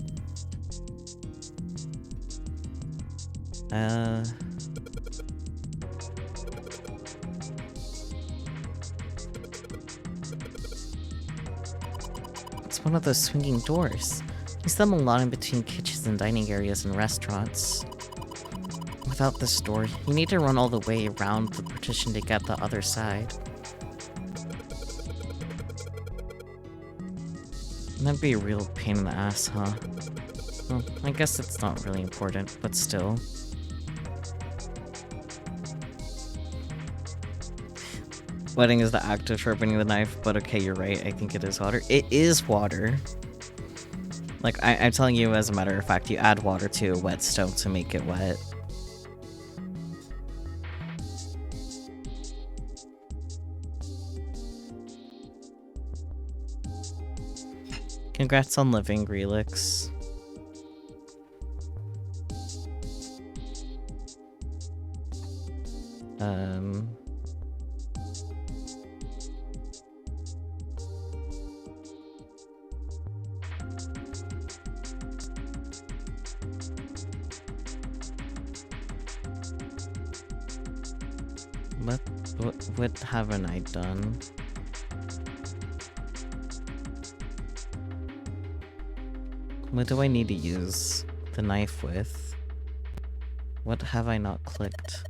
It's one of those swinging doors. You see them a lot in between kitchens and dining areas and restaurants. Without this door, you need to run all the way around the partition to get the other side. That'd be a real pain in the ass, huh? Well, I guess it's not really important, but still. Wetting is the act of sharpening the knife, but okay, you're right, I think it is water. It is water! Like, I'm telling you as a matter of fact, you add water to a whetstone to make it wet. Congrats on living, Relix. What haven't I done? What do I need to use the knife with? What have I not clicked?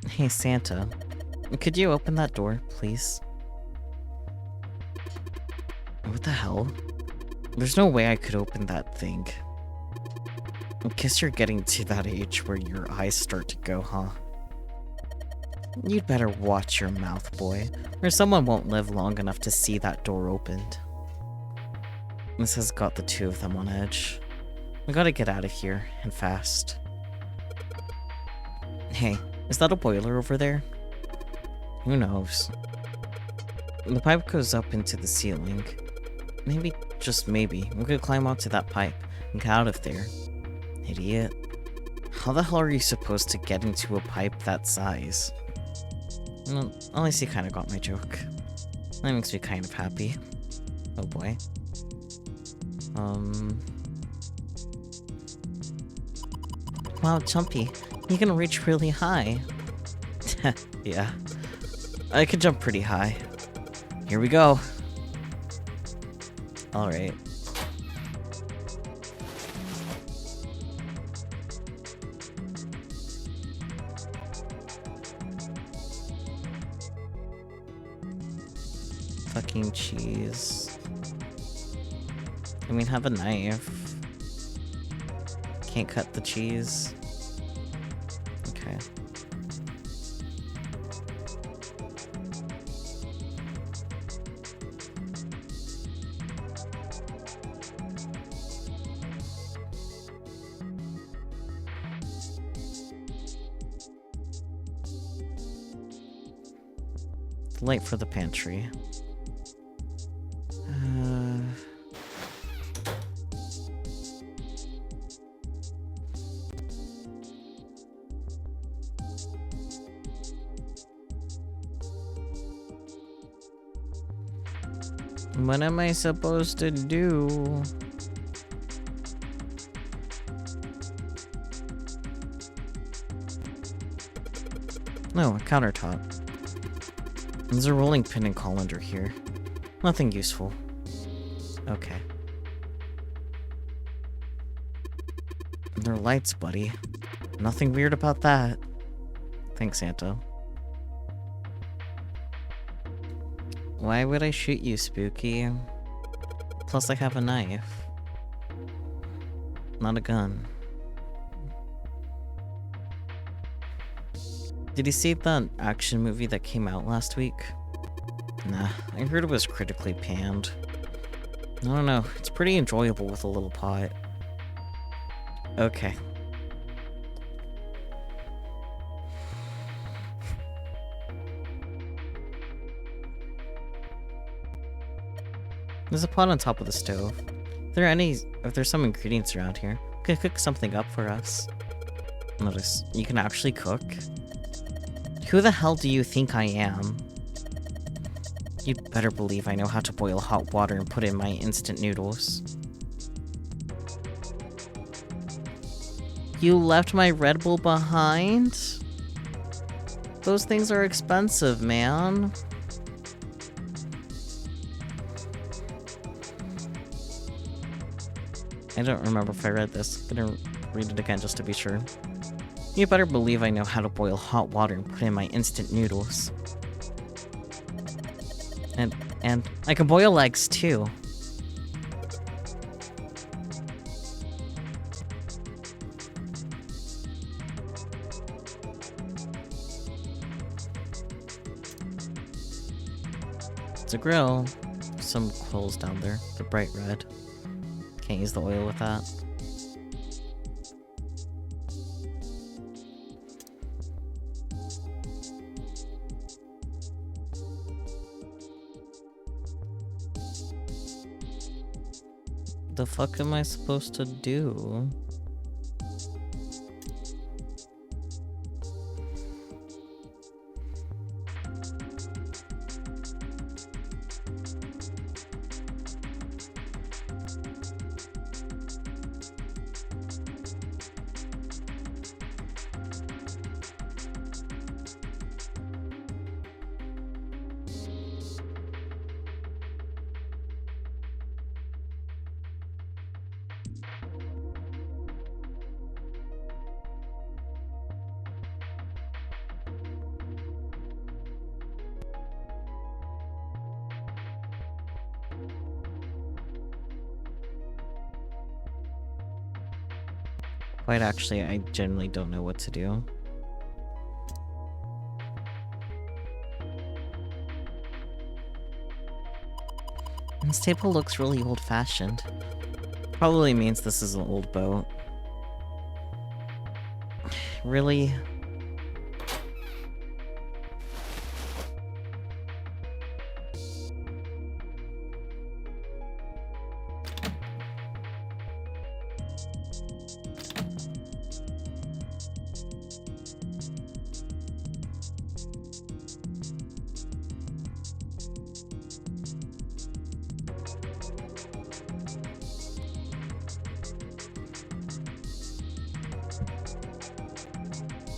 Hey, Santa. Could you open that door, please? What the hell? There's no way I could open that thing. I guess you're getting to that age where your eyes start to go, huh? You'd better watch your mouth, boy, or someone won't live long enough to see that door opened. This has got the two of them on edge. We gotta get out of here, and fast. Hey, is that a boiler over there? Who knows? The pipe goes up into the ceiling. Maybe, just maybe, we could climb onto that pipe and get out of there. Idiot. How the hell are you supposed to get into a pipe that size? Well, at least he kinda got my joke. That makes me kind of happy. Oh boy. Wow, Jumpy, you can reach really high. Yeah. I could jump pretty high. Here we go. Alright. Fucking cheese. I mean, have a knife. Can't cut the cheese. Okay. Light for the pantry. What am I supposed to do? No, a countertop. There's a rolling pin and colander here. Nothing useful. Okay. They're lights, buddy. Nothing weird about that. Thanks, Santa. Why would I shoot you, Spooky? Plus, I have a knife. Not a gun. Did you see that action movie that came out last week? Nah, I heard it was critically panned. I don't know, it's pretty enjoyable with a little pot. Okay. There's a pot on top of the stove. If there's some ingredients around here, we could cook something up for us. Notice, you can actually cook. Who the hell do you think I am? You'd better believe I know how to boil hot water and put in my instant noodles. You left my Red Bull behind? Those things are expensive, man. I don't remember if I read this. I'm gonna read it again just to be sure. You better believe I know how to boil hot water and put in my instant noodles. And I can boil eggs too. It's a grill. Some coals down there. They're bright red. Can't use the oil with that. The fuck am I supposed to do? Quite actually, I genuinely don't know what to do. This table looks really old-fashioned. Probably means this is an old boat. Really?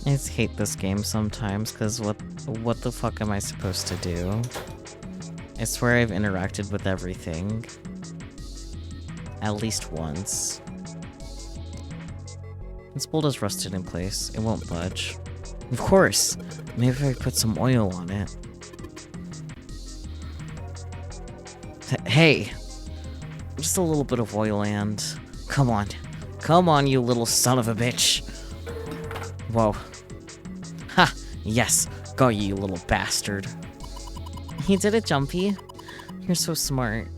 I just hate this game sometimes, because what the fuck am I supposed to do? I swear I've interacted with everything. At least once. This bolt is rusted in place. It won't budge. Of course! Maybe if I put some oil on it. Hey! Just a little bit of oil and... Come on. Come on, you little son of a bitch! Whoa. Ha! Yes! Got you, you little bastard. He did it, Jumpy. You're so smart.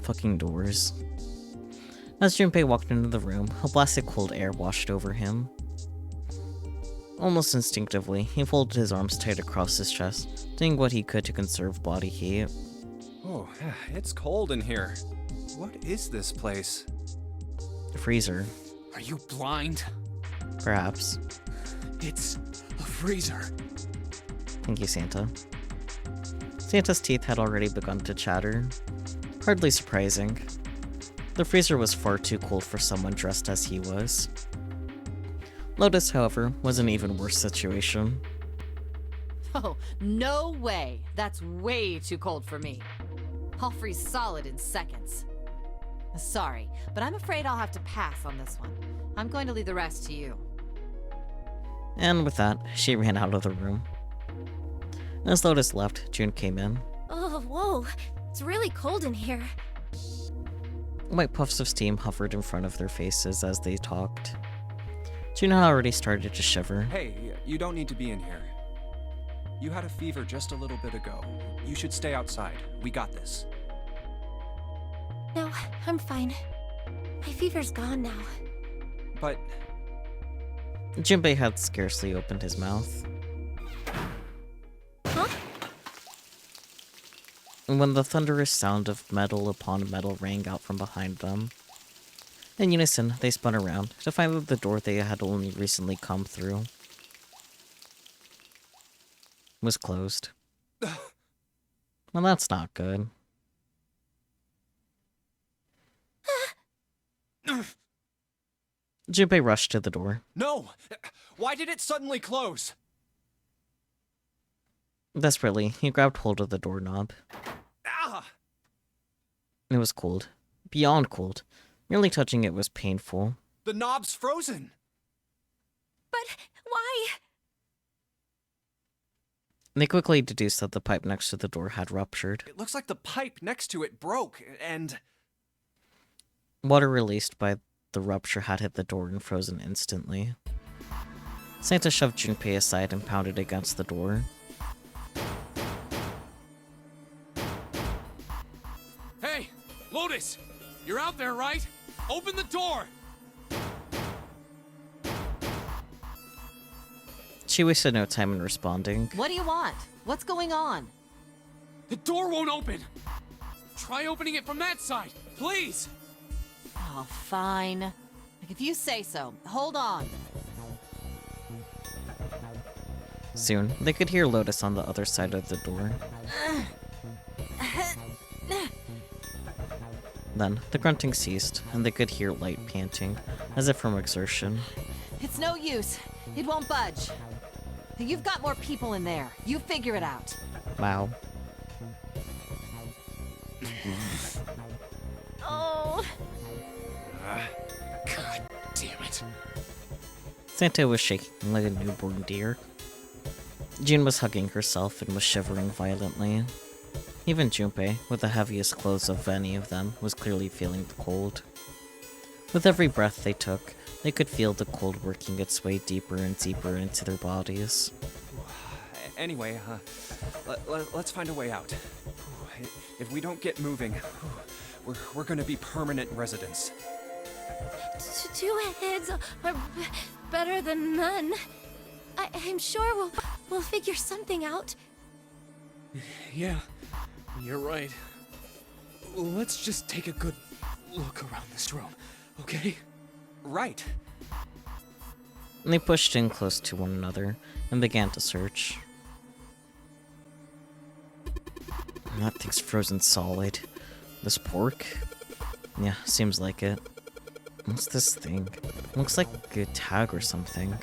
Fucking doors. As Junpei walked into the room, a blast of cold air washed over him. Almost instinctively, he folded his arms tight across his chest, doing what he could to conserve body heat. Oh, it's cold in here. What is this place? Freezer. Are you blind? Perhaps. It's a freezer. Thank you, Santa. Santa's teeth had already begun to chatter. Hardly surprising. The freezer was far too cold for someone dressed as he was. Lotus, however, was an even worse situation. Oh, no way. That's way too cold for me. I'll freeze solid in seconds. Sorry, but I'm afraid I'll have to pass on this one. I'm going to leave the rest to you. And with that, she ran out of the room. As Lotus left, June came in. Oh, whoa. It's really cold in here. White puffs of steam hovered in front of their faces as they talked. June had already started to shiver. Hey, you don't need to be in here. You had a fever just a little bit ago. You should stay outside. We got this. No, I'm fine. My fever's gone now. But... Junpei had scarcely opened his mouth. Huh? When the thunderous sound of metal upon metal rang out from behind them. In unison, they spun around to find that the door they had only recently come through was closed. Well, that's not good. Junpei rushed to the door. No! Why did it suddenly close? Desperately, he grabbed hold of the doorknob. Ah! It was cold. Beyond cold. Merely touching it was painful. The knob's frozen! But why? They quickly deduced that the pipe next to the door had ruptured. It looks like the pipe next to it broke, and... Water released by the rupture had hit the door and frozen instantly. Santa shoved Junpei aside and pounded against the door. Hey, Lotus! You're out there, right? Open the door! She wasted no time in responding. What do you want? What's going on? The door won't open! Try opening it from that side, please! Oh, fine. Like, if you say so. Hold on. Soon, they could hear Lotus on the other side of the door. Then, the grunting ceased, and they could hear light panting, as if from exertion. It's no use. It won't budge. You've got more people in there. You figure it out. Wow. Oh. God damn it. Santa was shaking like a newborn deer. June was hugging herself and was shivering violently. Even Junpei, with the heaviest clothes of any of them, was clearly feeling the cold. With every breath they took, they could feel the cold working its way deeper and deeper into their bodies. Anyway, let's find a way out. If we don't get moving, we're gonna be permanent residents. Two heads are better than none. I'm sure we'll figure something out. Yeah, you're right. Let's just take a good look around this room, okay? Right. And they pushed in close to one another and began to search. That thing's frozen solid. This pork? Yeah, seems like it. What's this thing? Looks like a tag or something.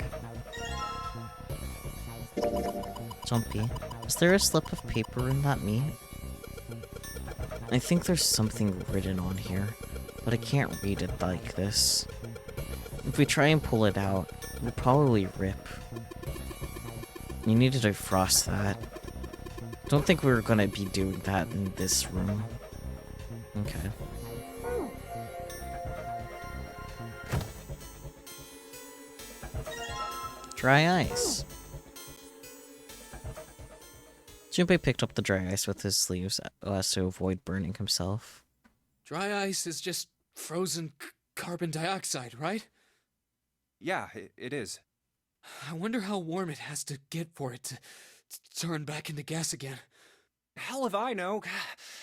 Jumpy, is there a slip of paper in that meat? I think there's something written on here, but I can't read it like this. If we try and pull it out, it'll probably rip. You need to defrost that. Don't think we were gonna be doing that in this room. Okay. Dry ice. Junpei picked up the dry ice with his sleeves as to avoid burning himself. Dry ice is just frozen carbon dioxide, right? Yeah, it is. I wonder how warm it has to get for it to turn back into gas again. Hell if I know.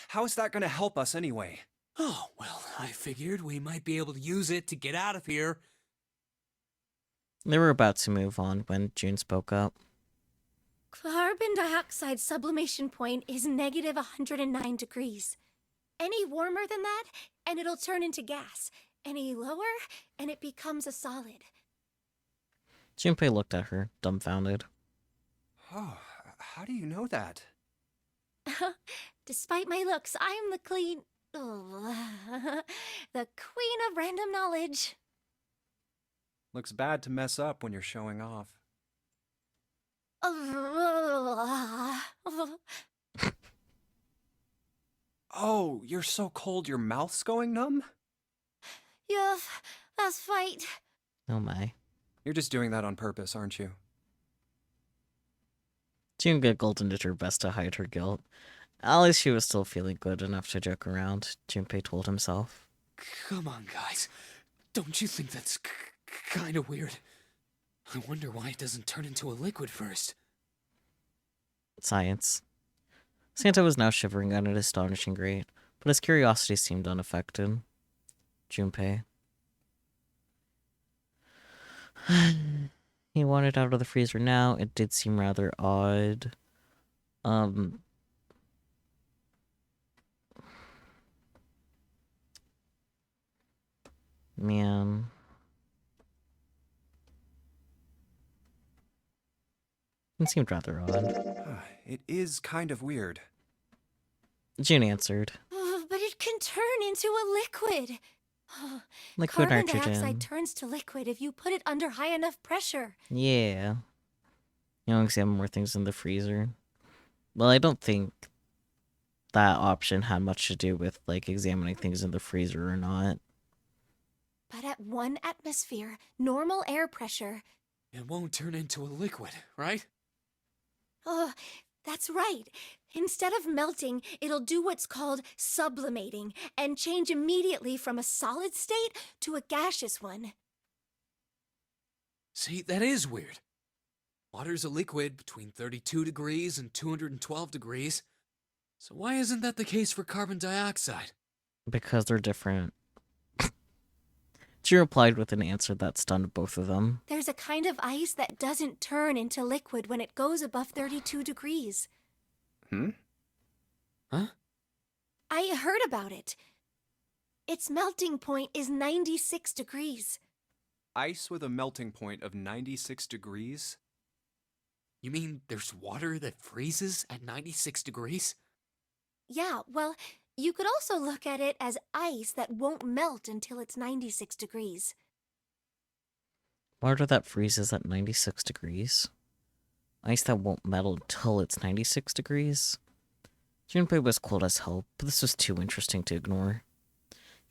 How is that gonna help us anyway? Oh, well, I figured we might be able to use it to get out of here. They were about to move on when June spoke up. Carbon dioxide sublimation point is negative 109 degrees. Any warmer than that, and it'll turn into gas. Any lower, and it becomes a solid. Junpei looked at her, dumbfounded. Oh, how do you know that? Despite my looks, I'm the the queen of random knowledge. Looks bad to mess up when you're showing off. Oh, you're so cold your mouth's going numb? Yes, that's right. Oh my. You're just doing that on purpose, aren't you? June giggled and did her best to hide her guilt. At least she was still feeling good enough to joke around, Junpei told himself. Come on, guys. Don't you think that's kind of weird? I wonder why it doesn't turn into a liquid first. Science. Santa was now shivering at an astonishing rate, but his curiosity seemed unaffected. Junpei. He wanted out of the freezer now. It did seem rather odd. Man. It seemed rather odd. It is kind of weird. June answered. But it can turn into a liquid. Liquid Carbon nitrogen. dioxide turns to liquid if you put it under high enough pressure. Yeah. You don't examine more things in the freezer. Well, I don't think that option had much to do with, like, examining things in the freezer or not. But at 1 atmosphere, normal air pressure... It won't turn into a liquid, right? Oh, that's right. Instead of melting, it'll do what's called sublimating and change immediately from a solid state to a gaseous one. See, that is weird. Water's a liquid between 32 degrees and 212 degrees. So why isn't that the case for carbon dioxide? Because they're different. She replied with an answer that stunned both of them. There's a kind of ice that doesn't turn into liquid when it goes above 32 degrees. Huh? I heard about it. Its melting point is 96 degrees. Ice with a melting point of 96 degrees? You mean there's water that freezes at 96 degrees? Yeah, well, you could also look at it as ice that won't melt until it's 96 degrees. Water that freezes at 96 degrees? Ice that won't melt until it's 96 degrees? Junpei was cold as hell, but this was too interesting to ignore.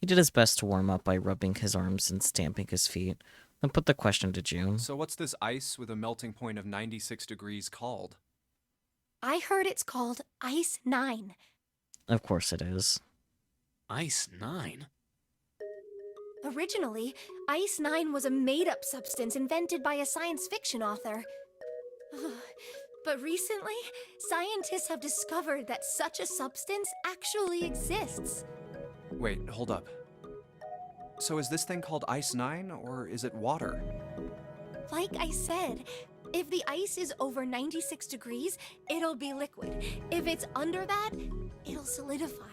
He did his best to warm up by rubbing his arms and stamping his feet, then put the question to June. So what's this ice with a melting point of 96 degrees called? I heard it's called Ice 9. Of course it is. Ice 9? Originally, Ice 9 was a made-up substance invented by a science fiction author. But recently, scientists have discovered that such a substance actually exists. Wait, hold up. So is this thing called Ice 9, or is it water? Like I said, if the ice is over 96 degrees, it'll be liquid. If it's under that, it'll solidify.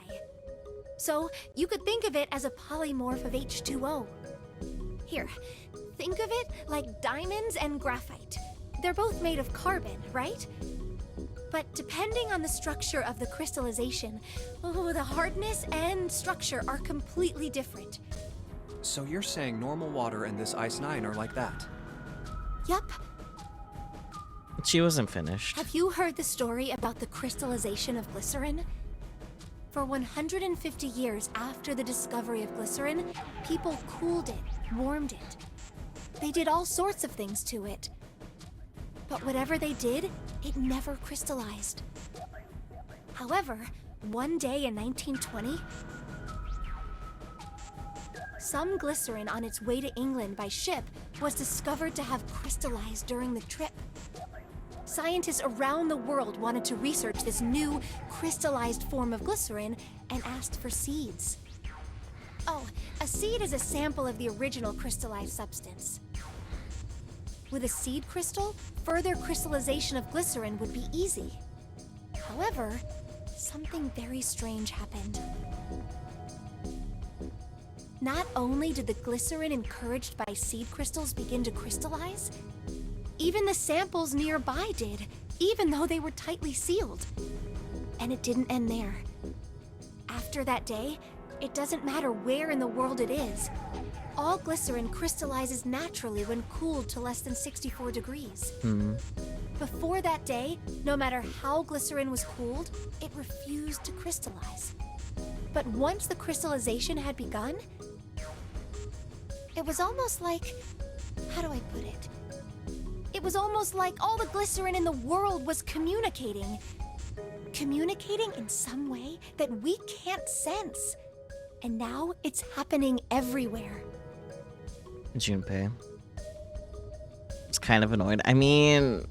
So you could think of it as a polymorph of H2O. Here, think of it like diamonds and graphite. They're both made of carbon, right? But depending on the structure of the crystallization, the hardness and structure are completely different. So you're saying normal water and this Ice 9 are like that? Yup. She wasn't finished. Have you heard the story about the crystallization of glycerin? For 150 years after the discovery of glycerin, people cooled it, warmed it. They did all sorts of things to it. But whatever they did, it never crystallized. However, one day in 1920, some glycerin on its way to England by ship was discovered to have crystallized during the trip. Scientists around the world wanted to research this new, crystallized form of glycerin and asked for seeds. Oh, a seed is a sample of the original crystallized substance. With a seed crystal, further crystallization of glycerin would be easy. However, something very strange happened. Not only did the glycerin encouraged by seed crystals begin to crystallize, even the samples nearby did, even though they were tightly sealed. And it didn't end there. After that day, it doesn't matter where in the world it is. All glycerin crystallizes naturally when cooled to less than 64 degrees. Before that day, no matter how glycerin was cooled, it refused to crystallize. But once the crystallization had begun, it was almost like, how do I put it? It was almost like all the glycerin in the world was communicating. Communicating in some way that we can't sense. And now it's happening everywhere. Junpei. It's kind of annoyed. I mean...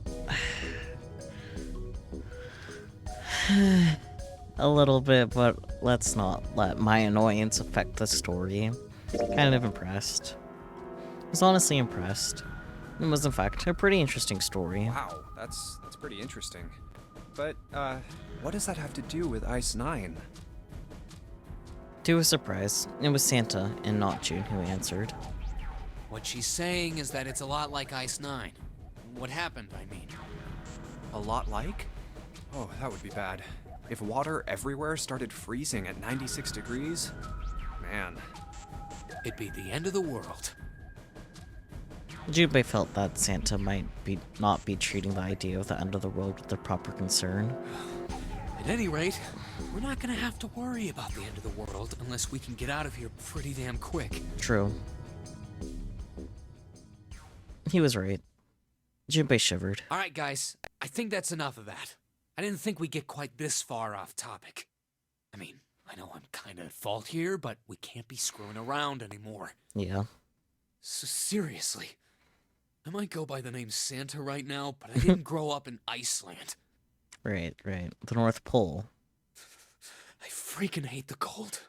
a little bit, but let's not let my annoyance affect the story. Kind of impressed. I was honestly impressed. It was, in fact, a pretty interesting story. Wow, that's pretty interesting. But, what does that have to do with Ice 9? To his surprise, it was Santa and not June who answered. What she's saying is that it's a lot like Ice 9. What happened, I mean. A lot like? Oh, that would be bad. If water everywhere started freezing at 96 degrees, man. It'd be the end of the world. Junpei felt that Santa might not be treating the idea of the end of the world with the proper concern. At any rate, we're not gonna have to worry about the end of the world unless we can get out of here pretty damn quick. True. He was right. Junpei shivered. Alright guys, I think that's enough of that. I didn't think we'd get quite this far off topic. I mean, I know I'm kinda at fault here, but we can't be screwing around anymore. Yeah. So seriously, I might go by the name Santa right now, but I didn't grow up in Iceland. Right. The North Pole. I freaking hate the cold.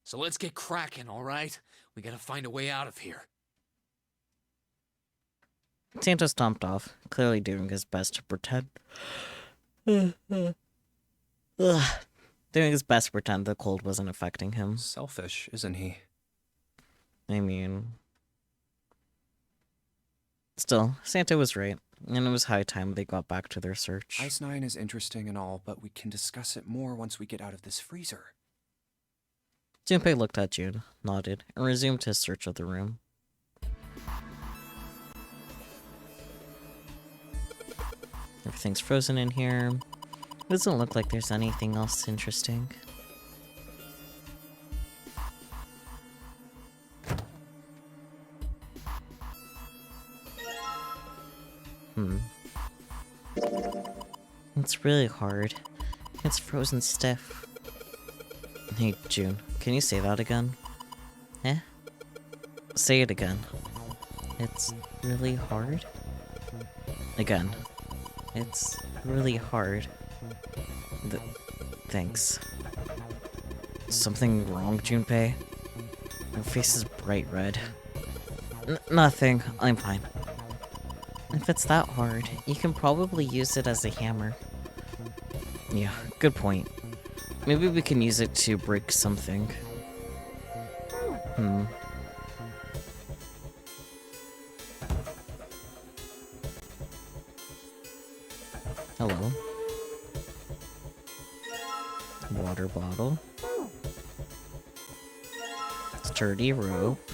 So let's get cracking, alright? We gotta find a way out of here. Santa stomped off, clearly doing his best to pretend. Doing his best to pretend the cold wasn't affecting him. Selfish, isn't he? I mean... Still, Santa was right, and it was high time they got back to their search. Ice 9 is interesting and all, but we can discuss it more once we get out of this freezer. Junpei looked at June, nodded, and resumed his search of the room. Everything's frozen in here. It doesn't look like there's anything else interesting. It's really hard. It's frozen stiff. Hey, June, can you say that again? Eh? Say it again. It's really hard? Again. It's really hard. Thanks. Something wrong, Junpei? Your face is bright red. Nothing. I'm fine. If it's that hard, you can probably use it as a hammer. Yeah, good point. Maybe we can use it to break something. Hello. Water bottle. Sturdy rope.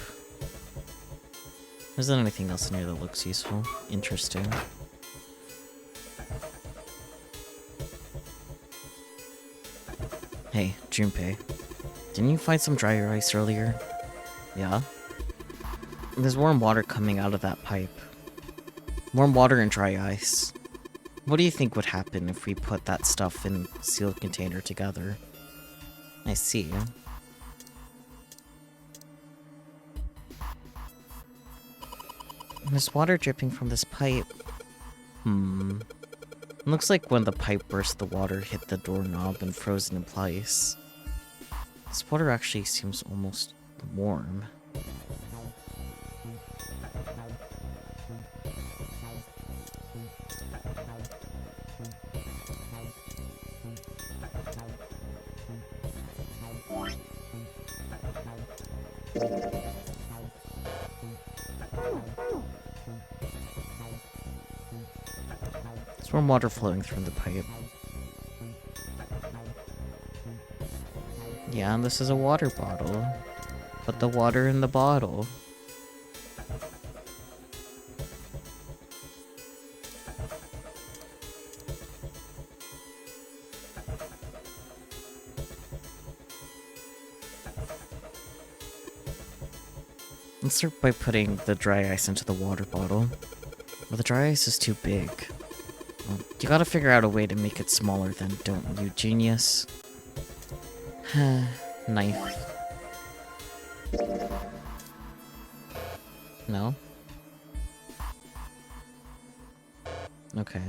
Isn't anything else in here that looks useful? Interesting. Hey, Junpei. Didn't you find some dry ice earlier? Yeah? There's warm water coming out of that pipe. Warm water and dry ice. What do you think would happen if we put that stuff in a sealed container together? I see. There's water dripping from this pipe. Looks like when the pipe burst, the water hit the doorknob and froze it in place. This water actually seems almost warm. There's warm water flowing through the pipe. Yeah, and this is a water bottle. Put the water in the bottle. Let's start by putting the dry ice into the water bottle. But the dry ice is too big. Well, you gotta figure out a way to make it smaller then, don't you, genius? Knife. No? Okay.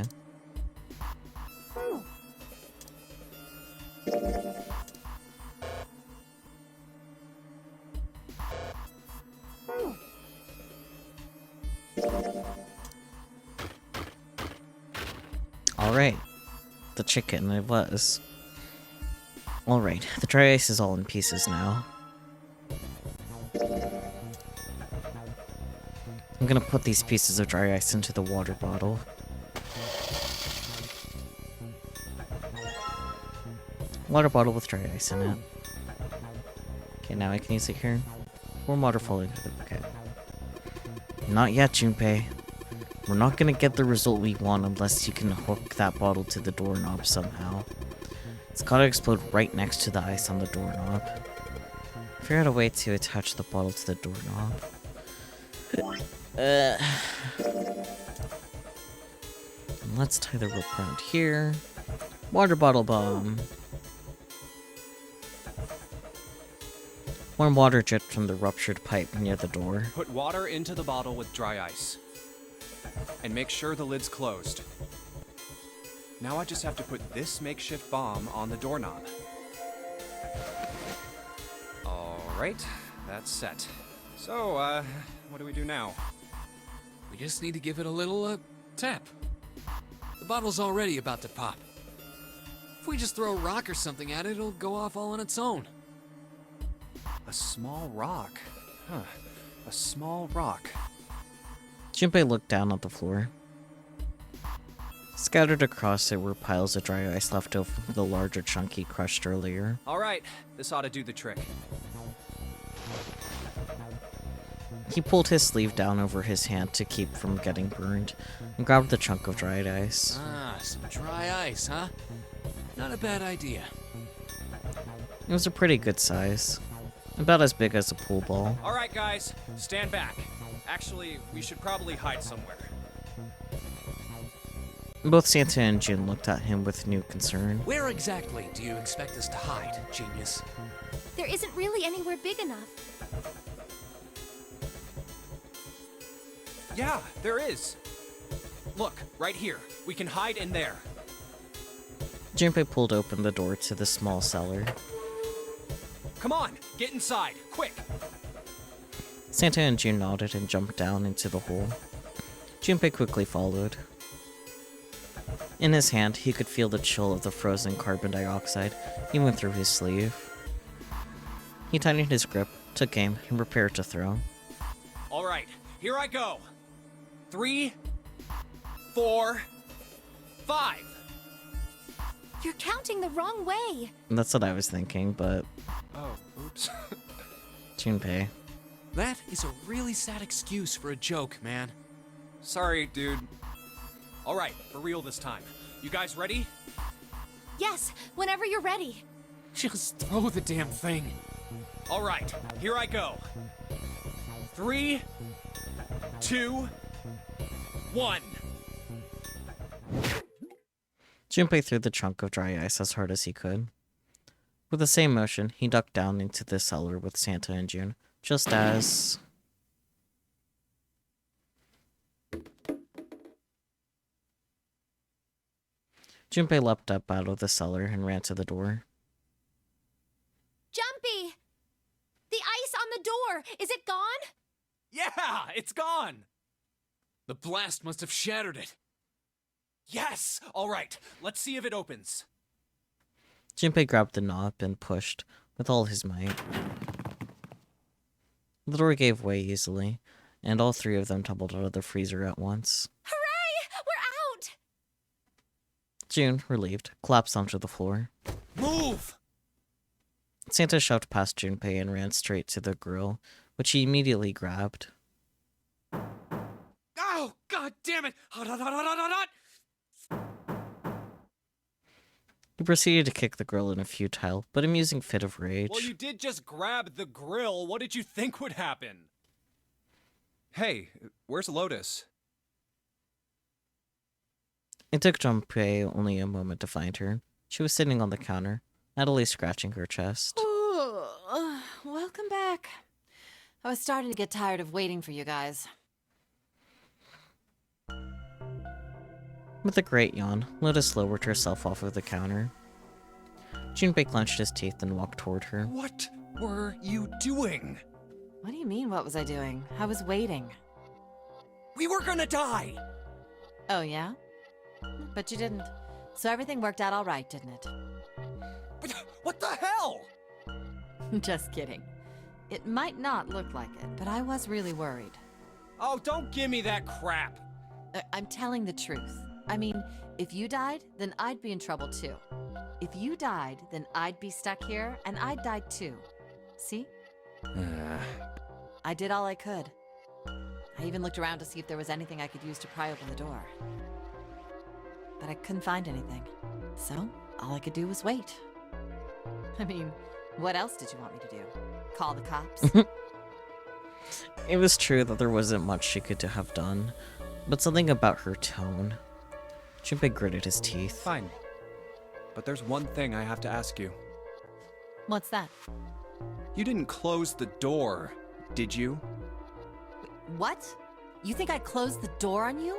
Alright. The chicken, it was. Alright, the dry ice is all in pieces now. I'm gonna put these pieces of dry ice into the water bottle. Water bottle with dry ice in it. Okay, now I can use it here. Warm water falling through the... Okay. Not yet, Junpei. We're not gonna get the result we want unless you can hook that bottle to the doorknob somehow. It's gotta explode right next to the ice on the doorknob. Figure out a way to attach the bottle to the doorknob. Let's tie the rope around here. Water bottle bomb. Warm water dripped from the ruptured pipe near the door. Put water into the bottle with dry ice. And make sure the lid's closed. Now I just have to put this makeshift bomb on the doorknob. Alright, that's set. So, what do we do now? We just need to give it a little, tap. The bottle's already about to pop. If we just throw a rock or something at it, it'll go off all on its own. A small rock. Huh. A small rock. Junpei looked down at the floor. Scattered across it were piles of dry ice left over from the larger chunk he crushed earlier. Alright, this ought to do the trick. He pulled his sleeve down over his hand to keep from getting burned, and grabbed the chunk of dried ice. Ah, some dry ice, huh? Not a bad idea. It was a pretty good size. About as big as a pool ball. Alright guys, stand back. Actually, we should probably hide somewhere. Both Santa and June looked at him with new concern. Where exactly do you expect us to hide, genius? There isn't really anywhere big enough. Yeah, there is. Look, right here. We can hide in there. Junpei pulled open the door to the small cellar. Come on, get inside, quick. Santa and June nodded and jumped down into the hole. Junpei quickly followed. In his hand, he could feel the chill of the frozen carbon dioxide, even through his sleeve. He tightened his grip, took aim, and prepared to throw. All right, here I go. 3, 4, 5. You're counting the wrong way. That's what I was thinking, but Oh, oops. Junpei. That is a really sad excuse for a joke, man. Sorry, dude. All right, for real this time. You guys ready? Yes, whenever you're ready. Just throw the damn thing. All right, here I go. 3, 2, 1. Junpei threw the chunk of dry ice as hard as he could. With the same motion, he ducked down into the cellar with Santa and June, just as... Junpei leapt up out of the cellar and ran to the door. Jumpy! The ice on the door! Is it gone? Yeah, it's gone. The blast must have shattered it. Yes! All right, let's see if it opens. Junpei grabbed the knob and pushed with all his might. The door gave way easily, and all three of them tumbled out of the freezer at once. Hooray! We're out! June, relieved, collapsed onto the floor. Move! Santa shoved past Junpei and ran straight to the grill, which he immediately grabbed. Oh, god damn it! Hot, hot, hot, hot, hot, hot, hot! He proceeded to kick the grill in a futile but amusing fit of rage. Well, you did just grab the grill. What did you think would happen? Hey, where's Lotus? It took Junpei only a moment to find her. She was sitting on the counter, idly scratching her chest. Welcome back. I was starting to get tired of waiting for you guys. With a great yawn, Lotus lowered herself off of the counter. Junpei clenched his teeth and walked toward her. What were you doing? What do you mean, what was I doing? I was waiting. We were gonna die! Oh, yeah? But you didn't. So everything worked out all right, didn't it? But what the hell? Just kidding. It might not look like it, but I was really worried. Oh, don't give me that crap. I'm telling the truth. I mean, if you died, then I'd be in trouble too. If you died, then I'd be stuck here, and I'd die too. See? I did all I could. I even looked around to see if there was anything I could use to pry open the door. But I couldn't find anything. So, all I could do was wait. I mean, what else did you want me to do? Call the cops? It was true that there wasn't much she could have done, but something about her tone. Junpei gritted his teeth. Fine. But there's one thing I have to ask you. What's that? You didn't close the door, did you? What? You think I closed the door on you?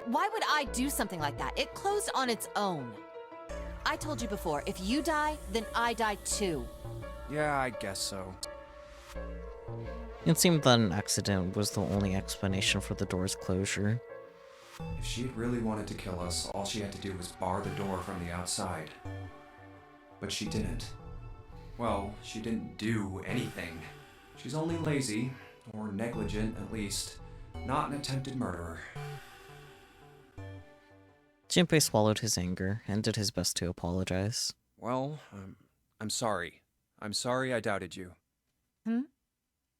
Why would I do something like that? It closed on its own. I told you before, if you die, then I die too. Yeah, I guess so. It seemed that an accident was the only explanation for the door's closure. If she really wanted to kill us, all she had to do was bar the door from the outside. But she didn't. Well, she didn't do anything. She's only lazy, or negligent at least, not an attempted murderer. Junpei swallowed his anger and did his best to apologize. Well, I'm sorry. I'm sorry I doubted you.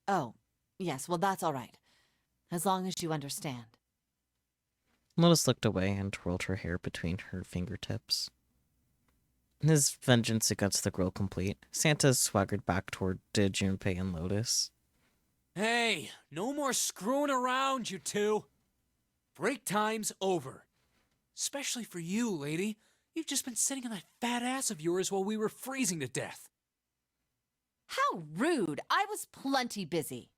Oh, yes, well that's all right. As long as you understand. Lotus looked away and twirled her hair between her fingertips. His vengeance against the girl complete, Santa swaggered back toward Junpei and Lotus. Hey, no more screwing around, you two. Break time's over. Especially for you, lady. You've just been sitting on that fat ass of yours while we were freezing to death. How rude! I was plenty busy.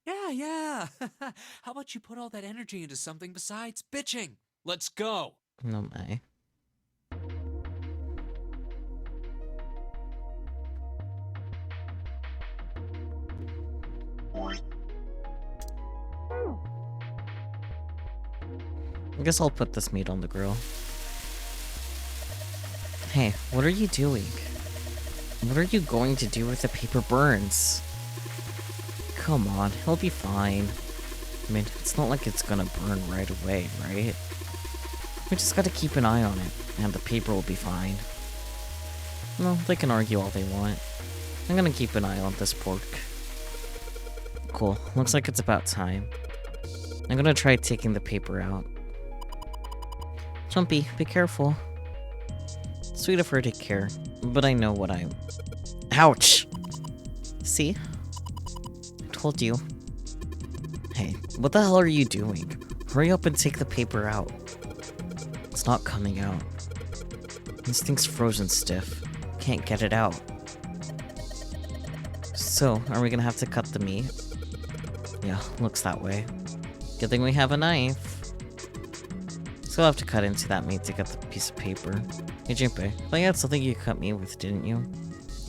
Yeah. How about you put all that energy into something besides bitching? Let's go. No my. I guess I'll put this meat on the grill. Hey, what are you doing? What are you going to do if the paper burns? Come on, he'll be fine. I mean, it's not like it's gonna burn right away, right? We just gotta keep an eye on it, and the paper will be fine. Well, they can argue all they want. I'm gonna keep an eye on this pork. Cool, looks like it's about time. I'm gonna try taking the paper out. Jumpy, be careful. Sweet of her to care, but I know what I'm... Ouch! See? I told you. Hey, what the hell are you doing? Hurry up and take the paper out. It's not coming out. This thing's frozen stiff. Can't get it out. So, are we gonna have to cut the meat? Yeah, looks that way. Good thing we have a knife. So I'll have to cut into that meat to get the piece of paper. Hey Junpei, I thought you had something you cut me with, didn't you?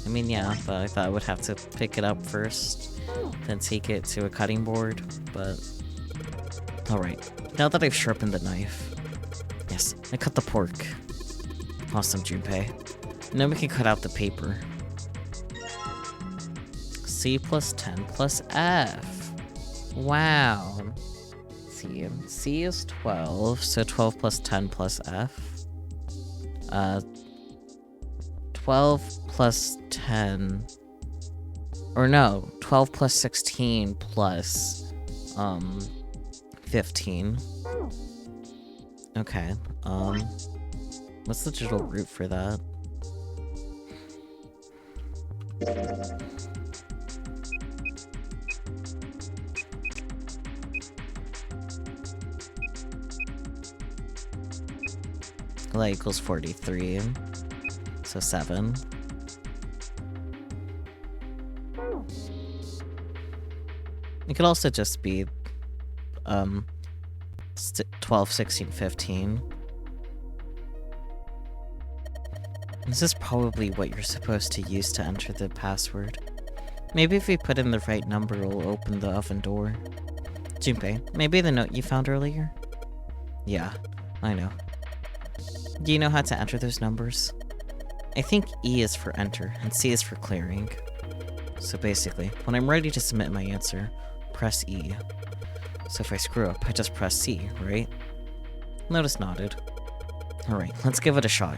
I mean, yeah, but I thought I would have to pick it up first, then take it to a cutting board, but... Alright, now that I've sharpened the knife... Yes, I cut the pork. Awesome, Junpei. Now we can cut out the paper. C plus 10 plus F. Wow. C is 12, so 12 plus 10 plus F. 12 plus 10... Or no, 12 plus 16 plus, 15. Okay, what's the digital root for that? That equals 43, so 7. It could also just be, 12, 16, 15. This is probably what you're supposed to use to enter the password. Maybe if we put in the right number, it'll open the oven door. Junpei, maybe the note you found earlier? Yeah, I know. Do you know how to enter those numbers? I think E is for enter, and C is for clearing. So basically, when I'm ready to submit my answer, press E. So if I screw up, I just press C, right? Notice nodded. Alright, let's give it a shot.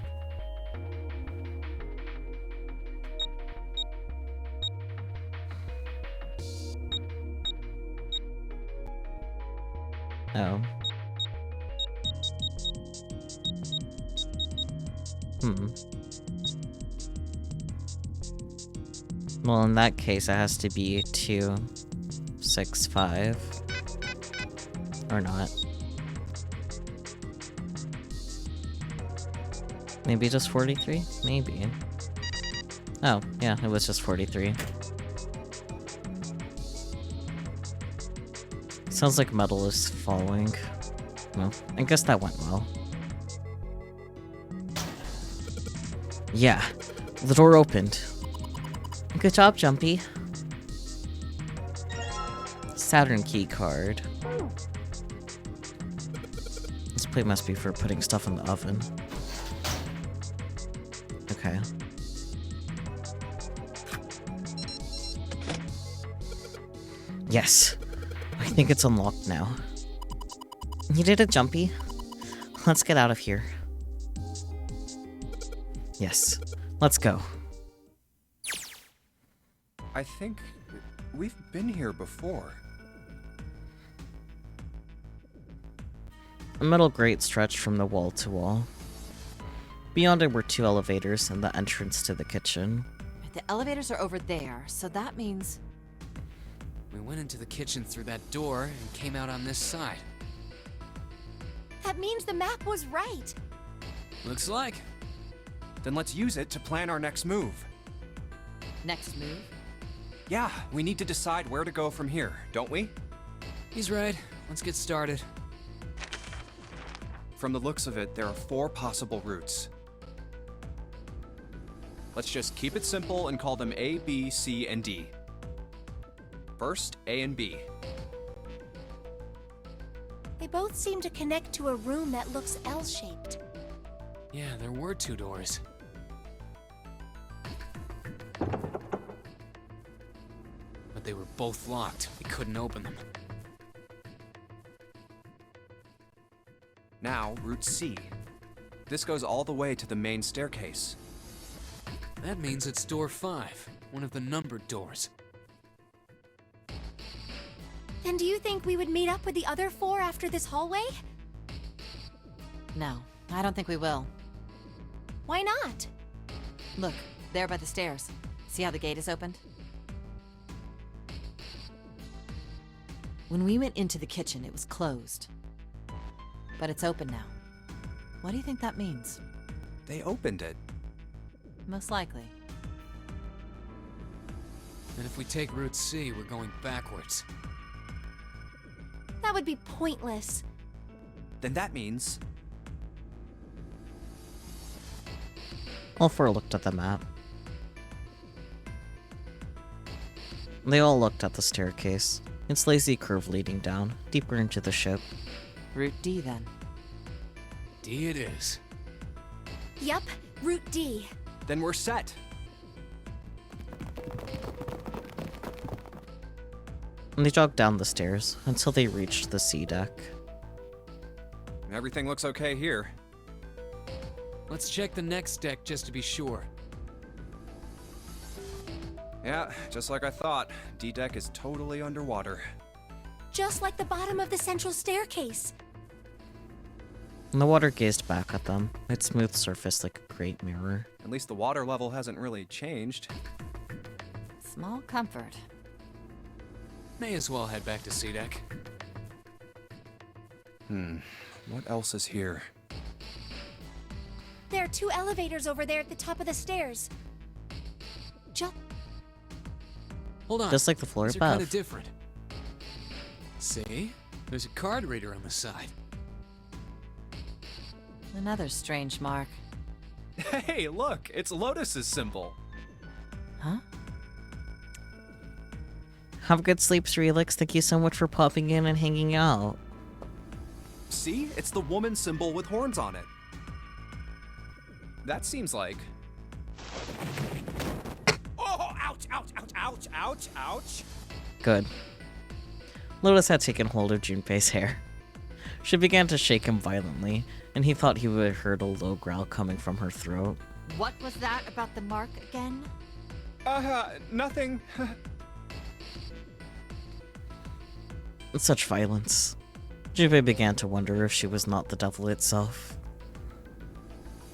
Oh. Well, in that case, it has to be 2, 6, 5. Or not. Maybe just 43? Maybe. Oh, yeah, it was just 43. Sounds like metal is falling. Well, I guess that went well. Yeah, the door opened. Good job, Jumpy. Saturn key card. This plate must be for putting stuff in the oven. Okay. Yes. I think it's unlocked now. You did it, Jumpy. Let's get out of here. Yes. Let's go. I think we've been here before. A metal grate stretched from the wall to wall. Beyond it were 2 elevators and the entrance to the kitchen. The elevators are over there, so that means... We went into the kitchen through that door and came out on this side. That means the map was right. Looks like. Then let's use it to plan our next move. Next move? Yeah, we need to decide where to go from here, don't we? He's right. Let's get started. From the looks of it, there are 4 possible routes. Let's just keep it simple and call them A, B, C, and D. First, A and B. They both seem to connect to a room that looks L-shaped. Yeah, there were 2 doors. But they were both locked. We couldn't open them. Now, Route C. This goes all the way to the main staircase. That means it's door 5, one of the numbered doors. Then do you think we would meet up with the other 4 after this hallway? No, I don't think we will. Why not? Look, there by the stairs. See how the gate is opened? When we went into the kitchen, it was closed. But it's open now. What do you think that means? They opened it. Most likely. And if we take Route C, we're going backwards. That would be pointless. Then that means... All 4 looked at the map. They all looked at the staircase, its lazy curve leading down, deeper into the ship. Route D, then. D it is. Yup, Route D. Then we're set. And they jogged down the stairs until they reached the C deck. Everything looks okay here. Let's check the next deck just to be sure. Yeah, just like I thought. D-Deck is totally underwater. Just like the bottom of the central staircase. And the water gazed back at them, its smooth surface like a great mirror. At least the water level hasn't really changed. Small comfort. May as well head back to C deck. What else is here? There are 2 elevators over there at the top of the stairs. Hold on. Just like the floor These are kind above. of different. See? There's a card reader on the side. Another strange mark. Hey, look! It's Lotus's symbol! Huh? Have good sleep, Relix. Thank you so much for popping in and hanging out. See? It's the woman symbol with horns on it. That seems like... Oh! Ouch! Ouch! Ouch! Ouch! Ouch! Ouch! Good. Lotus had taken hold of Junpei's hair. She began to shake him violently, and he thought he would have heard a low growl coming from her throat. What was that about the mark again? Nothing. Such violence. Junpei began to wonder if she was not the devil itself.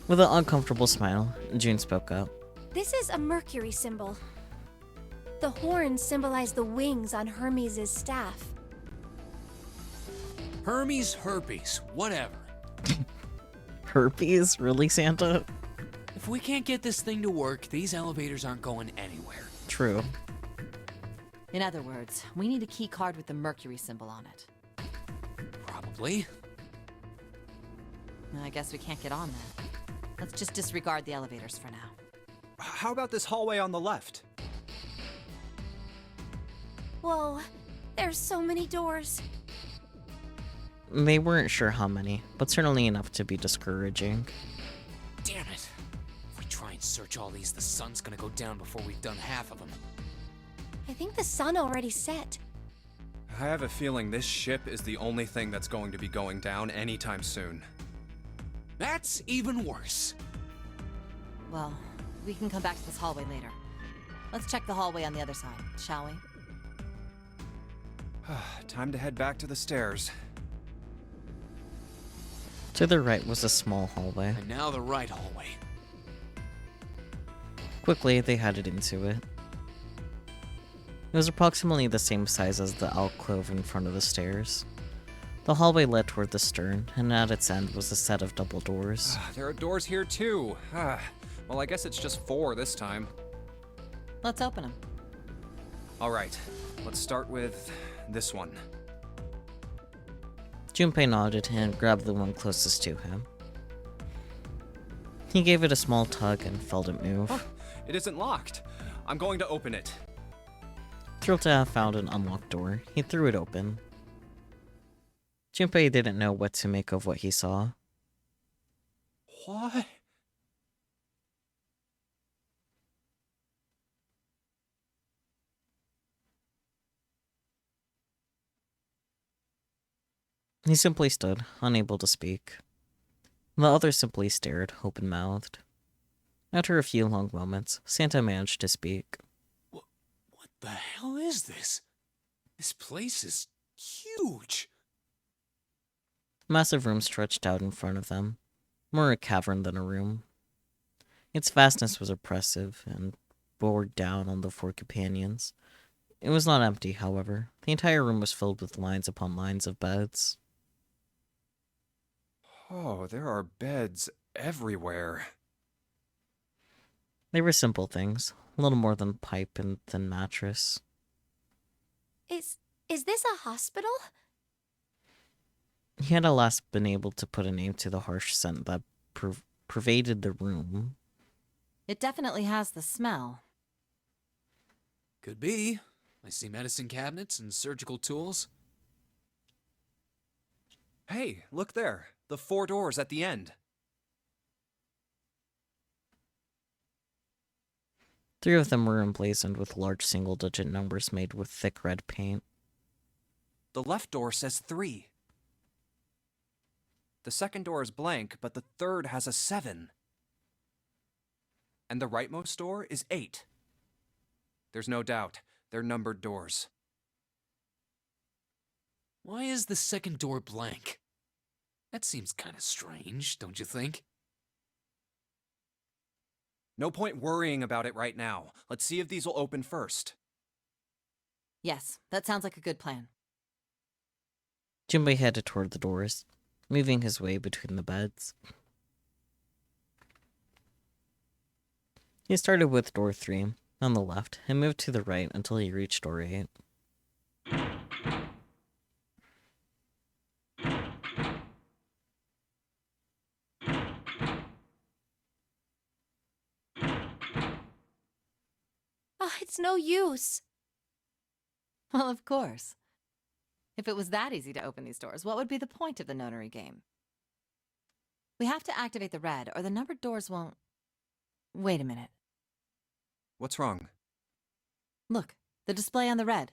With an uncomfortable smile, June spoke up. This is a Mercury symbol. The horns symbolize the wings on Hermes' staff. Hermes, herpes, whatever. Herpes? Really, Santa? If we can't get this thing to work, these elevators aren't going anywhere. True. In other words, we need a key card with the Mercury symbol on it. Probably. I guess we can't get on that. Let's just disregard the elevators for now. How about this hallway on the left? Whoa, there's so many doors. They weren't sure how many, but certainly enough to be discouraging. Damn it. If we try and search all these, the sun's gonna go down before we've done half of them. I think the sun already set. I have a feeling this ship is the only thing that's going to be going down anytime soon. That's even worse. Well, we can come back to this hallway later. Let's check the hallway on the other side, shall we? Time to head back to the stairs. To the right was a small hallway. And now the right hallway. Quickly, they headed into it. It was approximately the same size as the alcove in front of the stairs. The hallway led toward the stern, and at its end was a set of double doors. There are doors here too. Well, I guess it's just 4 this time. Let's open them. All right, let's start with this one. Junpei nodded and grabbed the one closest to him. He gave it a small tug and felt it move. Oh, it isn't locked. I'm going to open it. Thrilled to have found an unlocked door, he threw it open. Junpei didn't know what to make of what he saw. What? He simply stood, unable to speak. The others simply stared, open-mouthed. After a few long moments, Santa managed to speak. What the hell is this? This place is huge. A massive room stretched out in front of them, more a cavern than a room. Its vastness was oppressive and bore down on the 4 companions. It was not empty, however. The entire room was filled with lines upon lines of beds. Oh, there are beds everywhere. They were simple things, a little more than pipe and thin mattress. Is this a hospital? He had at last been able to put a name to the harsh scent that pervaded the room. It definitely has the smell. Could be. I see medicine cabinets and surgical tools. Hey, look there. The 4 doors at the end. 3 of them were emblazoned with large single-digit numbers made with thick red paint. The left door says 3. The second door is blank, but the third has a 7. And the rightmost door is 8. There's no doubt, they're numbered doors. Why is the second door blank? That seems kind of strange, don't you think? No point worrying about it right now. Let's see if these will open first. Yes, that sounds like a good plan. Junpei headed toward the doors, moving his way between the beds. He started with door 3, on the left, and moved to the right until he reached door 8. Oh, it's no use. Well, of course. If it was that easy to open these doors, what would be the point of the notary game? We have to activate the red, or the numbered doors won't... Wait a minute. What's wrong? Look, the display on the red.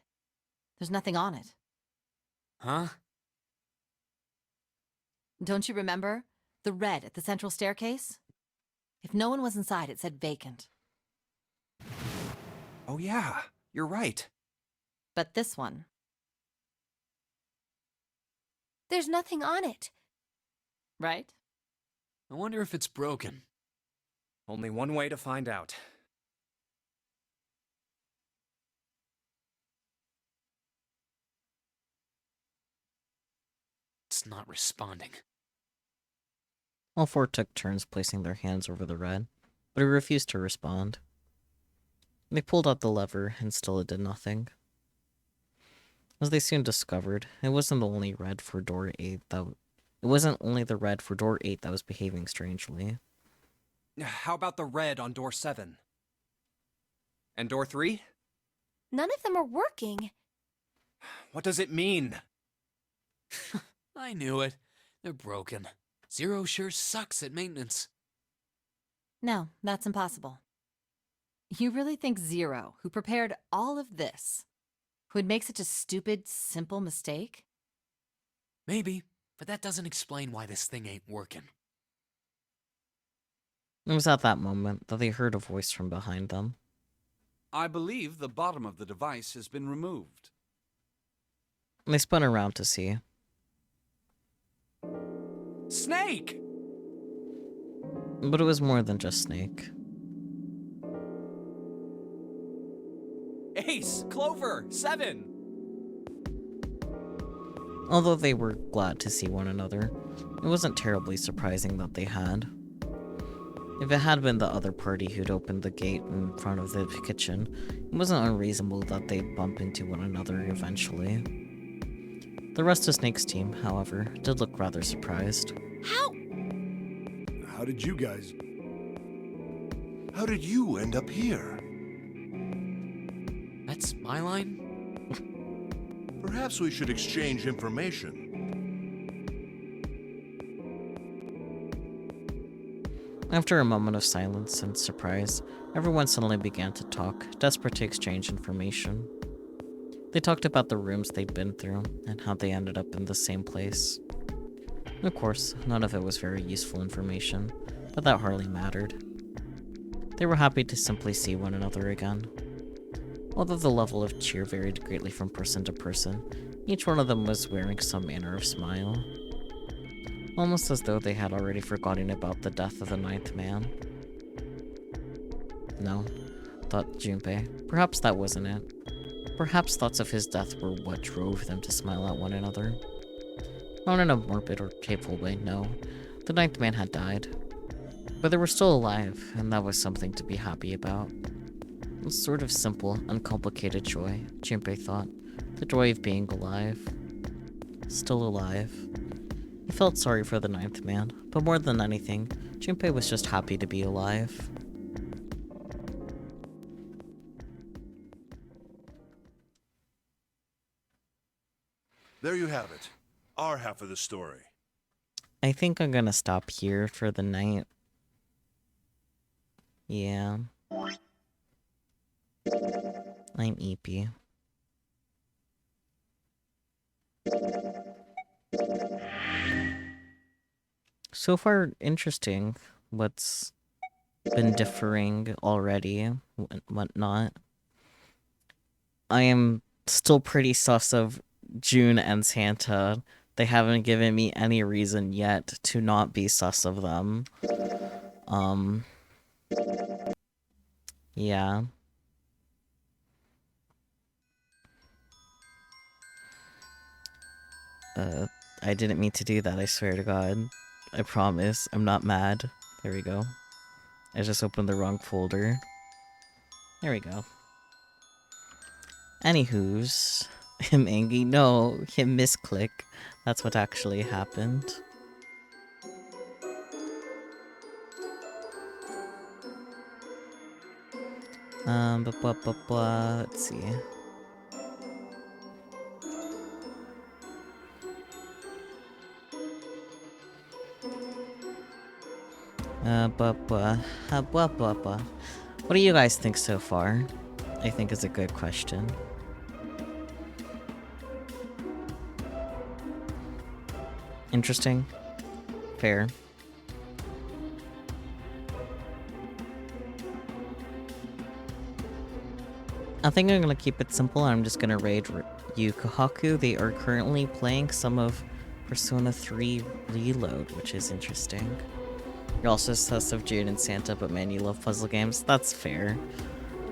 There's nothing on it. Huh? Don't you remember? The red at the central staircase? If no one was inside, it said vacant. Oh yeah, you're right. But this one... There's nothing on it. Right? I wonder if it's broken. Only one way to find out. It's not responding. All 4 took turns placing their hands over the red, but it refused to respond. They pulled out the lever, and still it did nothing. As they soon discovered, it wasn't only the red for door 8 that was behaving strangely. How about the red on door 7? And door 3? None of them are working. What does it mean? I knew it. They're broken. Zero sure sucks at maintenance. No, that's impossible. You really think Zero, who prepared all of this, would make such a stupid, simple mistake? Maybe, but that doesn't explain why this thing ain't working. It was at that moment that they heard a voice from behind them. I believe the bottom of the device has been removed. They spun around to see. Snake! But it was more than just Snake. Ace! Clover! 7! Although they were glad to see one another, it wasn't terribly surprising that they had. If it had been the other party who'd opened the gate in front of the kitchen, it wasn't unreasonable that they'd bump into one another eventually. The rest of Snake's team, however, did look rather surprised. How did you guys... How did you end up here? That's my line? Perhaps we should exchange information. After a moment of silence and surprise, everyone suddenly began to talk, desperate to exchange information. They talked about the rooms they'd been through, and how they ended up in the same place. Of course, none of it was very useful information, but that hardly mattered. They were happy to simply see one another again. Although the level of cheer varied greatly from person to person, each one of them was wearing some manner of smile. Almost as though they had already forgotten about the death of the ninth man. No, thought Junpei. Perhaps that wasn't it. Perhaps thoughts of his death were what drove them to smile at one another. Not in a morbid or hateful way, no. The ninth man had died. But they were still alive, and that was something to be happy about. A sort of simple, uncomplicated joy, Junpei thought. The joy of being alive. Still alive. He felt sorry for the ninth man, but more than anything, Junpei was just happy to be alive. There you have it. Our half of the story. I think I'm gonna stop here for the night. Yeah. I'm EP. So far, interesting what's been differing already and whatnot. I am still pretty sus of June and Santa. They haven't given me any reason yet to not be sus of them. Yeah. I didn't mean to do that, I swear to God. I promise. I'm not mad. There we go. I just opened the wrong folder. There we go. Anywho's, him angry? No, him misclick. That's what actually happened. Let's see. What do you guys think so far? I think is a good question. Interesting. Fair. I think I'm gonna keep it simple. I'm just gonna raid Yu Kohaku. They are currently playing some of Persona 3 Reload, which is interesting. You're also sus of Jade and Santa, but man, you love puzzle games. That's fair.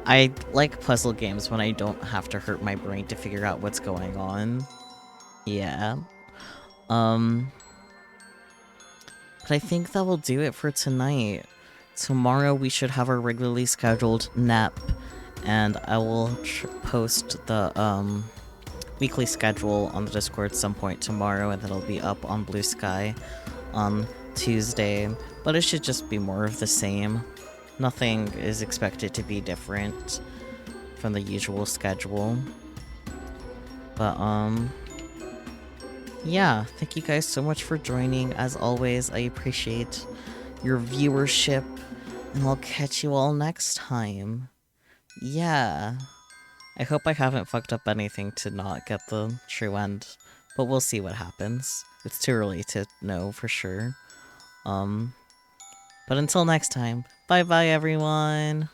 I like puzzle games when I don't have to hurt my brain to figure out what's going on. Yeah. But I think that will do it for tonight. Tomorrow we should have our regularly scheduled nap, and I will post the weekly schedule on the Discord some point tomorrow, and it'll be up on Blue Sky on Tuesday. But it should just be more of the same. Nothing is expected to be different from the usual schedule. But yeah, thank you guys so much for joining. As always, I appreciate your viewership, and I'll catch you all next time. Yeah. I hope I haven't fucked up anything to not get the true end, but we'll see what happens. It's too early to know for sure. But until next time, bye bye everyone!